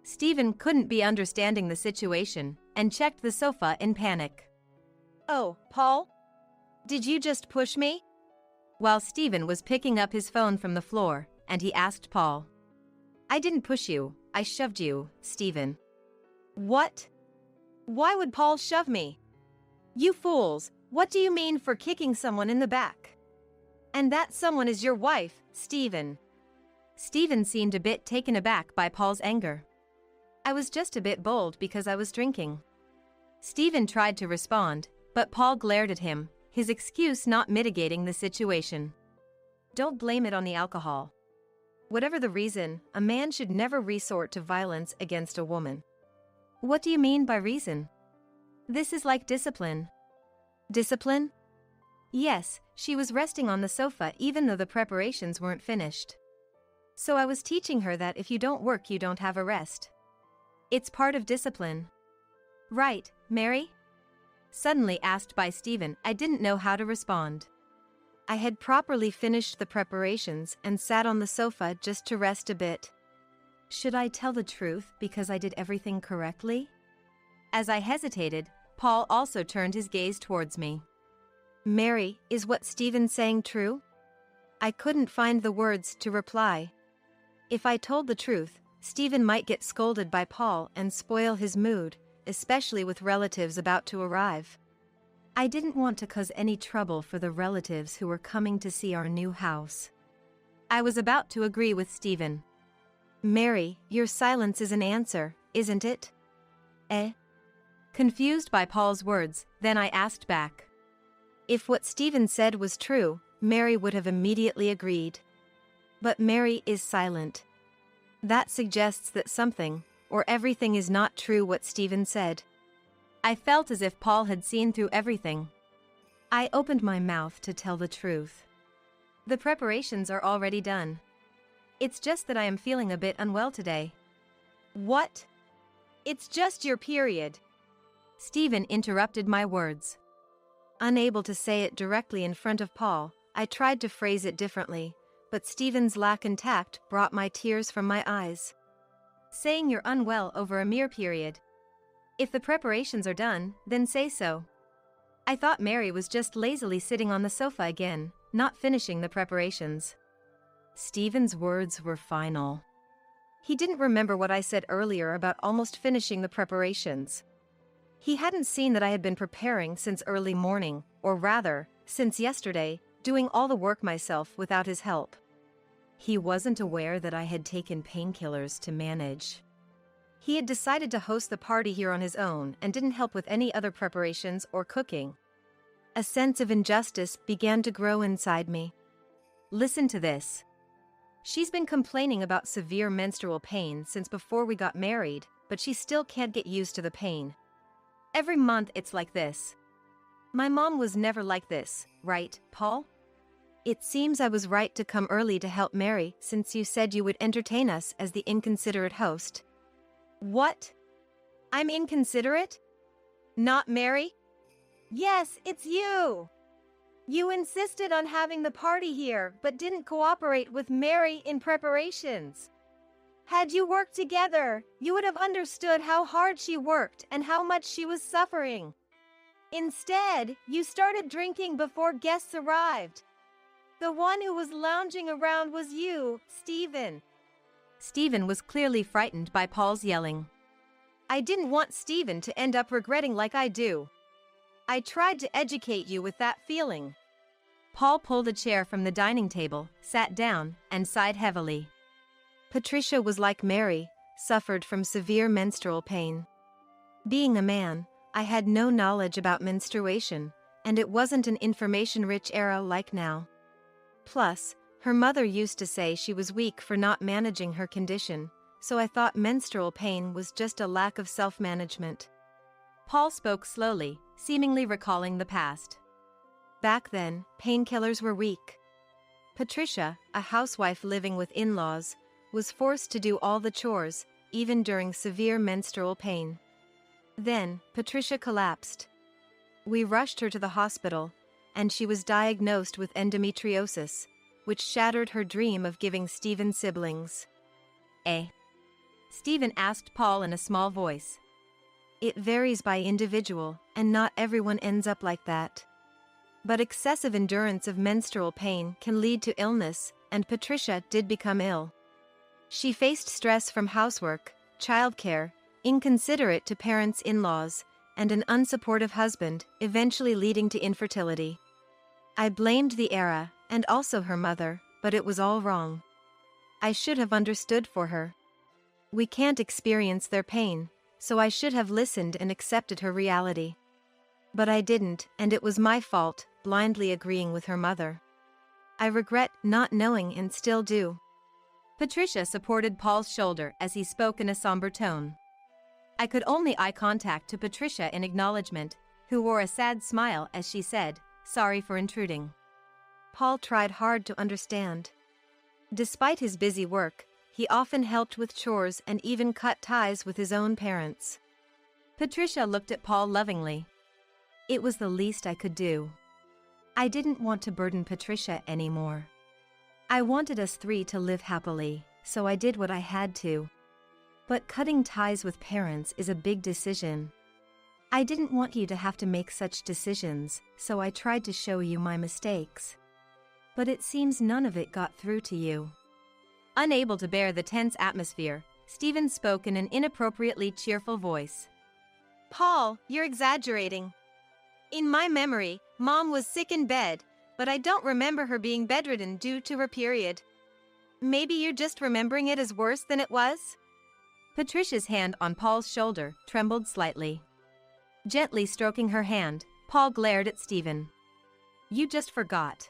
Stephen couldn't be understanding the situation and checked the sofa in panic. "Oh, Paul? Did you just push me?" While Stephen was picking up his phone from the floor, and he asked Paul. "I didn't push you, I shoved you, Stephen." "What? Why would Paul shove me? You fools, what do you mean for kicking someone in the back? And that someone is your wife, Stephen." Stephen seemed a bit taken aback by Paul's anger. "I was just a bit bold because I was drinking." Stephen tried to respond, but Paul glared at him, his excuse not mitigating the situation. "Don't blame it on the alcohol. Whatever the reason, a man should never resort to violence against a woman." "What do you mean by reason?" "This is like discipline." "Discipline?" "Yes, she was resting on the sofa even though the preparations weren't finished. So I was teaching her that if you don't work, you don't have a rest. It's part of discipline." "Right, Mary?" Suddenly asked by Stephen. I didn't know how to respond. I had properly finished the preparations and sat on the sofa just to rest a bit. Should I tell the truth because I did everything correctly? As I hesitated, Paul also turned his gaze towards me. "Mary, is what Stephen's saying true?" I couldn't find the words to reply. If I told the truth, Stephen might get scolded by Paul and spoil his mood, especially with relatives about to arrive. I didn't want to cause any trouble for the relatives who were coming to see our new house. I was about to agree with Stephen. "Mary, your silence is an answer, isn't it?" Confused by Paul's words, then I asked back. If what Stephen said was true, Mary would have immediately agreed. But Mary is silent. That suggests that something, or everything, is not true what Stephen said. I felt as if Paul had seen through everything. I opened my mouth to tell the truth. The preparations are already done. It's just that I am feeling a bit unwell today. What? It's just your period. Stephen interrupted my words. Unable to say it directly in front of Paul, I tried to phrase it differently, but Stephen's lack of tact brought my tears from my eyes. Saying you're unwell over a mere period. If the preparations are done, then say so. I thought Mary was just lazily sitting on the sofa again, not finishing the preparations. Stephen's words were final. He didn't remember what I said earlier about almost finishing the preparations. He hadn't seen that I had been preparing since early morning, or rather, since yesterday, doing all the work myself without his help. He wasn't aware that I had taken painkillers to manage. He had decided to host the party here on his own and didn't help with any other preparations or cooking. A sense of injustice began to grow inside me. Listen to this. She's been complaining about severe menstrual pain since before we got married, but she still can't get used to the pain. Every month it's like this. My mom was never like this, right, Paul? It seems I was right to come early to help Mary since you said you would entertain us as the inconsiderate host. What? I'm inconsiderate? Not Mary? Yes, it's you! You insisted on having the party here, but didn't cooperate with Mary in preparations. Had you worked together, you would have understood how hard she worked and how much she was suffering. Instead, you started drinking before guests arrived. The one who was lounging around was you, Stephen. Stephen was clearly frightened by Paul's yelling. I didn't want Stephen to end up regretting like I do. I tried to educate you with that feeling. Paul pulled a chair from the dining table, sat down, and sighed heavily. Patricia was like Mary, suffered from severe menstrual pain. Being a man, I had no knowledge about menstruation, and it wasn't an information-rich era like now. Plus, her mother used to say she was weak for not managing her condition, so I thought menstrual pain was just a lack of self-management. Paul spoke slowly, seemingly recalling the past. Back then, painkillers were weak. Patricia, a housewife living with in-laws, was forced to do all the chores, even during severe menstrual pain. Then, Patricia collapsed. We rushed her to the hospital, and she was diagnosed with endometriosis, which shattered her dream of giving Stephen siblings. Stephen asked Paul in a small voice. It varies by individual, and not everyone ends up like that. But excessive endurance of menstrual pain can lead to illness, and Patricia did become ill. She faced stress from housework, childcare, inconsiderate to parents' in-laws, and an unsupportive husband, eventually leading to infertility. I blamed the era, and also her mother, but it was all wrong. I should have understood for her. We can't experience their pain, so I should have listened and accepted her reality. But I didn't, and it was my fault, blindly agreeing with her mother. I regret not knowing and still do. Patricia supported Paul's shoulder as he spoke in a somber tone. I could only eye contact to Patricia in acknowledgement, who wore a sad smile as she said, "Sorry for intruding." Paul tried hard to understand. Despite his busy work, he often helped with chores and even cut ties with his own parents. Patricia looked at Paul lovingly. It was the least I could do. I didn't want to burden Patricia anymore. I wanted us three to live happily, so I did what I had to. But cutting ties with parents is a big decision. I didn't want you to have to make such decisions, so I tried to show you my mistakes. But it seems none of it got through to you. Unable to bear the tense atmosphere, Stephen spoke in an inappropriately cheerful voice. Paul, you're exaggerating. In my memory, Mom was sick in bed, but I don't remember her being bedridden due to her period. Maybe you're just remembering it as worse than it was? Patricia's hand on Paul's shoulder trembled slightly. Gently stroking her hand, Paul glared at Stephen. You just forgot.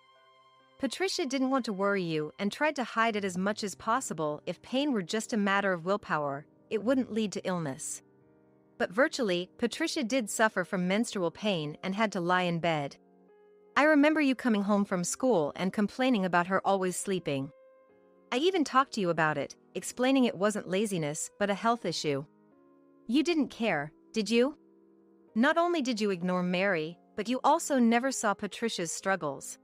Patricia didn't want to worry you and tried to hide it as much as possible. If pain were just a matter of willpower, it wouldn't lead to illness. But virtually, Patricia did suffer from menstrual pain and had to lie in bed. I remember you coming home from school and complaining about her always sleeping. I even talked to you about it, explaining it wasn't laziness but a health issue. You didn't care, did you? Not only did you ignore Mary, but you also never saw Patricia's struggles.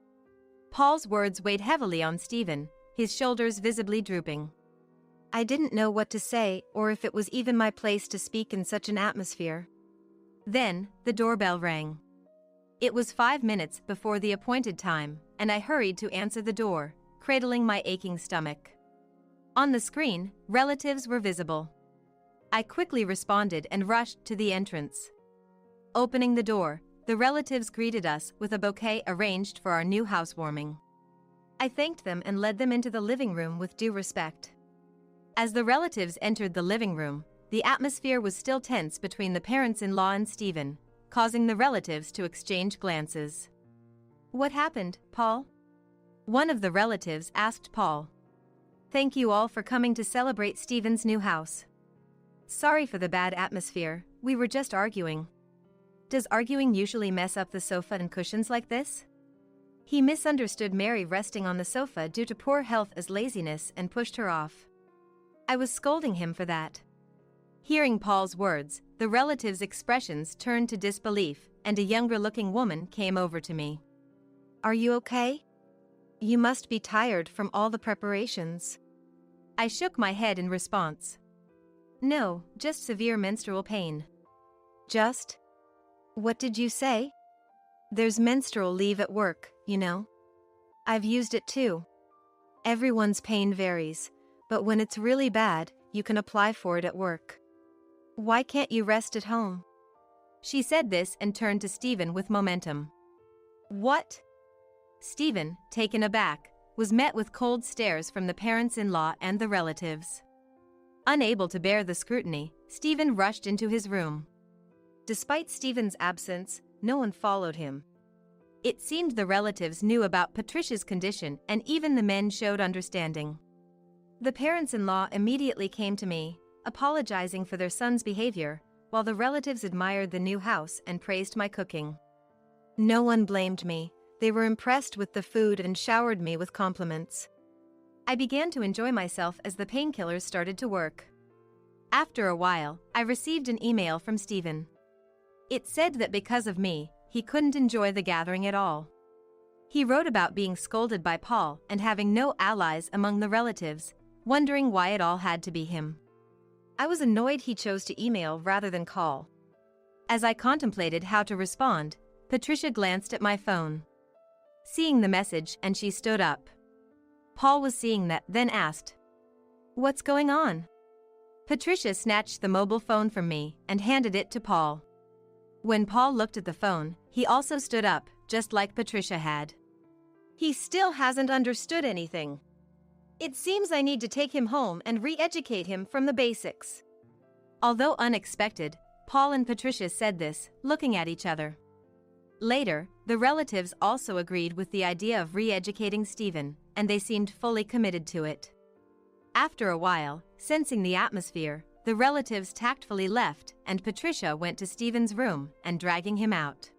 Paul's words weighed heavily on Stephen, his shoulders visibly drooping. I didn't know what to say or if it was even my place to speak in such an atmosphere. Then, the doorbell rang. It was 5 minutes before the appointed time, and I hurried to answer the door, cradling my aching stomach. On the screen, relatives were visible. I quickly responded and rushed to the entrance. Opening the door, the relatives greeted us with a bouquet arranged for our new housewarming. I thanked them and led them into the living room with due respect. As the relatives entered the living room, the atmosphere was still tense between the parents-in-law and Stephen, causing the relatives to exchange glances. What happened, Paul? One of the relatives asked Paul. Thank you all for coming to celebrate Stephen's new house. Sorry for the bad atmosphere, we were just arguing. Does arguing usually mess up the sofa and cushions like this? He misunderstood Mary resting on the sofa due to poor health as laziness and pushed her off. I was scolding him for that. Hearing Paul's words, the relatives' expressions turned to disbelief, and a younger-looking woman came over to me. Are you okay? You must be tired from all the preparations. I shook my head in response. No, just severe menstrual pain. Just? What did you say? There's menstrual leave at work, you know. I've used it too. Everyone's pain varies, but when it's really bad, you can apply for it at work. Why can't you rest at home? She said this and turned to Stephen with momentum. What? Stephen, taken aback, was met with cold stares from the parents-in-law and the relatives. Unable to bear the scrutiny, Stephen rushed into his room. Despite Stephen's absence, no one followed him. It seemed the relatives knew about Patricia's condition and even the men showed understanding. The parents-in-law immediately came to me, apologizing for their son's behavior, while the relatives admired the new house and praised my cooking. No one blamed me. They were impressed with the food and showered me with compliments. I began to enjoy myself as the painkillers started to work. After a while, I received an email from Stephen. It said that because of me, he couldn't enjoy the gathering at all. He wrote about being scolded by Paul and having no allies among the relatives, wondering why it all had to be him. I was annoyed he chose to email rather than call. As I contemplated how to respond, Patricia glanced at my phone. Seeing the message, and she stood up. Paul was seeing that, then asked, "What's going on?" Patricia snatched the mobile phone from me and handed it to Paul. When Paul looked at the phone, he also stood up, just like Patricia had. He still hasn't understood anything. It seems I need to take him home and re-educate him from the basics. Although unexpected, Paul and Patricia said this, looking at each other. Later, the relatives also agreed with the idea of re-educating Stephen, and they seemed fully committed to it. After a while, sensing the atmosphere, the relatives tactfully left, and Patricia went to Stephen's room and dragging him out.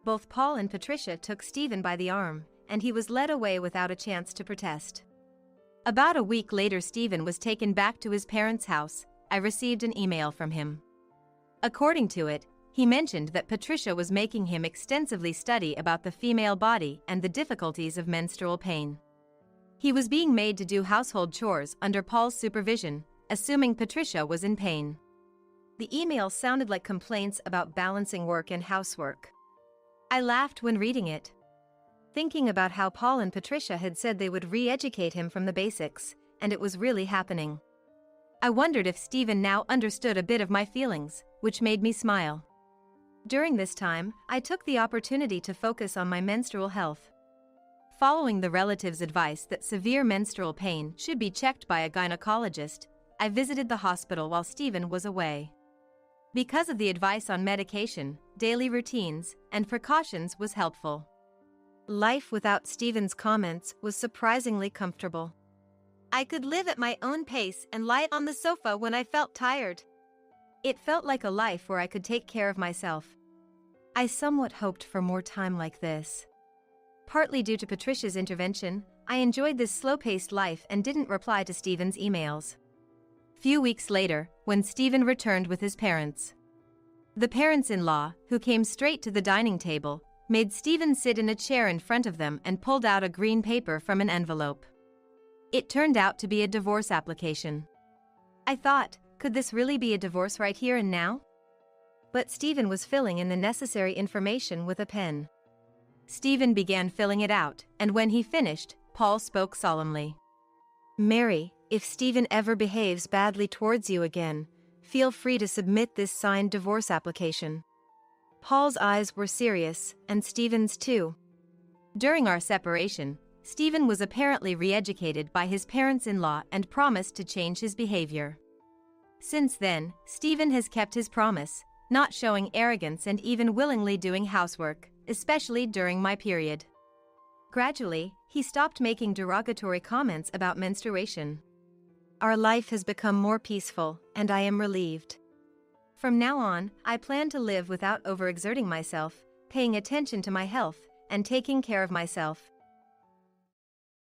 Both Paul and Patricia took Stephen by the arm, and he was led away without a chance to protest. About a week later, Stephen was taken back to his parents' house. I received an email from him. According to it, he mentioned that Patricia was making him extensively study about the female body and the difficulties of menstrual pain. He was being made to do household chores under Paul's supervision, assuming Patricia was in pain. The email sounded like complaints about balancing work and housework. I laughed when reading it. Thinking about how Paul and Patricia had said they would re-educate him from the basics, and it was really happening. I wondered if Stephen now understood a bit of my feelings, which made me smile. During this time, I took the opportunity to focus on my menstrual health. Following the relatives' advice that severe menstrual pain should be checked by a gynecologist, I visited the hospital while Stephen was away. Because of the advice on medication, daily routines, and precautions was helpful. Life without Stephen's comments was surprisingly comfortable. I could live at my own pace and lie on the sofa when I felt tired. It felt like a life where I could take care of myself. I somewhat hoped for more time like this. Partly due to Patricia's intervention, I enjoyed this slow-paced life and didn't reply to Stephen's emails. Few weeks later, when Stephen returned with his parents. The parents-in-law, who came straight to the dining table, made Stephen sit in a chair in front of them and pulled out a green paper from an envelope. It turned out to be a divorce application. I thought, could this really be a divorce right here and now? But Stephen was filling in the necessary information with a pen. Stephen began filling it out, and when he finished, Paul spoke solemnly. Mary, if Stephen ever behaves badly towards you again, feel free to submit this signed divorce application. Paul's eyes were serious, and Stephen's too. During our separation, Stephen was apparently re-educated by his parents-in-law and promised to change his behavior. Since then, Stephen has kept his promise, not showing arrogance and even willingly doing housework, especially during my period. Gradually, he stopped making derogatory comments about menstruation. Our life has become more peaceful, and I am relieved. From now on, I plan to live without overexerting myself, paying attention to my health, and taking care of myself,